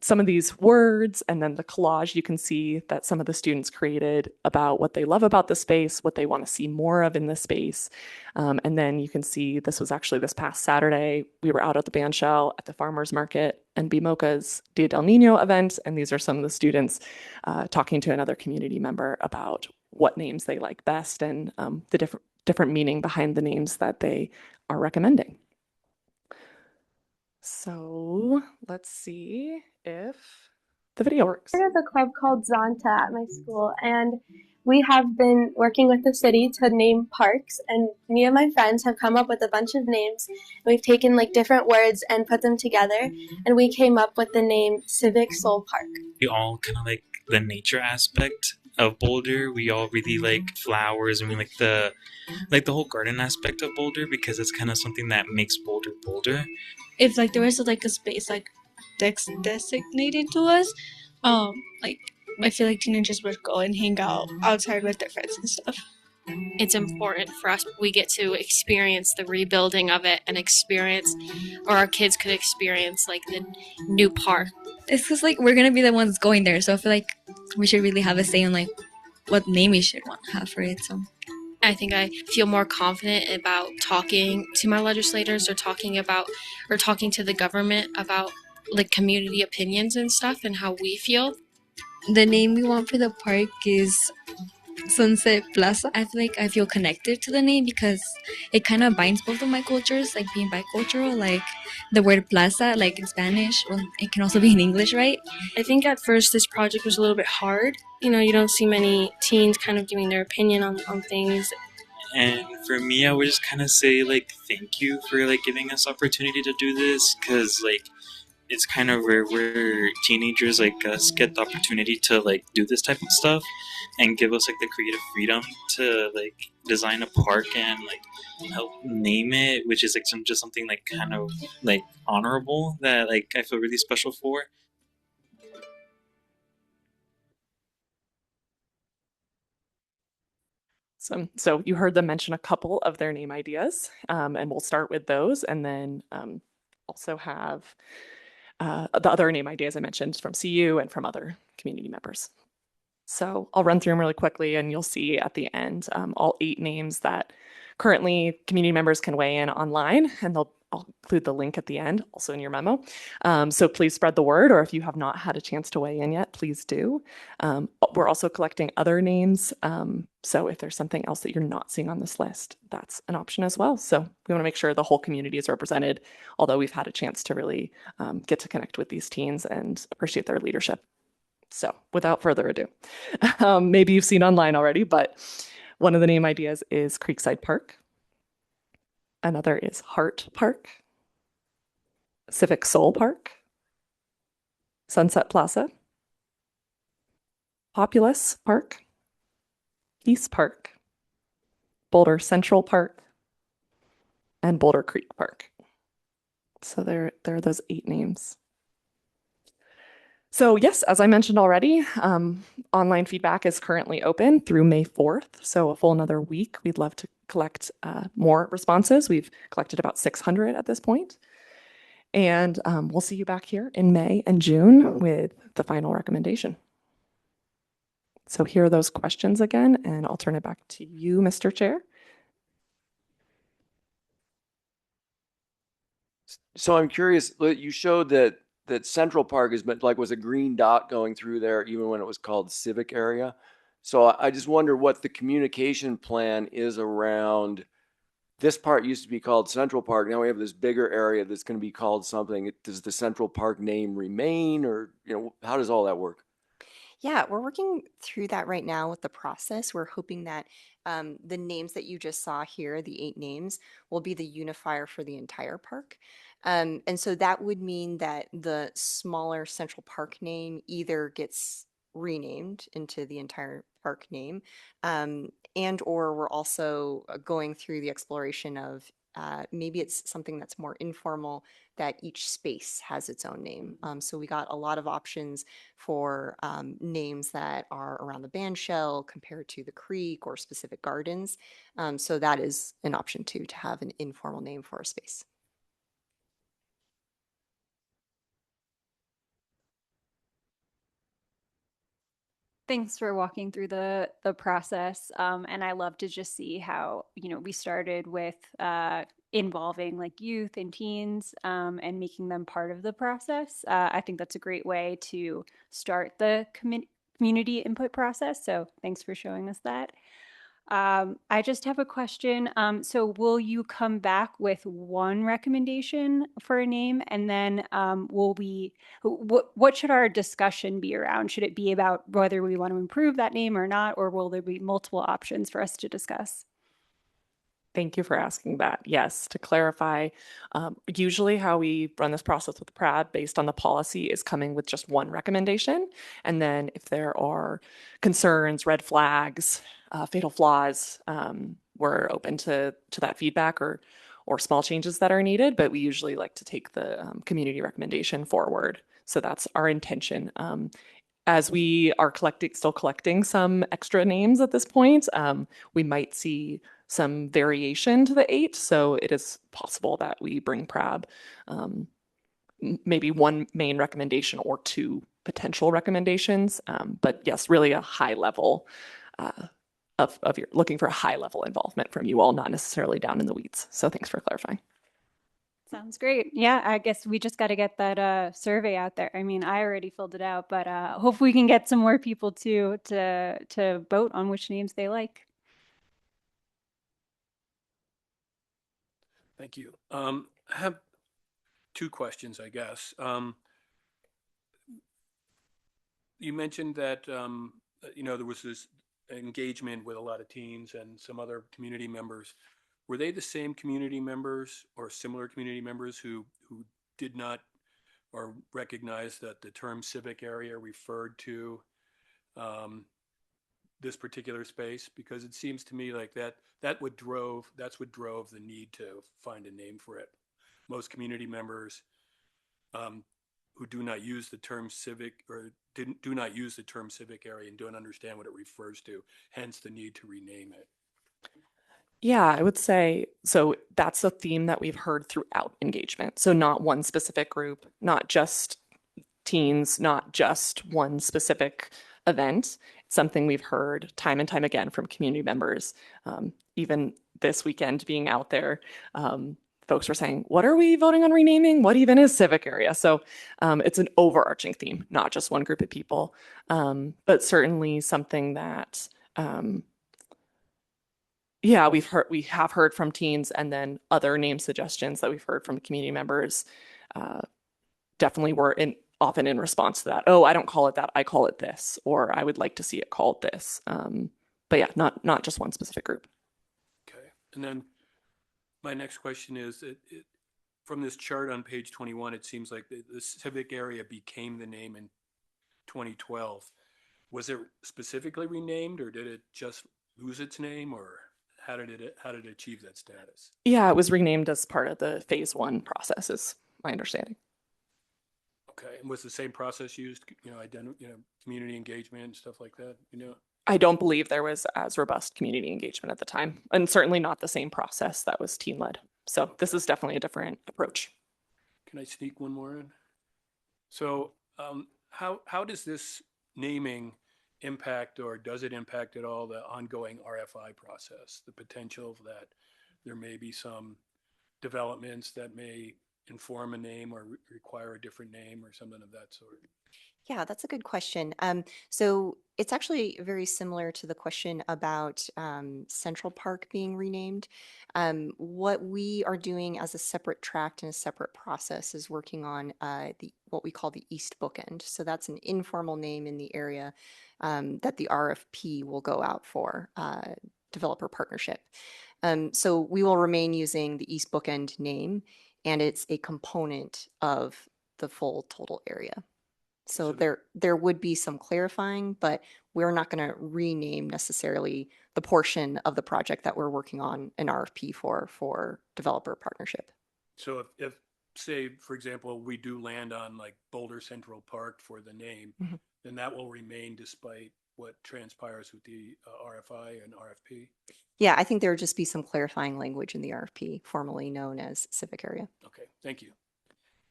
some of these words and then the collage, you can see that some of the students created about what they love about the space, what they want to see more of in the space. And then you can see this was actually this past Saturday. We were out at the bandshell at the farmers market and BMOCA's Dia del Nino event. And these are some of the students talking to another community member about what names they like best and the different meaning behind the names that they are recommending. So let's see if the video works. There's a club called Zonta at my school, and we have been working with the city to name parks, and me and my friends have come up with a bunch of names. We've taken like different words and put them together, and we came up with the name Civic Soul Park. We all kind of like the nature aspect of Boulder. We all really like flowers, and we like the whole garden aspect of Boulder because it's kind of something that makes Boulder Boulder. If like there was like a space like designated to us, like I feel like teenagers would go and hang out outside with their friends and stuff. It's important for us. We get to experience the rebuilding of it and our kids could experience like the new park. It's because like we're gonna be the ones going there, so I feel like we should really have a say on like what name we should want to have for it. So I think I feel more confident about talking to my legislators or talking to the government about like community opinions and stuff and how we feel. The name we want for the park is Sunset Plaza. I feel like I feel connected to the name because it kind of binds both of my cultures, like being bicultural, like the word plaza, like in Spanish, well, it can also be in English, right? I think at first this project was a little bit hard. You know, you don't see many teens kind of giving their opinion on things. And for me, I would just kind of say like thank you for like giving us opportunity to do this, because like it's kind of rare where teenagers like us get the opportunity to like do this type of stuff and give us like the creative freedom to like design a park and like help name it, which is like just something like kind of like honorable that like I feel really special for. So you heard them mention a couple of their name ideas, and we'll start with those, and then also have the other name ideas I mentioned from CU and from other community members. So I'll run through them really quickly, and you'll see at the end all 8 names that currently community members can weigh in online, and I'll include the link at the end, also in your memo. So please spread the word, or if you have not had a chance to weigh in yet, please do. We're also collecting other names. So if there's something else that you're not seeing on this list, that's an option as well. So we want to make sure the whole community is represented, although we've had a chance to really get to connect with these teens and appreciate their leadership. So without further ado, maybe you've seen online already, but one of the name ideas is Creekside Park. Another is Hart Park, Civic Soul Park, Sunset Plaza, Populous Park, Peace Park, Boulder Central Park, and Boulder Creek Park. So there are those 8 names. So yes, as I mentioned already, online feedback is currently open through May 4th. So a full another week. We'd love to collect more responses. We've collected about 600 at this point. And we'll see you back here in May and June with the final recommendation. So here are those questions again, and I'll turn it back to you, Mr. Chair. So I'm curious, you showed that Central Park is meant like was a green dot going through there even when it was called Civic Area. So I just wonder what the communication plan is around this part. Used to be called Central Park. Now we have this bigger area that's going to be called something. Does the Central Park name remain, or how does all that work? Yeah, we're working through that right now with the process. We're hoping that the names that you just saw here, the 8 names, will be the unifier for the entire park. And so that would mean that the smaller Central Park name either gets renamed into the entire park name, and or we're also going through the exploration of maybe it's something that's more informal, that each space has its own name. So we got a lot of options for names that are around the band shell compared to the creek or specific gardens. So that is an option too, to have an informal name for a space. Thanks for walking through the process. And I love to just see how, we started with involving like youth and teens and making them part of the process. I think that's a great way to start the community input process. So thanks for showing us that. I just have a question. So will you come back with one recommendation for a name, and then what should our discussion be around? Should it be about whether we want to improve that name or not, or will there be multiple options for us to discuss? Thank you for asking that. Yes, to clarify, usually how we run this process with PRAB based on the policy is coming with just one recommendation. And then if there are concerns, red flags, fatal flaws, we're open to that feedback or small changes that are needed. But we usually like to take the community recommendation forward. So that's our intention. As we are still collecting some extra names at this point, we might see some variation to the 8. So it is possible that we bring PRAB maybe one main recommendation or 2 potential recommendations. But yes, really a high level of your looking for a high level involvement from you all, not necessarily down in the weeds. So thanks for clarifying. Sounds great. Yeah, I guess we just got to get that survey out there. I mean, I already filled it out, but hopefully we can get some more people to vote on which names they like. Thank you. I have two questions, I guess. You mentioned that there was this engagement with a lot of teens and some other community members. Were they the same community members or similar community members who did not or recognized that the term civic area referred to this particular space? Because it seems to me like that's what drove the need to find a name for it. Most community members who do not use the term civic or do not use the term civic area and don't understand what it refers to, hence the need to rename it. Yeah, I would say so. That's a theme that we've heard throughout engagement. So, not one specific group, not just teens, not just one specific event. It's something we've heard time and time again from community members. Even this weekend, being out there, folks were saying, "What are we voting on renaming? What even is civic area?" So, it's an overarching theme, not just one group of people, but certainly something that. Yeah, we have heard from teens, and then other name suggestions that we've heard from community members definitely were often in response to that. Oh, I don't call it that, I call it this, or I would like to see it called this. But yeah, not just one specific group. Okay, and then my next question is, from this chart on page 21, it seems like the civic area became the name in 2012. Was it specifically renamed, or did it just lose its name, or how did it achieve that status? Yeah, it was renamed as part of the phase 1 process, is my understanding. Okay, and was the same process used, community engagement and stuff like that, I don't believe there was as robust community engagement at the time, and certainly not the same process that was teen-led. So this is definitely a different approach. Can I sneak one more in? So how does this naming impact, or does it impact at all, the ongoing RFI process, the potential that there may be some developments that may inform a name or require a different name or something of that sort? Yeah, that's a good question. So it's actually very similar to the question about Central Park being renamed. What we are doing as a separate tract and a separate process is working on what we call the East Bookend. So that's an informal name in the area that the RFP will go out for, developer partnership. So we will remain using the East Bookend name, and it's a component of the full total area. So there would be some clarifying, but we're not going to rename necessarily the portion of the project that we're working on an RFP for developer partnership. So if say, for example, we do land on like Boulder Central Park for the name, then that will remain despite what transpires with the RFI and RFP? Yeah, I think there would just be some clarifying language in the RFP, formerly known as civic area. Okay, thank you.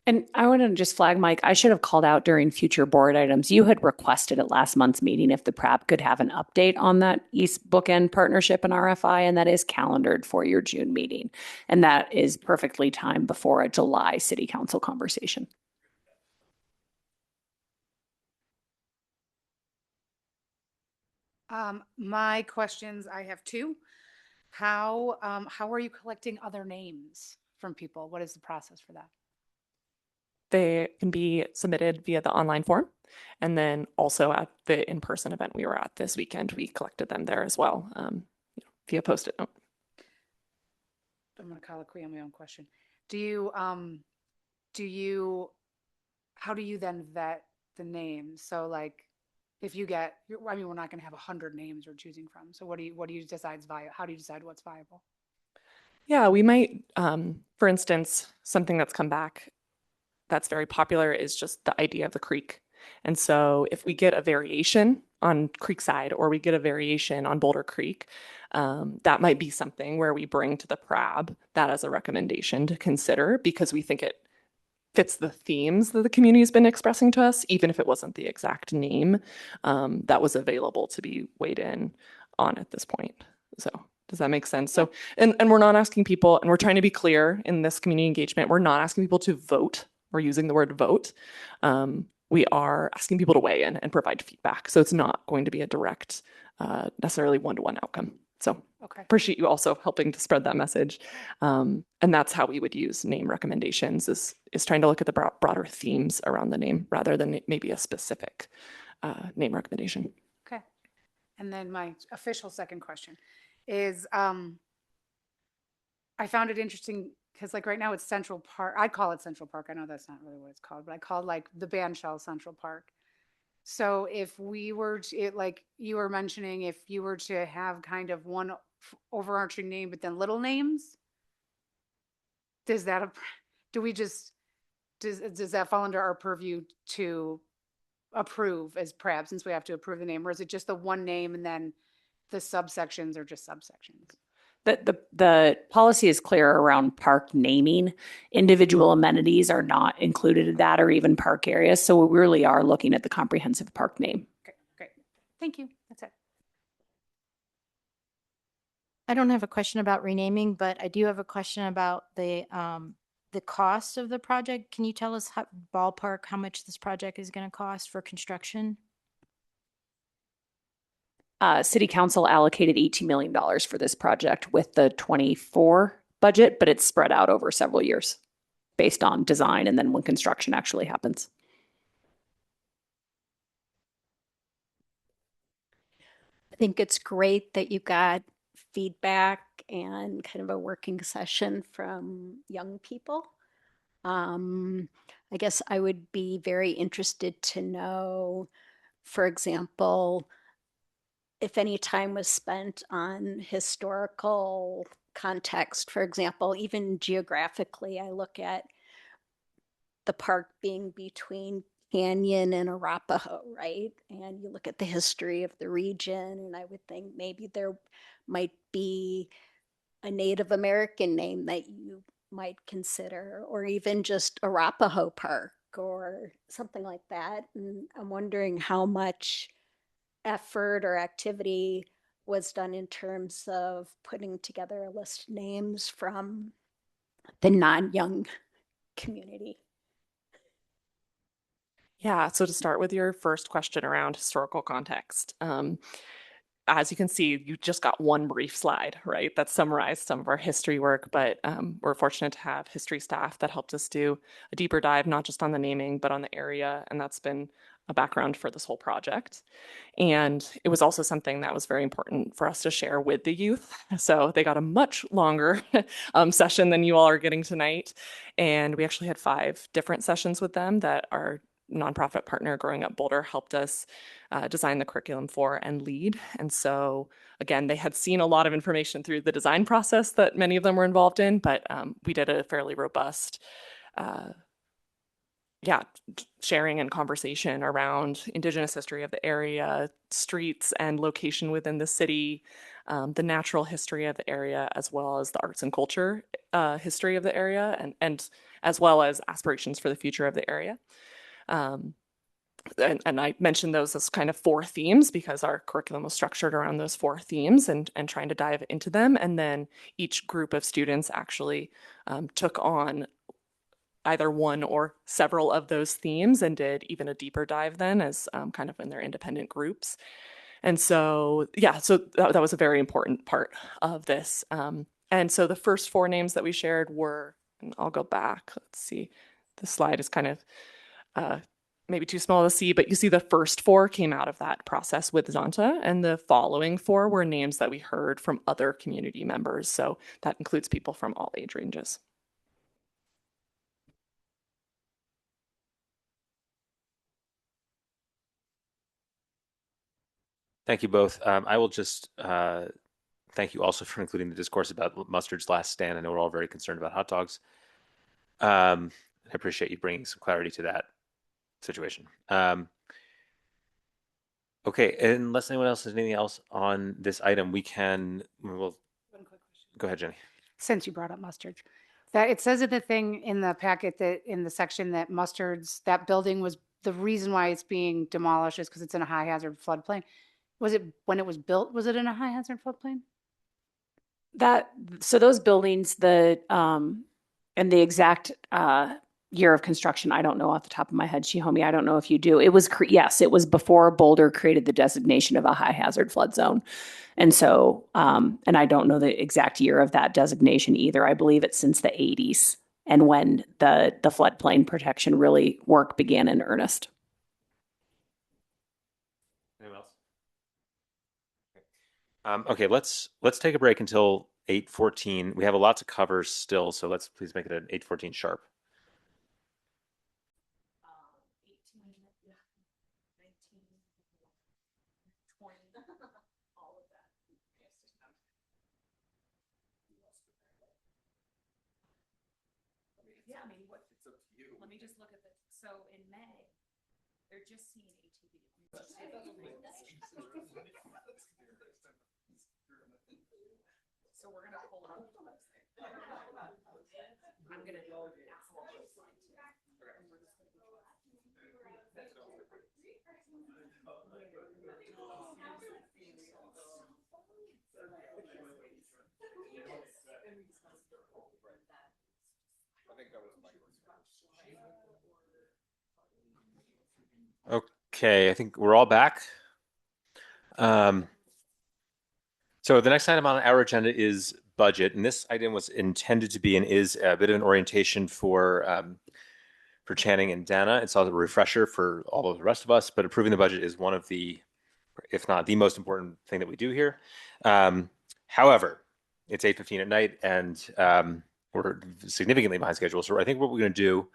And I want to just flag, Mike, I should have called out during future board items. You had requested at last month's meeting if the PRAB could have an update on that East Bookend partnership and RFI, and that is calendared for your June meeting. And that is perfectly timed before a July City Council conversation. My questions, I have two. How are you collecting other names from people? What is the process for that? They can be submitted via the online form. And then also at the in-person event we were at this weekend, we collected them there as well, via Post-it note. I'm going to colloquy on my own question. How do you then vet the names? So like, if you get, we're not going to have 100 names we're choosing from. So what do you decide is viable? How do you decide what's viable? Yeah, we might, for instance, something that's come back that's very popular is just the idea of the creek. And so if we get a variation on Creekside or we get a variation on Boulder Creek, that might be something where we bring to the PRAB that as a recommendation to consider, because we think it fits the themes that the community has been expressing to us, even if it wasn't the exact name that was available to be weighed in on at this point. So Does that make sense? So, and we're not asking people, and we're trying to be clear in this community engagement, we're not asking people to vote. We're using the word vote. We are asking people to weigh in and provide feedback. So it's not going to be a direct, necessarily one-to-one outcome. So appreciate you also helping to spread that message. And that's how we would use name recommendations is trying to look at the broader themes around the name rather than maybe a specific name recommendation. Okay. And then my official second question is, I found it interesting because like right now it's Central Park. I call it Central Park. I know that's not really what it's called, but I call it like the Bandshell Central Park. So if we were to, like you were mentioning, if you were to have kind of one overarching name, but then little names, does that, do we just, does that fall under our purview to approve as PRAB since we have to approve the name? Or is it just the one name and then the subsections are just subsections? The policy is clear around park naming. Individual amenities are not included in that or even park areas. So we really are looking at the comprehensive park name. Okay, great. Thank you. That's it. I don't have a question about renaming, but I do have a question about the cost of the project. Can you tell us ballpark how much this project is going to cost for construction? City Council allocated $18 million for this project with the 24 budget, but it's spread out over several years based on design and then when construction actually happens. I think it's great that you got feedback and kind of a working session from young people. I guess I would be very interested to know, for example, if any time was spent on historical context. For example, even geographically, I look at the park being between Canyon and Arapahoe, right? And you look at the history of the region, and I would think maybe there might be a Native American name that you might consider, or even just Arapahoe Park or something like that. And I'm wondering how much effort or activity was done in terms of putting together a list of names from the non-young community. Yeah, so to start with your first question around historical context, as you can see, you just got one brief slide, right? That summarized some of our history work, but we're fortunate to have history staff that helped us do a deeper dive, not just on the naming, but on the area. And that's been a background for this whole project. And it was also something that was very important for us to share with the youth. So they got a much longer session than you all are getting tonight. And we actually had 5 different sessions with them that our nonprofit partner Growing Up Boulder helped us design the curriculum for and lead. And so again, they had seen a lot of information through the design process that many of them were involved in, but we did a fairly robust sharing and conversation around Indigenous history of the area, streets and location within the city, the natural history of the area, as well as the arts and culture history of the area, and as well as aspirations for the future of the area. And I mentioned those as kind of 4 themes because our curriculum was structured around those 4 themes and trying to dive into them. And then each group of students actually took on either one or several of those themes and did even a deeper dive then as kind of in their independent groups. And so, yeah, so that was a very important part of this. And so the first 4 names that we shared were, and I'll go back, let's see, the slide is kind of maybe too small to see, but you see the first 4 came out of that process with Zonta, and the following 4 were names that we heard from other community members. So that includes people from all age ranges. Thank you both. I will just thank you also for including the discourse about Mustard's last stand. I know we're all very concerned about hot dogs. I appreciate you bringing some clarity to that situation. Okay, unless anyone else has anything else on this item, we'll go ahead, Jenny. Since you brought up Mustards, that it says in the thing in the packet that in the section that Mustards, that building was the reason why it's being demolished is because it's in a high hazard floodplain. Was it when it was built? Was it in a high hazard floodplain? So those buildings, and the exact year of construction, I don't know off the top of my head. Shihomi, I don't know if you do. It was, yes, it was before Boulder created the designation of a high hazard flood zone. And so, and I don't know the exact year of that designation either. I believe it's since the 80s and when the floodplain protection really work began in earnest. Anyone else? Okay, let's take a break until 8:14. We have a lot to cover still, so let's please make it at 8:14 sharp. Yeah, I mean, let me just look at this. So in May, they're just seeing ATV. So we're gonna pull up. I'm gonna go. Okay, I think we're all back. So the next item on our agenda is budget, and this item was intended to be and is a bit of an orientation for Channing and Dana. It's also a refresher for all of the rest of us, but approving the budget is one of the, if not the most important thing that we do here. However, it's 8:15 at night, and we're significantly behind schedule. So I think what we're going to do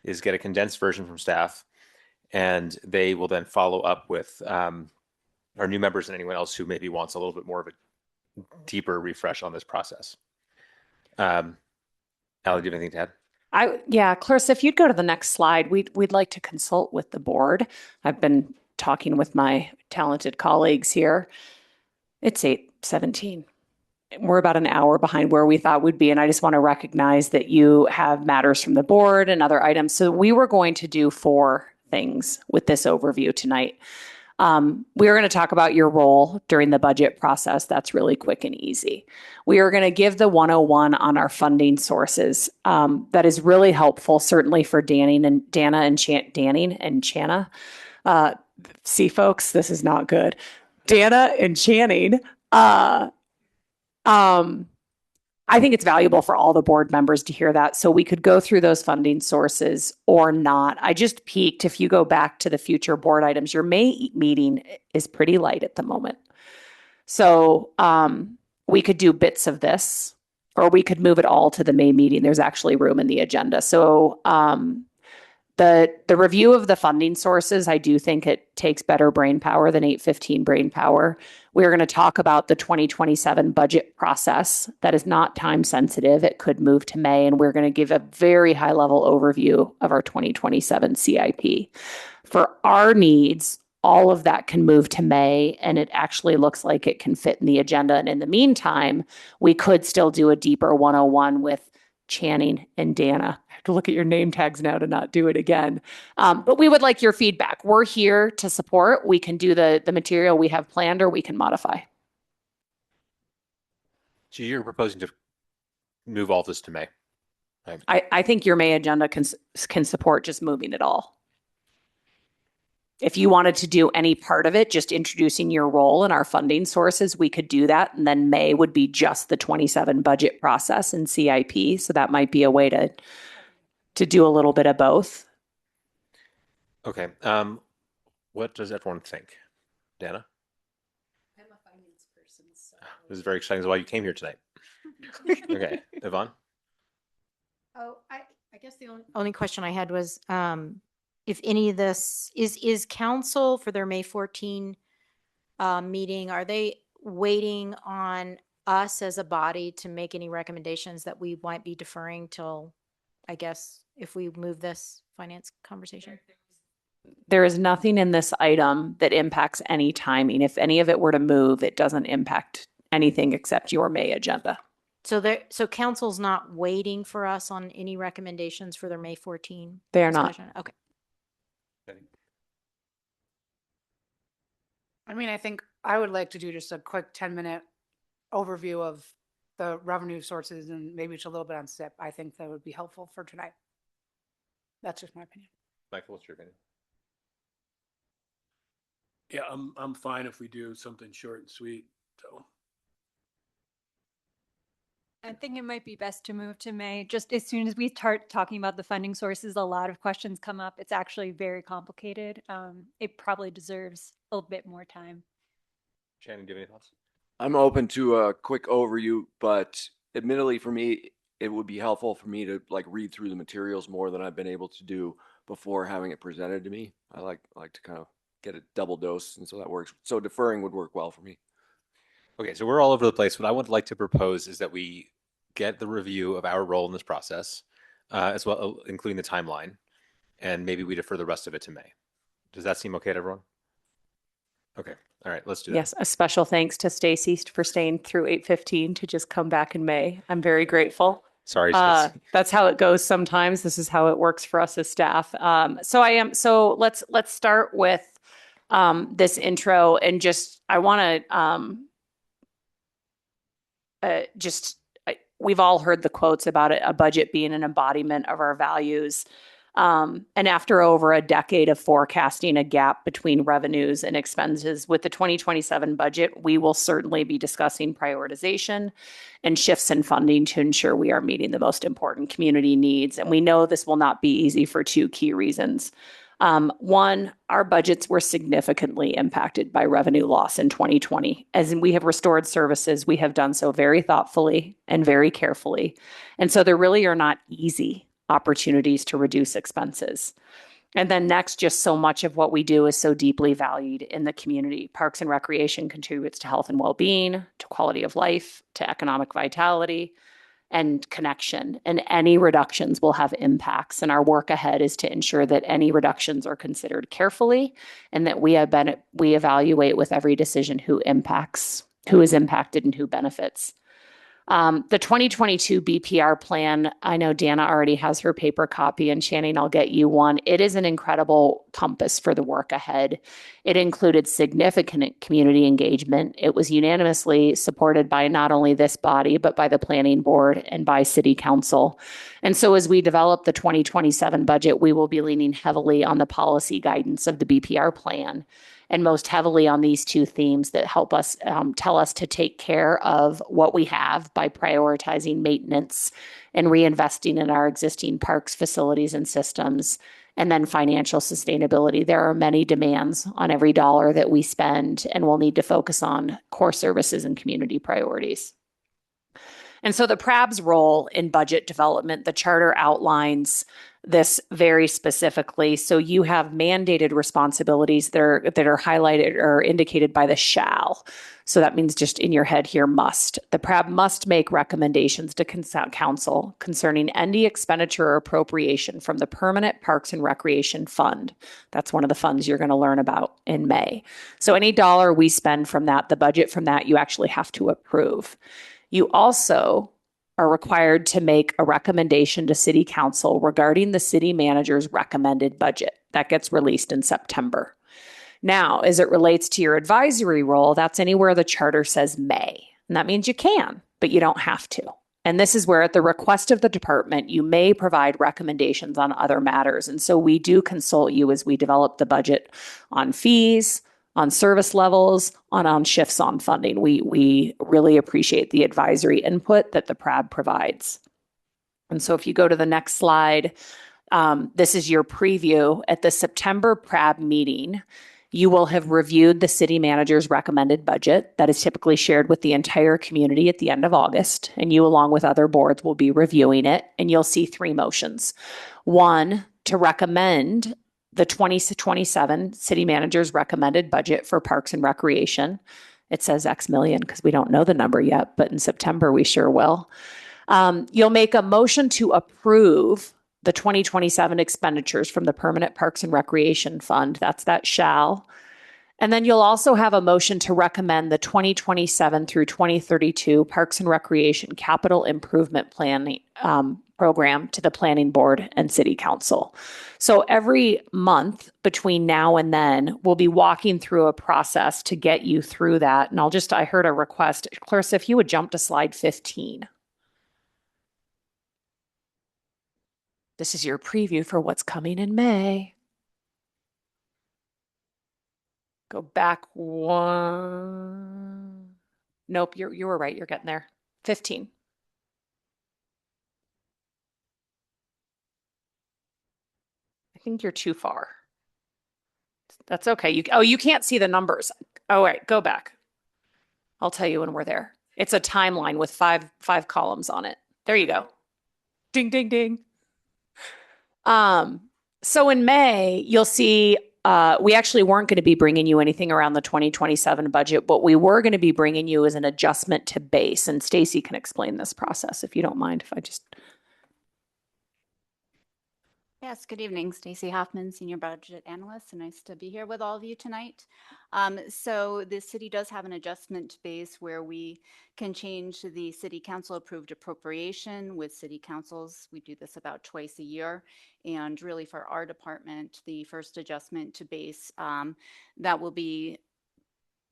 is get a condensed version from staff, and they will then follow up with our new members and anyone else who maybe wants a little bit more of a deeper refresh on this process. Allie, do you have anything to add? Yeah, Clarissa, if you'd go to the next slide, we'd like to consult with the board. I've been talking with my talented colleagues here. It's 8:17. We're about an hour behind where we thought we'd be, and I just want to recognize that you have matters from the board and other items. So we were going to do 4 things with this overview tonight. We are going to talk about your role during the budget process. That's really quick and easy. We are going to give the 101 on our funding sources. That is really helpful, certainly for Dana and Channa. See, folks, this is not good. Dana and Channing. I think it's valuable for all the board members to hear that. So we could go through those funding sources or not. I just peeked. If you go back to the future board items, your May meeting is pretty light at the moment. So we could do bits of this, or we could move it all to the May meeting. There's actually room in the agenda. So the review of the funding sources, I do think it takes better brain power than 8:15 brain power. We're going to talk about the 2027 budget process. That is not time sensitive. It could move to May, and we're going to give a very high level overview of our 2027 CIP. For our needs, all of that can move to May, and it actually looks like it can fit in the agenda. And in the meantime, we could still do a deeper 101 with Channing and Dana. I have to look at your name tags now to not do it again. But we would like your feedback. We're here to support. We can do the material we have planned, or we can modify. So you're proposing to move all this to May? I think your May agenda can support just moving it all. If you wanted to do any part of it, just introducing your role and our funding sources, we could do that. And then May would be just the 27 budget process and CIP. So that might be a way to do a little bit of both. Okay. What does everyone think? Dana? I'm a finance person, so. This is very exciting. That's why you came here tonight. Okay. Yvonne? Oh, I guess the only question I had was, if any of this is council for their May 14 meeting, are they waiting on us as a body to make any recommendations that we might be deferring till, I guess, if we move this finance conversation? There is nothing in this item that impacts any timing. If any of it were to move, it doesn't impact anything except your May agenda. So council's not waiting for us on any recommendations for their May 14? They are not. discussion? Okay. I mean, I think I would like to do just a quick 10-minute overview of the revenue sources and maybe just a little bit on SIP. I think that would be helpful for tonight. That's just my opinion. Michael, what's your opinion? Yeah, I'm fine if we do something short and sweet, so. I think it might be best to move to May. Just as soon as we start talking about the funding sources, a lot of questions come up. It's actually very complicated. It probably deserves a little bit more time. Shannon, do you have any thoughts? I'm open to a quick overview, but admittedly for me, it would be helpful for me to like read through the materials more than I've been able to do before having it presented to me. I like to kind of get a double dose, and so that works. So deferring would work well for me. Okay, so we're all over the place. What I would like to propose is that we get the review of our role in this process, as well, including the timeline, and maybe we defer the rest of it to May. Does that seem okay to everyone? Okay, all right, let's do that. Yes, a special thanks to Stacy for staying through 8:15 to just come back in May. I'm very grateful. Sorry. That's how it goes sometimes. This is how it works for us as staff. So let's start with this intro, and just I want to we've all heard the quotes about it, a budget being an embodiment of our values. And after over a decade of forecasting a gap between revenues and expenses, with the 2027 budget, we will certainly be discussing prioritization and shifts in funding to ensure we are meeting the most important community needs. And we know this will not be easy for two key reasons. One, our budgets were significantly impacted by revenue loss in 2020. As we have restored services, we have done so very thoughtfully and very carefully. And so there really are not easy opportunities to reduce expenses. And then next, just so much of what we do is so deeply valued in the community. Parks and Recreation contributes to health and well-being, to quality of life, to economic vitality, and connection. And any reductions will have impacts. And our work ahead is to ensure that any reductions are considered carefully, and that we evaluate with every decision who is impacted and who benefits. The 2022 BPR plan, I know Dana already has her paper copy, and Channing, I'll get you one. It is an incredible compass for the work ahead. It included significant community engagement. It was unanimously supported by not only this body, but by the planning board and by city council. And so as we develop the 2027 budget, we will be leaning heavily on the policy guidance of the BPR plan, and most heavily on these two themes that help us tell us to take care of what we have by prioritizing maintenance and reinvesting in our existing parks, facilities, and systems, and then financial sustainability. There are many demands on every dollar that we spend, and we'll need to focus on core services and community priorities. And so the PRAB's role in budget development, the charter outlines this very specifically. So you have mandated responsibilities that are highlighted or indicated by the shall. So that means just in your head here, must. The PRAB must make recommendations to council concerning any expenditure or appropriation from the Permanent Parks and Recreation Fund. That's one of the funds you're going to learn about in May. So any dollar we spend from that, the budget from that, you actually have to approve. You also are required to make a recommendation to City Council regarding the city manager's recommended budget. That gets released in September. Now, as it relates to your advisory role, that's anywhere the charter says may. And that means you can, but you don't have to. And this is where, at the request of the department, you may provide recommendations on other matters. And so we do consult you as we develop the budget on fees, on service levels, on shifts on funding. We really appreciate the advisory input that the PRAB provides. And so if you go to the next slide, this is your preview. At the September PRAB meeting, you will have reviewed the city manager's recommended budget that is typically shared with the entire community at the end of August. And you, along with other boards, will be reviewing it. And you'll see three motions. One, to recommend the 2027 city manager's recommended budget for Parks and Recreation. It says X million because we don't know the number yet, but in September we sure will. You'll make a motion to approve the 2027 expenditures from the Permanent Parks and Recreation Fund. That's that shall. And then you'll also have a motion to recommend the 2027 through 2032 Parks and Recreation Capital Improvement Plan program to the Planning Board and City Council. So every month between now and then, we'll be walking through a process to get you through that. And I heard a request. Clarissa, if you would jump to slide 15. This is your preview for what's coming in May. Go back one. Nope, you were right. You're getting there. 15. I think you're too far. That's okay. You can't see the numbers. Oh, right. Go back. I'll tell you when we're there. It's a timeline with five columns on it. There you go. Ding, ding, ding. So in May, you'll see we actually weren't going to be bringing you anything around the 2027 budget. What we were going to be bringing you is an adjustment to base. And Stacy can explain this process if you don't mind if I just. Yes, good evening. Stacy Hoffman, Senior Budget Analyst, and nice to be here with all of you tonight. So the city does have an adjustment base where we can change the city council approved appropriation with city councils. We do this about twice a year. And really for our department, the first adjustment to base that will be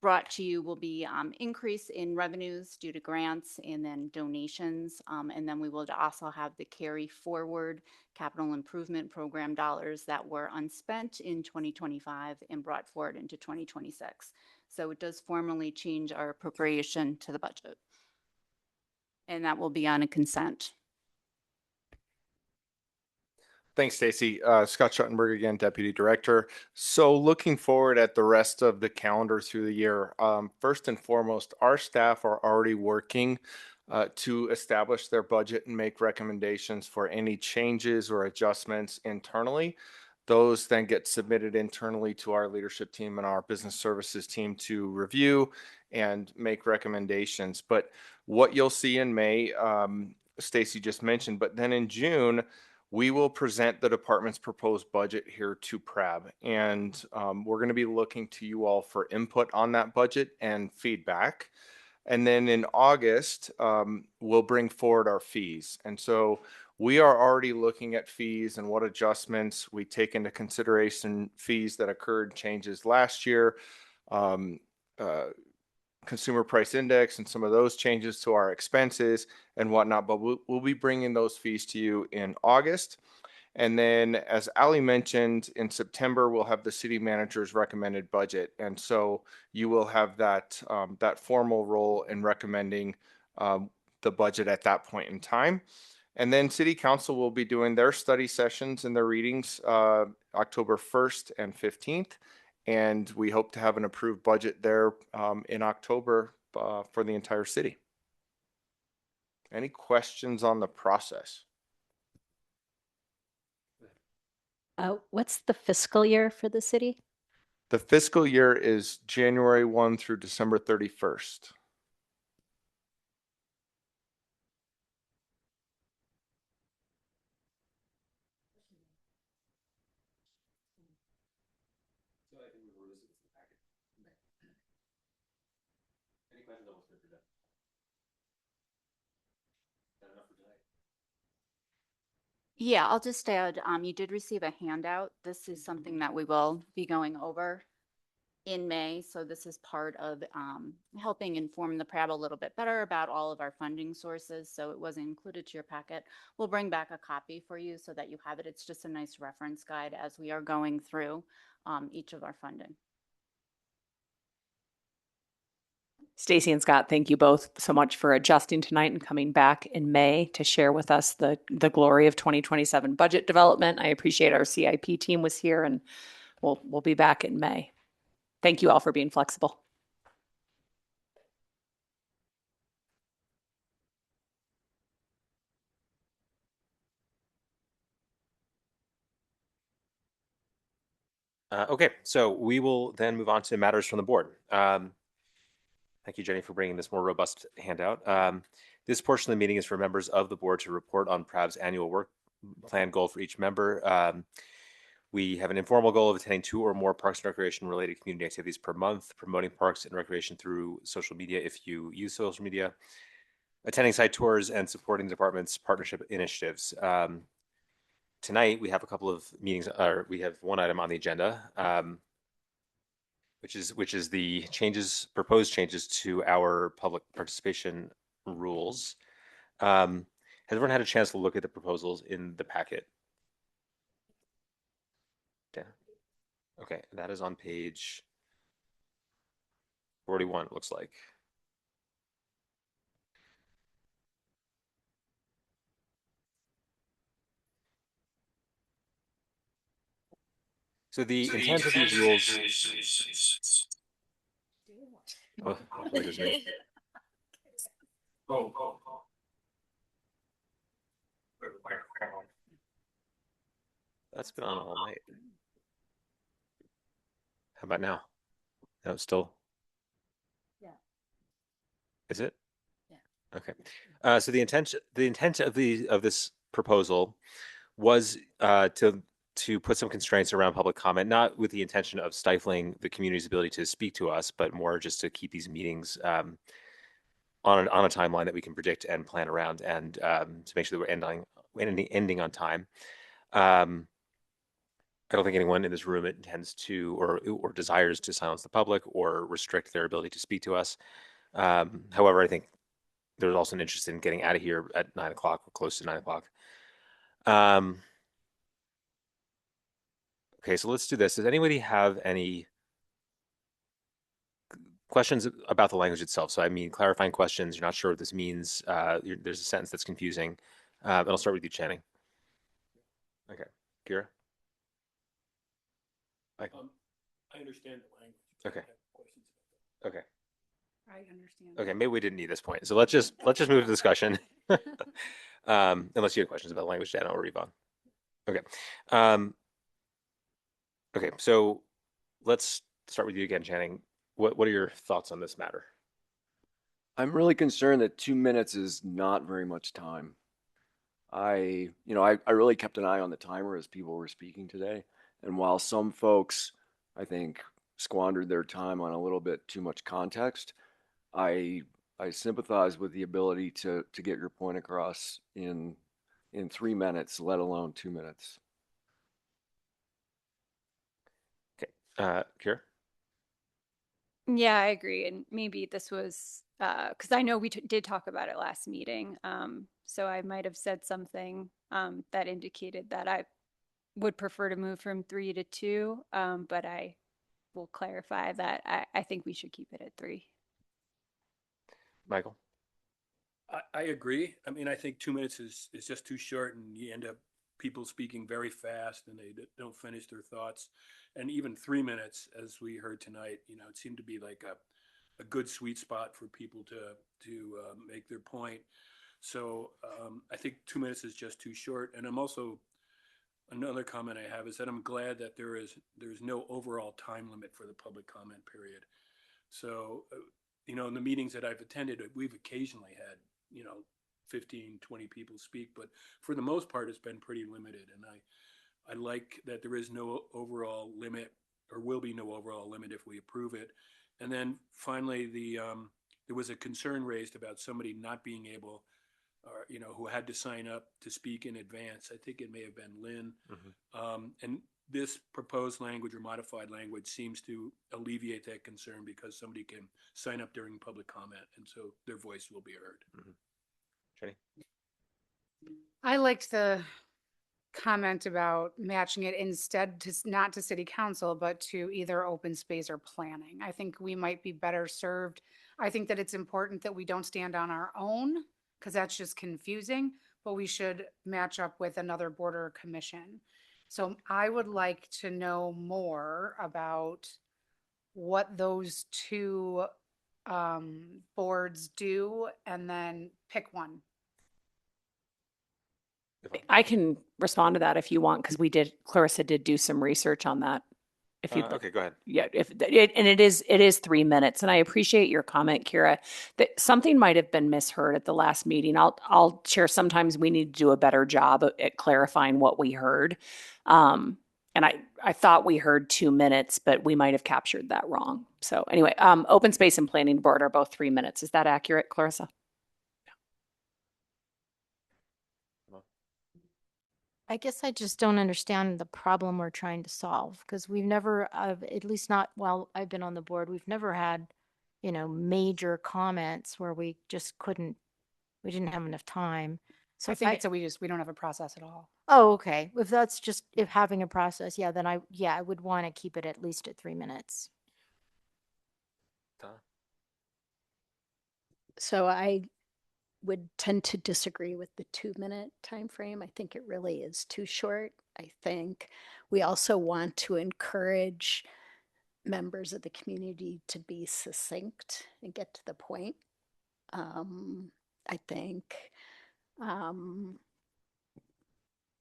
brought to you will be increase in revenues due to grants and then donations. And then we will also have the carry forward capital improvement program dollars that were unspent in 2025 and brought forward into 2026. So it does formally change our appropriation to the budget. And that will be on a consent. Thanks, Stacy. Scott Schuttenberg again, Deputy Director. So looking forward at the rest of the calendar through the year, first and foremost, our staff are already working to establish their budget and make recommendations for any changes or adjustments internally. Those then get submitted internally to our leadership team and our business services team to review and make recommendations. But what you'll see in May, Stacy just mentioned, but then in June, we will present the department's proposed budget here to PRAB. And we're going to be looking to you all for input on that budget and feedback. And then in August, we'll bring forward our fees. And so we are already looking at fees and what adjustments we take into consideration, fees that occurred, changes last year, consumer price index and some of those changes to our expenses and whatnot, but we'll be bringing those fees to you in August. And then as Ali mentioned, in September, we'll have the city manager's recommended budget. And so you will have that, that formal role in recommending the budget at that point in time. And then city council will be doing their study sessions and their readings October 1st and 15th. And we hope to have an approved budget there in October for the entire city. Any questions on the process? What's the fiscal year for the city? The fiscal year is January 1 through December 31st. Yeah, I'll just add, you did receive a handout. This is something that we will be going over in May. So this is part of helping inform the PRAB a little bit better about all of our funding sources. So it was included to your packet. We'll bring back a copy for you so that you have it. It's just a nice reference guide as we are going through each of our funding. Stacy and Scott, thank you both so much for adjusting tonight and coming back in May to share with us the glory of 2027 budget development. I appreciate our CIP team was here, and we'll be back in May. Thank you all for being flexible. Okay, so we will then move on to matters from the board. Thank you, Jenny, for bringing this more robust handout. This portion of the meeting is for members of the board to report on PRAB's annual work plan goal for each member. We have an informal goal of attending 2 or more parks and recreation related community activities per month, promoting parks and recreation through social media if you use social media, attending site tours, and supporting the department's partnership initiatives. Tonight, we have a couple of meetings, or we have one item on the agenda, which is the proposed changes to our public participation rules. Has everyone had a chance to look at the proposals in the packet? Yeah. Okay, that is on page 41, it looks like. So the intent of these rules. Oh, I feel like it was me. That's been on all night. How about now? No, it's still. Yeah. Is it? Yeah. Okay. So the intent of this proposal was to put some constraints around public comment, not with the intention of stifling the community's ability to speak to us, but more just to keep these meetings on a timeline that we can predict and plan around, and to make sure that we're ending on time. I don't think anyone in this room intends to or desires to silence the public or restrict their ability to speak to us. However, I think there's also an interest in getting out of here at 9 o'clock or close to 9 o'clock. Okay, so let's do this. Does anybody have any questions about the language itself? So I mean, clarifying questions. You're not sure what this means. There's a sentence that's confusing. And I'll start with you, Channing. Okay, Kira? I understand the language. Okay. I have questions about that. Okay. I understand. Okay, maybe we didn't need this point. So let's just move to discussion. Unless you have questions about language, Dana or Yvonne. Okay. Okay, so let's start with you again, Channing. What are your thoughts on this matter? I'm really concerned that 2 minutes is not very much time. I really kept an eye on the timer as people were speaking today. And while some folks, I think, squandered their time on a little bit too much context, I sympathize with the ability to get your point across in 3 minutes, let alone 2 minutes. Okay, Kira? Yeah, I agree. And maybe this was because I know we did talk about it last meeting. So I might have said something that indicated that I would prefer to move from 3 to 2, but I will clarify that I think we should keep it at 3. Michael? I agree. I mean, I think 2 minutes is just too short, and you end up people speaking very fast and they don't finish their thoughts. And even 3 minutes, as we heard tonight, it seemed to be like a good sweet spot for people to make their point. So I think 2 minutes is just too short. And I'm also, another comment I have is that I'm glad that there's no overall time limit for the public comment period. So, in the meetings that I've attended, we've occasionally had, 15, 20 people speak, but for the most part, it's been pretty limited. And I like that there is no overall limit, or will be no overall limit if we approve it. And then finally, there was a concern raised about somebody not being able, or who had to sign up to speak in advance. I think it may have been Lynn. Mm-hmm. And this proposed language or modified language seems to alleviate that concern because somebody can sign up during public comment, and so their voice will be heard. Mm-hmm. Jenny? I liked the comment about matching it instead to not to city council, but to either open space or planning. I think we might be better served. I think that it's important that we don't stand on our own, because that's just confusing, but we should match up with another board or commission. So I would like to know more about what those two boards do, and then pick one. I can respond to that if you want, because Clarissa did do some research on that. If you okay, go ahead. Yeah, it is 3 minutes, and I appreciate your comment, Kira. That something might have been misheard at the last meeting. I'll share. Sometimes we need to do a better job at clarifying what we heard. And I thought we heard 2 minutes, but we might have captured that wrong. So anyway, open space and planning board are both 3 minutes. Is that accurate, Clarissa? I guess I just don't understand the problem we're trying to solve because we've never, at least not while I've been on the board, we've never had, major comments where we just we didn't have enough time. So I if think we don't have a process at all. Oh, okay. If that's just if having a process, then I would want to keep it at least at 3 minutes. So I would tend to disagree with the 2-minute time frame. I think it really is too short. I think we also want to encourage members of the community to be succinct and get to the point. I think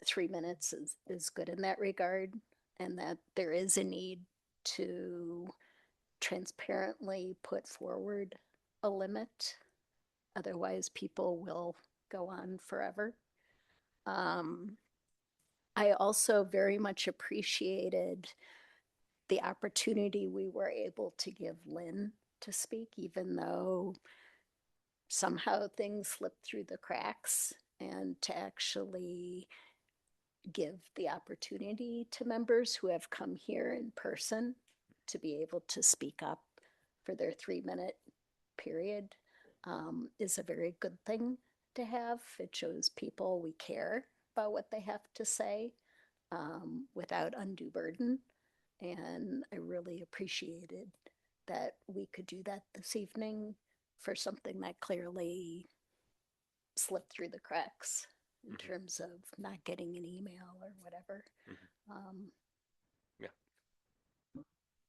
3 minutes is good in that regard, and that there is a need to transparently put forward a limit. Otherwise, people will go on forever. I also very much appreciated the opportunity we were able to give Lynn to speak, even though somehow things slipped through the cracks, and to actually give the opportunity to members who have come here in person to be able to speak up for their 3-minute period is a very good thing to have. It shows people we care about what they have to say without undue burden. And I really appreciated that we could do that this evening for something that clearly slipped through the cracks in terms of not getting an email or whatever.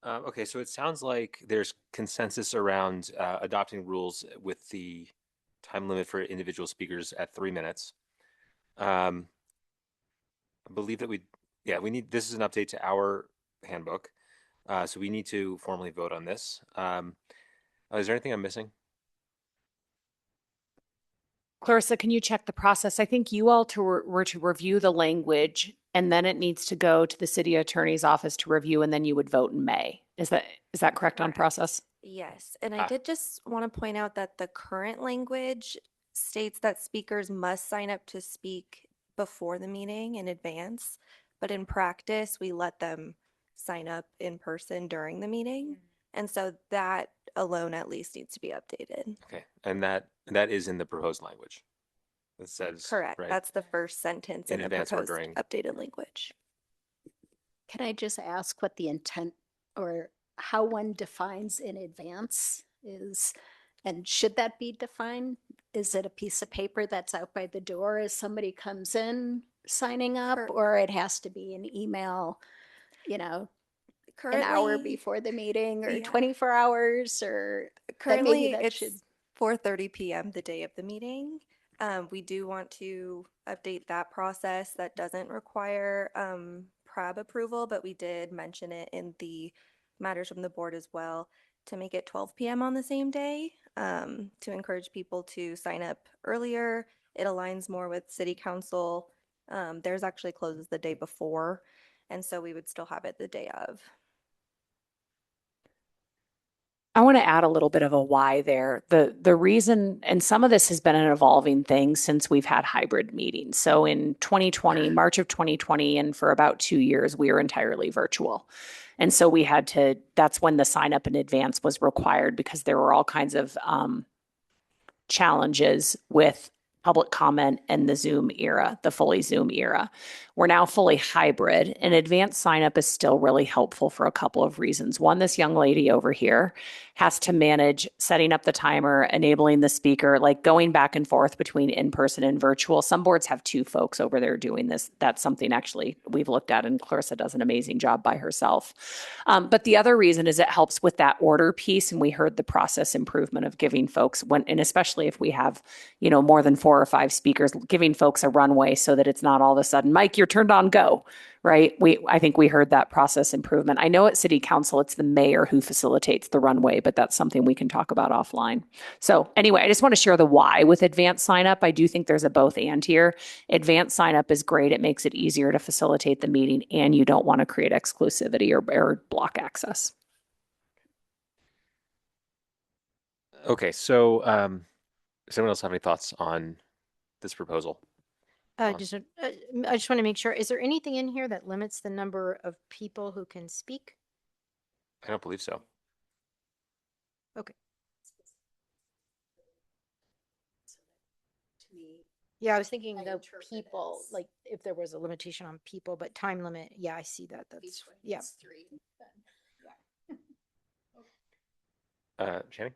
Okay, so it sounds like there's consensus around adopting rules with the time limit for individual speakers at 3 minutes. I believe that we need, this is an update to our handbook. So we need to formally vote on this. Is there anything I'm missing? Clarissa, can you check the process? I think you all were to review the language, and then it needs to go to the city attorney's office to review, and then you would vote in May. Is that correct on process? Yes, and I did just want to point out that the current language states that speakers must sign up to speak before the meeting in advance, but in practice, we let them sign up in person during the meeting. And so that alone at least needs to be updated. Okay, and that is in the proposed language. It says Correct. right? That's the first sentence in the advance or proposed during. updated language. Can I just ask what the intent or how one defines in advance is, and should that be defined? Is it a piece of paper that's out by the door as somebody comes in signing up, or it has to be an email, an hour before the meeting, or 24 hours, or Currently, that it's should 4:30 p.m. the day of the meeting. We do want to update that process. That doesn't require PRAB approval, but we did mention it in the matters from the board as well to make it 12 p.m. on the same day to encourage people to sign up earlier. It aligns more with city council. Theirs actually closes the day before, and so we would still have it the day of. I want to add a little bit of a why there. The reason, and some of this has been an evolving thing since we've had hybrid meetings. So in 2020, March of 2020, and for about 2 years, we were entirely virtual. And so we had to, that's when the sign up in advance was required because there were all kinds of challenges with public comment and the Zoom era, the fully Zoom era. We're now fully hybrid, and advanced sign up is still really helpful for a couple of reasons. One, this young lady over here has to manage setting up the timer, enabling the speaker, like going back and forth between in-person and virtual. Some boards have 2 folks over there doing this. That's something actually we've looked at, and Clarissa does an amazing job by herself. But the other reason is it helps with that order piece, and we heard the process improvement of giving folks, and especially if we have, more than 4 4 or 5 speakers, giving folks a runway so that it's not all of a sudden, Mike, you're turned on, go, right? I think we heard that process improvement. I know at City Council, it's the mayor who facilitates the runway, but that's something we can talk about offline. So anyway, I just want to share the why with advanced sign up. I do think there's a both and here. Advanced sign up is great. It makes it easier to facilitate the meeting, and you don't want to create exclusivity or block access. Okay, so does anyone else have any thoughts on this proposal? I just want to make sure, is there anything in here that limits the number of people who can speak? I don't believe so. Okay. Yeah, I was thinking the people, like if there was a limitation on people, but time limit, yeah, I see that. That's, yeah. Channing?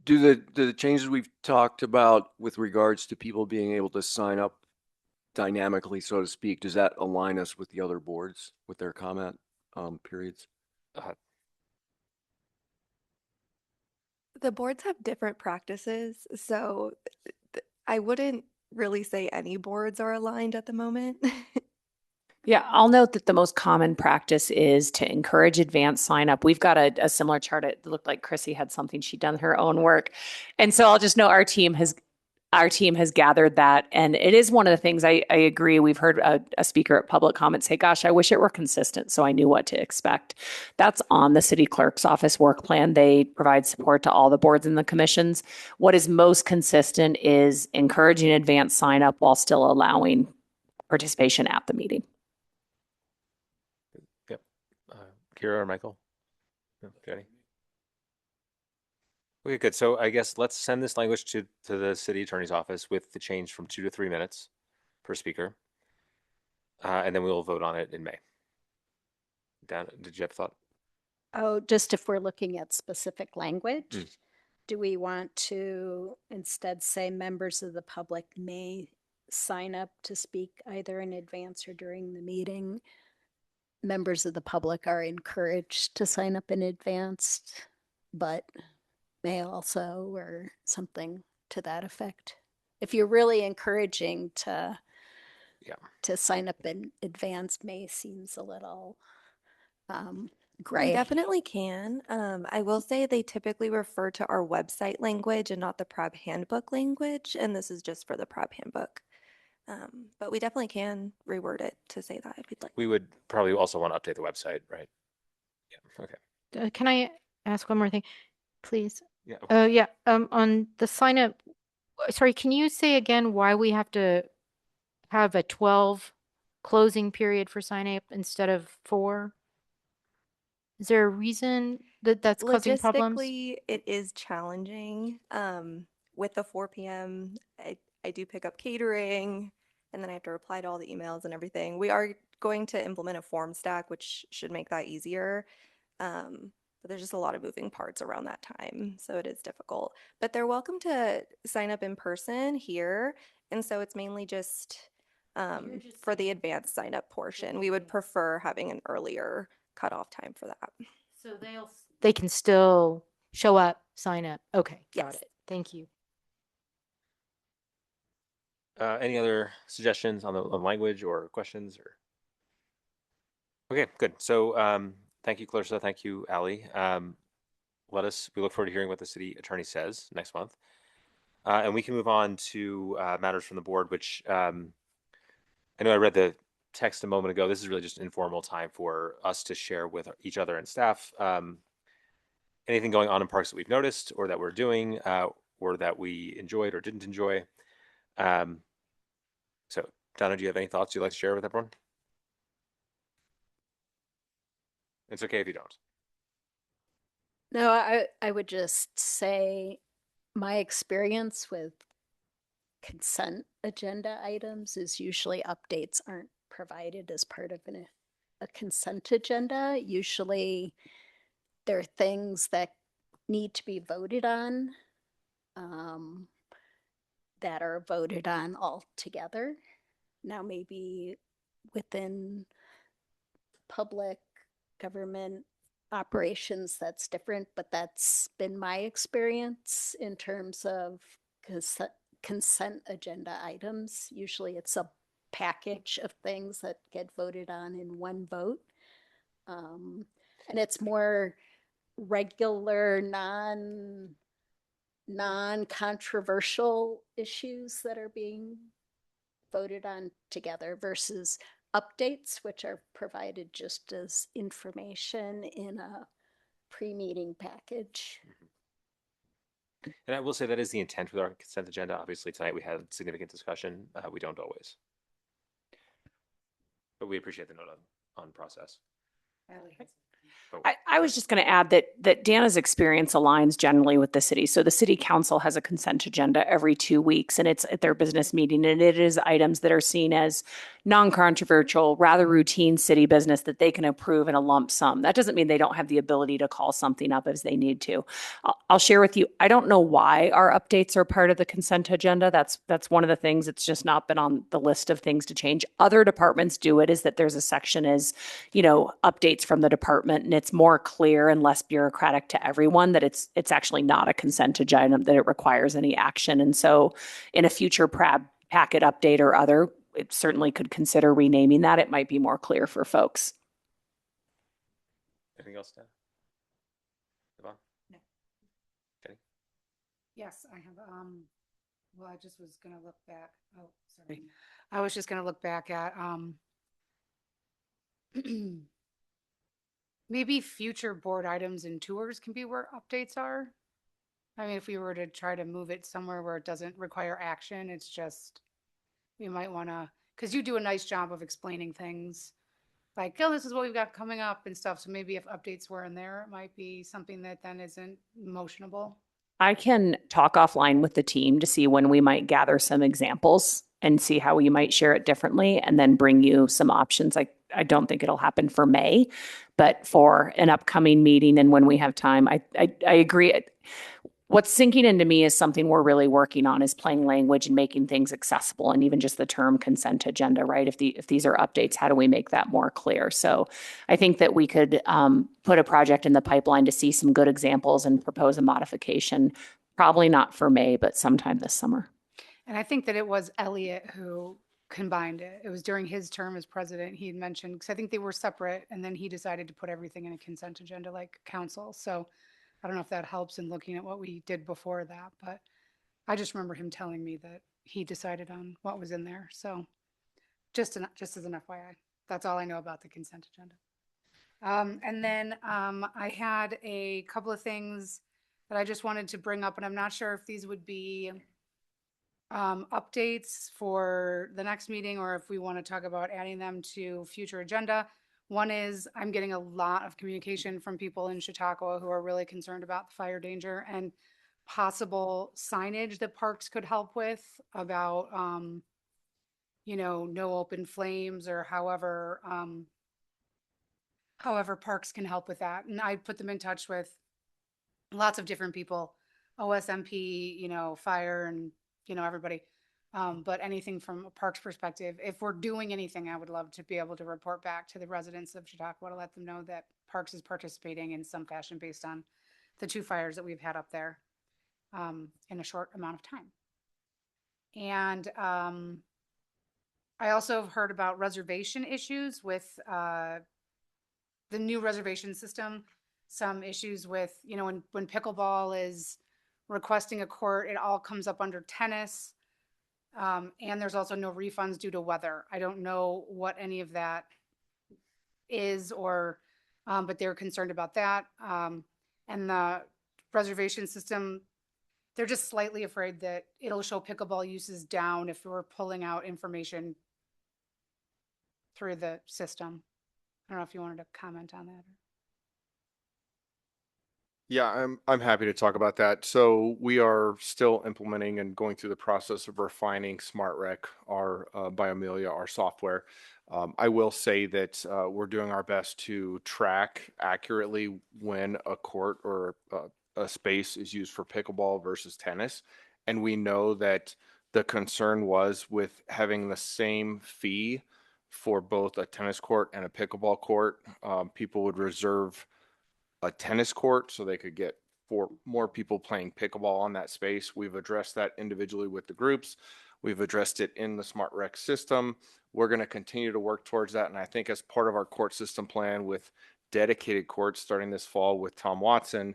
Do the changes we've talked about with regards to people being able to sign up dynamically, so to speak, does that align us with the other boards with their comment periods? The boards have different practices, so I wouldn't really say any boards are aligned at the moment. Yeah, I'll note that the most common practice is to encourage advanced sign up. We've got a similar chart. It looked like Chrissy had something. She'd done her own work. And so I'll just note our team has gathered that. And it is one of the things I agree. We've heard a speaker at public comment say, gosh, I wish it were consistent so I knew what to expect. That's on the city clerk's office work plan. They provide support to all the boards and the commissions. What is most consistent is encouraging advanced sign up while still allowing participation at the meeting. Kira or Michael? No, Jenny? Okay, good. So I guess let's send this language to the city attorney's office with the change from 2 to 3 minutes per speaker. And then we'll vote on it in May. Dan, did you have a thought? Oh, just if we're looking at specific language, do we want to instead say members of the public may sign up to speak either in advance or during the meeting? Members of the public are encouraged to sign up in advance, but may also, or something to that effect. If you're really encouraging to sign up in advance, may seems a little gray. We definitely can. I will say they typically refer to our website language and not the PRAB handbook language, and this is just for the PRAB handbook. But we definitely can reword it to say that if we'd like. We would probably also want to update the website, right? Yeah, okay. Can I ask one more thing, please? Yeah. On the sign up, sorry, can you say again why we have to have a 12 closing period for sign up instead of 4? Is there a reason that's causing problems? Logistically, it is challenging. With the 4 p.m., I do pick up catering, and then I have to reply to all the emails and everything. We are going to implement a form stack, which should make that easier. But there's just a lot of moving parts around that time, so it is difficult. But they're welcome to sign up in person here, and so it's mainly just for the advanced sign up portion. We would prefer having an earlier cutoff time for that. So they can still show up, sign up. Okay, got Yes. it. Thank you. Any other suggestions on the language or questions? Or okay, good. So thank you, Clarissa. Thank you, Allie. We look forward to hearing what the city attorney says next month. And we can move on to matters from the board, which I know I read the text a moment ago. This is really just an informal time for us to share with each other and staff anything going on in parks that we've noticed or that we're doing or that we enjoyed or didn't enjoy. So Donna, do you have any thoughts you'd like to share with everyone? It's okay if you don't. No, I would just say my experience with consent agenda items is usually updates aren't provided as part of a consent agenda. Usually there are things that need to be voted on that are voted on all together. Now maybe within public government operations that's different, but that's been my experience in terms of consent agenda items. Usually it's a package of things that get voted on in one vote. And it's more regular, non-controversial issues that are being voted on together versus updates, which are provided just as information in a pre-meeting package. And I will say that is the intent with our consent agenda. Obviously, tonight we had significant discussion. We don't always. But we appreciate the note on process. I was just going to add that Dana's experience aligns generally with the city. So the city council has a consent agenda every 2 weeks, and it's at their business meeting, and it is items that are seen as non-controversial, rather routine city business that they can approve in a lump sum. That doesn't mean they don't have the ability to call something up as they need to. I'll share with you, I don't know why our updates are part of the consent agenda. That's one of the things that's just not been on the list of things to change. Other departments do it, is that there's a section as, updates from the department, and it's more clear and less bureaucratic to everyone that it's actually not a consent agenda, that it requires any action. And so in a future PRAB packet update or other, it certainly could consider renaming that. It might be more clear for folks. Anything else, Dan? Yvonne? No. Okay. Yes, I have, well, I just was gonna look back. Oh, sorry. I was just gonna look back at, maybe future board items and tours can be where updates are. I mean, if we were to try to move it somewhere where it doesn't require action, it's just, we might want to, because you do a nice job of explaining things like, oh, this is what we've got coming up and stuff. So maybe if updates were in there, it might be something that then isn't motionable. I can talk offline with the team to see when we might gather some examples and see how we might share it differently, and then bring you some options. I don't think it'll happen for May, but for an upcoming meeting and when we have time, I agree. What's sinking into me is something we're really working on, is plain language and making things accessible, and even just the term consent agenda, right? If these are updates, how do we make that more clear? So I think that we could put a project in the pipeline to see some good examples and propose a modification, probably not for May, but sometime this summer. And I think that it was Elliot who combined it. It was during his term as president. He had mentioned, because I think they were separate, and then he decided to put everything in a consent agenda like council. So I don't know if that helps in looking at what we did before that, but I just remember him telling me that he decided on what was in there. So just as an FYI, that's all I know about the consent agenda. And then I had a couple of things that I just wanted to bring up, and I'm not sure if these would be updates for the next meeting or if we want to talk about adding them to future agenda. One is I'm getting a lot of communication from people in Chautauqua who are really concerned about the fire danger and possible signage that parks could help with about, no open flames or however parks can help with that. And I put them in touch with lots of different people, OSMP, fire, and everybody. But anything from a parks perspective, if we're doing anything, I would love to be able to report back to the residents of Chautauqua to let them know that Parks is participating in some fashion based on the 2 fires that we've had up there in a short amount of time. And I also have heard about reservation issues with the new reservation system, some issues with, when pickleball is requesting a court, it all comes up under tennis. And there's also no refunds due to weather. I don't know what any of that is but they're concerned about that. And the reservation system, they're just slightly afraid that it'll show pickleball uses down if we're pulling out information through the system. I don't know if you wanted to comment on that. Yeah, I'm happy to talk about that. So we are still implementing and going through the process of refining SmartRec, our by Amelia, our software. I will say that we're doing our best to track accurately when a court or a space is used for pickleball versus tennis. And we know that the concern was with having the same fee for both a tennis court and a pickleball court. People would reserve a tennis court so they could get for more people playing pickleball on that space. We've addressed that individually with the groups. We've addressed it in the Smart Rec system. We're going to continue to work towards that. And I think as part of our court system plan with dedicated courts starting this fall with Tom Watson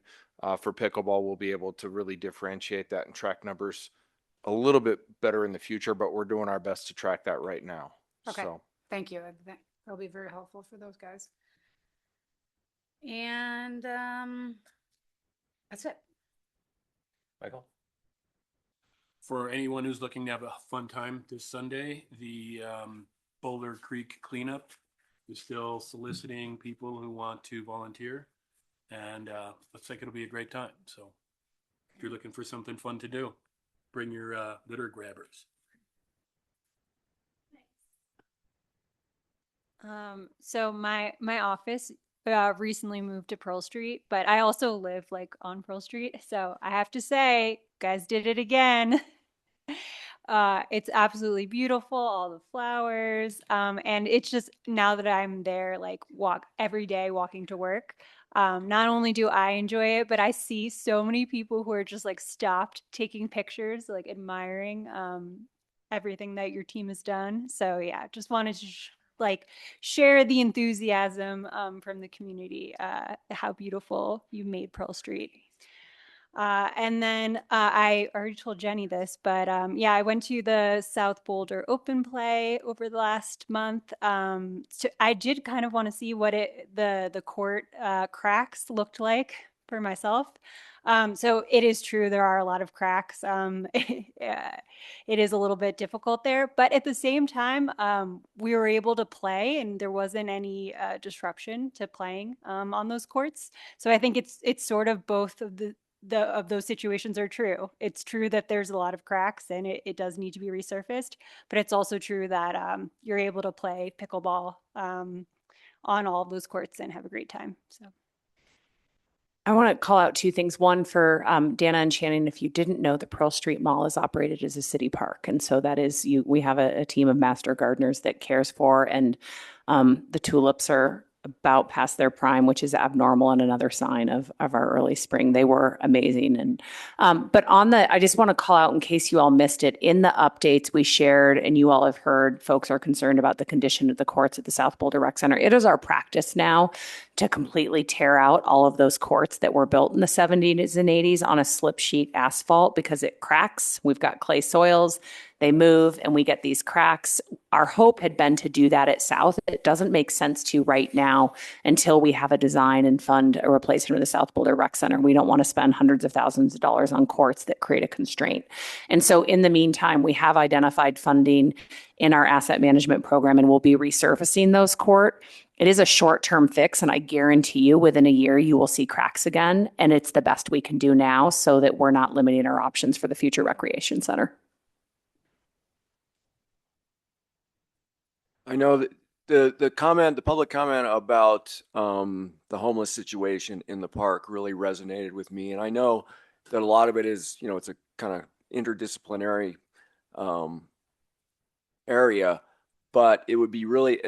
for pickleball, we'll be able to really differentiate that and track numbers a little bit better in the future, but we're doing our best to track that right now. Okay, So. thank you. That'll be very helpful for those guys. And that's it. Michael? For anyone who's looking to have a fun time this Sunday, the Boulder Creek cleanup is still soliciting people who want to volunteer. And looks like it'll be a great time. So if you're looking for something fun to do, bring your litter grabbers. So my office recently moved to Pearl Street, but I also live like on Pearl Street. So I have to say, guys did it again. It's absolutely beautiful, all the flowers. And it's just now that I'm there, like walk every day walking to work. Not only do I enjoy it, but I see so many people who are just like stopped taking pictures, like admiring everything that your team has done. So yeah, just wanted to like share the enthusiasm from the community, how beautiful you made Pearl Street. And then I already told Jenny this, but yeah, I went to the South Boulder Open Play over the last month. So I did kind of want to see what the court cracks looked like for myself. So it is true there are a lot of cracks. It is a little bit difficult there, but at the same time, we were able to play, and there wasn't any disruption to playing on those courts. So I think it's sort of both of of those situations are true. It's true that there's a lot of cracks and it does need to be resurfaced, but it's also true that you're able to play pickleball on all of those courts and have a great time. So I want to call out two things. One for Dana and Shannon, if you didn't know, the Pearl Street Mall is operated as a city park. And so that is, we have a team of master gardeners that cares for, and the tulips are about past their prime, which is abnormal and another sign of our early spring. They were amazing. And but I just want to call out, in case you all missed it, in the updates we shared, and you all have heard, folks are concerned about the condition of the courts at the South Boulder Rec Center. It is our practice now to completely tear out all of those courts that were built in the 70s and 80s on a slip sheet asphalt because it cracks. We've got clay soils. They move and we get these cracks. Our hope had been to do that at South. It doesn't make sense to right now until we have a design and fund a replacement of the South Boulder Rec Center. We don't want to spend hundreds of thousands of dollars on courts that create a constraint. And so in the meantime, we have identified funding in our asset management program, and we'll be resurfacing those court. It is a short-term fix, and I guarantee you within a year you will see cracks again. And it's the best we can do now so that we're not limiting our options for the future recreation center. I know that the public comment about the homeless situation in the park really resonated with me. And I know that a lot of it is, it's a kind of interdisciplinary area, but it would be really,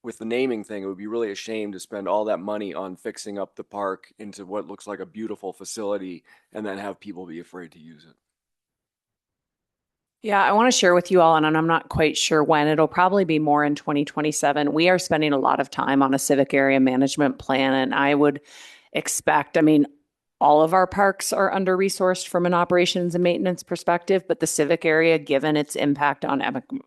with the naming thing, it would be really a shame to spend all that money on fixing up the park into what looks like a beautiful facility and then have people be afraid to use it. Yeah, I want to share with you all, and I'm not quite sure when. It'll probably be more in 2027. We are spending a lot of time on a civic area management plan, and I would expect, all of our parks are under-resourced from an operations and maintenance perspective, but the civic area, given its impact on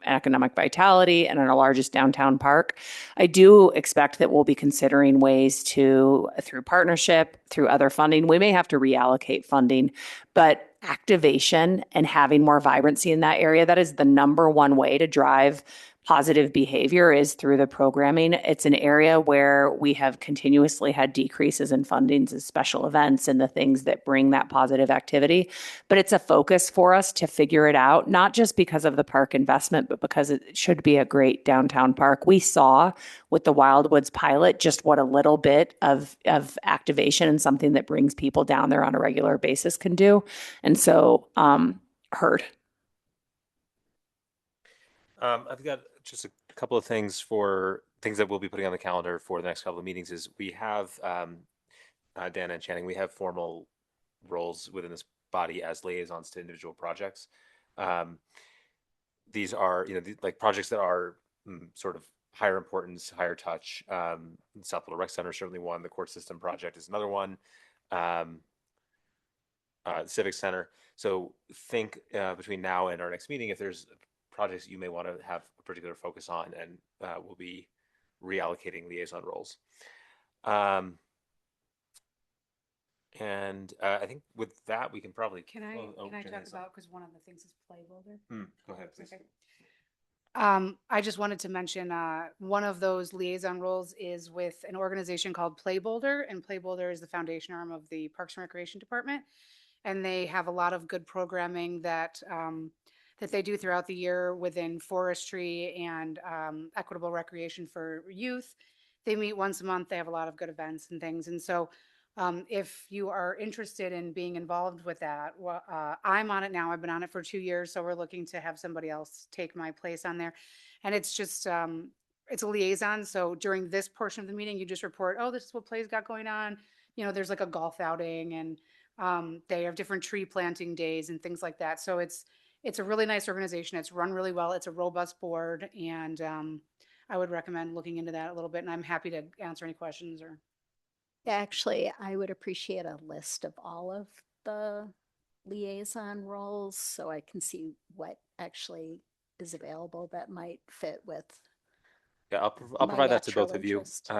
economic vitality and in our largest downtown park, I do expect that we'll be considering ways to, through partnership, through other funding, we may have to reallocate funding, but activation and having more vibrancy in that area, that is the number one way to drive positive behavior, is through the programming. It's an area where we have continuously had decreases in fundings and special events and the things that bring that positive activity. But it's a focus for us to figure it out, not just because of the park investment, but because it should be a great downtown park. We saw with the Wildwoods pilot just what a little bit of activation and something that brings people down there on a regular basis can do. And so, heard. I've got just a couple of things that we'll be putting on the calendar for the next couple of meetings. Is we have Dana and Channing, we have formal roles within this body as liaisons to individual projects. These are, like projects that are sort of higher importance, higher touch. South Florida Rec Center is certainly one. The court system project is another one. Civic Center. So think between now and our next meeting, if there's projects you may want to have a particular focus on, and we'll be reallocating liaison roles. And I think with that, we can probably. Can I turn talk this on. about, because one of the things is Play Builder? Go ahead, please. Okay. I just wanted to mention one of those liaison roles is with an organization called Play Boulder, and Play Boulder is the foundation arm of the Parks and Recreation Department, and they have a lot of good programming that that they do throughout the year within forestry and equitable recreation for youth. They meet once a month. They have a lot of good events and things, and so. If you are interested in being involved with that, well, I'm on it now. I've been on it for 2 years, so we're looking to have somebody else take my place on there. And it's just, it's a liaison. So during this portion of the meeting, you just report, oh, this is what Play's got going on. There's like a golf outing, and they have different tree planting days and things like that. So it's a really nice organization. It's run really well. It's a robust board, and I would recommend looking into that a little bit. And I'm happy to answer any questions or. Actually, I would appreciate a list of all of the liaison roles so I can see what actually is available that might fit with. Yeah, I'll my provide that to natural both of you. interest.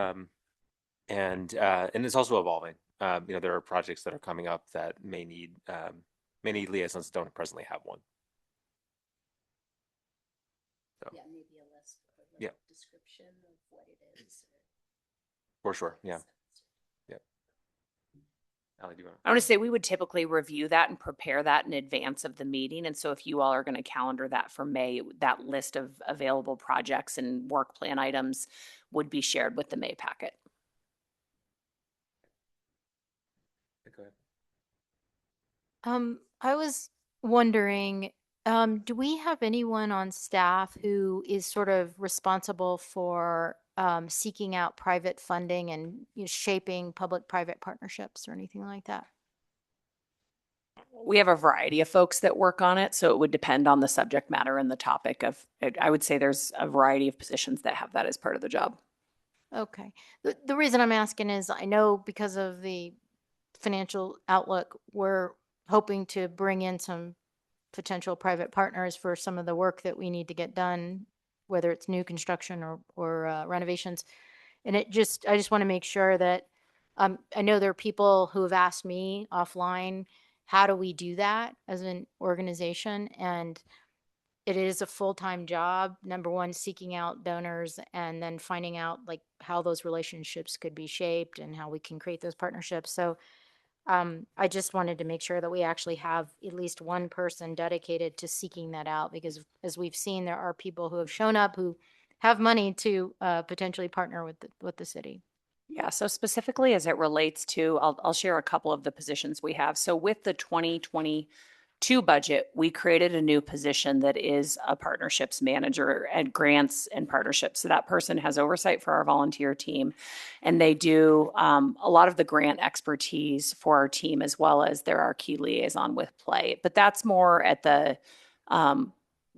And it's also evolving. There are projects that are coming up that may need liaisons that don't presently have one. So, Yeah, maybe a list with a Yeah. description of what it is. for sure. Yeah. Yeah. Allie, do you want I want to say we would typically review that and prepare that in advance of the meeting. And so if you all are going to calendar that for May, that list of available projects and work plan items would be shared with the May packet. Go ahead. I was wondering, do we have anyone on staff who is sort of responsible for seeking out private funding and shaping public-private partnerships or anything like that? We have a variety of folks that work on it, so it would depend on the subject matter and the topic of it. I would say there's a variety of positions that have that as part of the job. Okay. The reason I'm asking is I know because of the financial outlook, we're hoping to bring in some potential private partners for some of the work that we need to get done, whether it's new construction or renovations. And I just want to make sure that I know there are people who have asked me offline, how do we do that as an organization? And it is a full-time job. Number one, seeking out donors and then finding out like how those relationships could be shaped and how we can create those partnerships. So I just wanted to make sure that we actually have at least one person dedicated to seeking that out, because as we've seen, there are people who have shown up who have money to potentially partner with the city. Yeah, so specifically as it relates to, I'll share a couple of the positions we have. So with the 2022 budget, we created a new position that is a partnerships manager at grants and partnerships. So that person has oversight for our volunteer team, and they do a lot of the grant expertise for our team, as well as they're our key liaison with Play. But that's more at the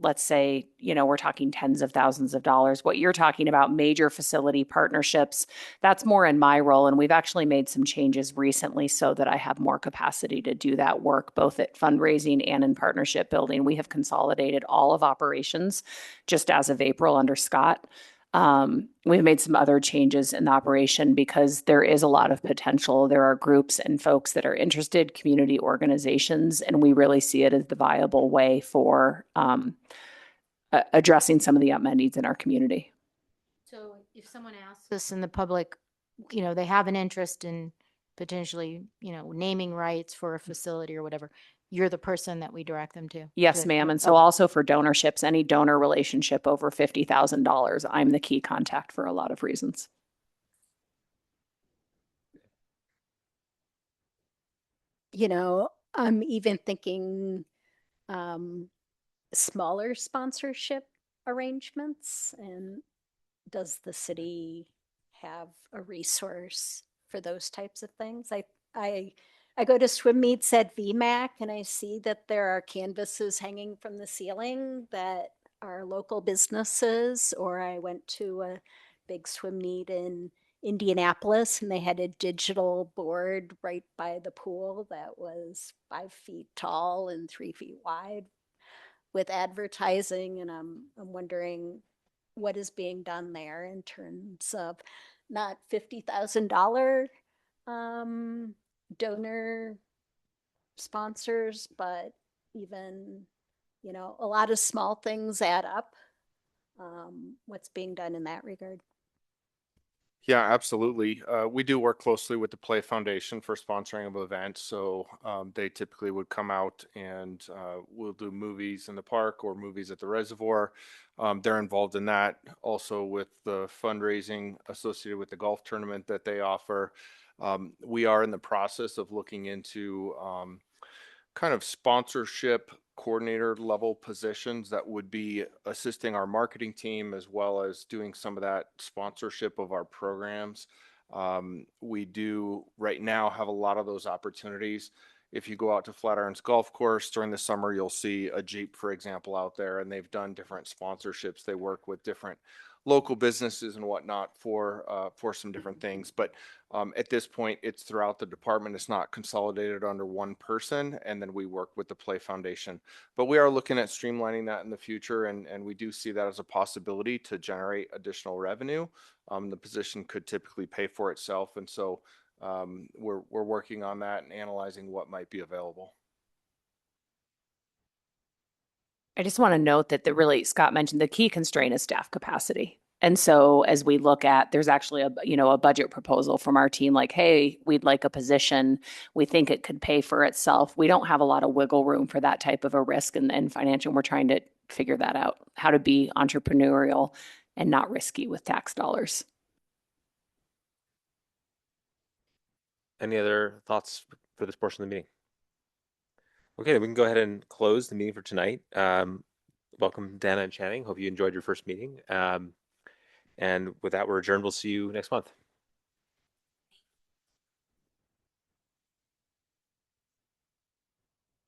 let's say, we're talking tens of thousands of dollars. What you're talking about, major facility partnerships, that's more in my role. And we've actually made some changes recently so that I have more capacity to do that work, both at fundraising and in partnership building. We have consolidated all of operations just as of April under Scott. We've made some other changes in the operation because there is a lot of potential. There are groups and folks that are interested, community organizations, and we really see it as the viable way for addressing some of the unmet needs in our community. So if someone asks us in the public, they have an interest in potentially, naming rights for a facility or whatever, you're the person that we direct them to? Yes, ma'am. And so Okay. also for donorships, any donor relationship over $50,000, I'm the key contact for a lot of reasons. I'm even thinking smaller sponsorship arrangements. And does the city have a resource for those types of things? I I go to swim meets at VMAC and I see that there are canvases hanging from the ceiling that are local businesses, or I went to a big swim meet in Indianapolis and they had a digital board right by the pool that was 5 feet tall and 3 feet wide with advertising. And I'm wondering what is being done there in terms of not $50,000 donor sponsors, but even, a lot of small things add up. What's being done in that regard? Yeah, absolutely. We do work closely with the Play Foundation for sponsoring of events. So they typically would come out and we'll do movies in the park or movies at the reservoir. They're involved in that. Also with the fundraising associated with the golf tournament that they offer. We are in the process of looking into kind of sponsorship coordinator level positions that would be assisting our marketing team as well as doing some of that sponsorship of our programs. We do right now have a lot of those opportunities. If you go out to Flatirons Golf Course during the summer, you'll see a Jeep, for example, out there, and they've done different sponsorships. They work with different local businesses and whatnot for some different things. But at this point, it's throughout the department. It's not consolidated under one person, and then we work with the Play Foundation. But we are looking at streamlining that in the future, and we do see that as a possibility to generate additional revenue. The position could typically pay for itself, and so we're working on that and analyzing what might be available. I just want to note that Scott mentioned the key constraint is staff capacity. And so as we look at, there's actually a budget proposal from our team, like, hey, we'd like a position. We think it could pay for itself. We don't have a lot of wiggle room for that type of a risk and financial. We're trying to figure that out, how to be entrepreneurial and not risky with tax dollars. Any other thoughts for this portion of the meeting? Okay, we can go ahead and close the meeting for tonight. Welcome, Dana and Channing. Hope you enjoyed your first meeting. And with that, we're adjourned. We'll see you next month.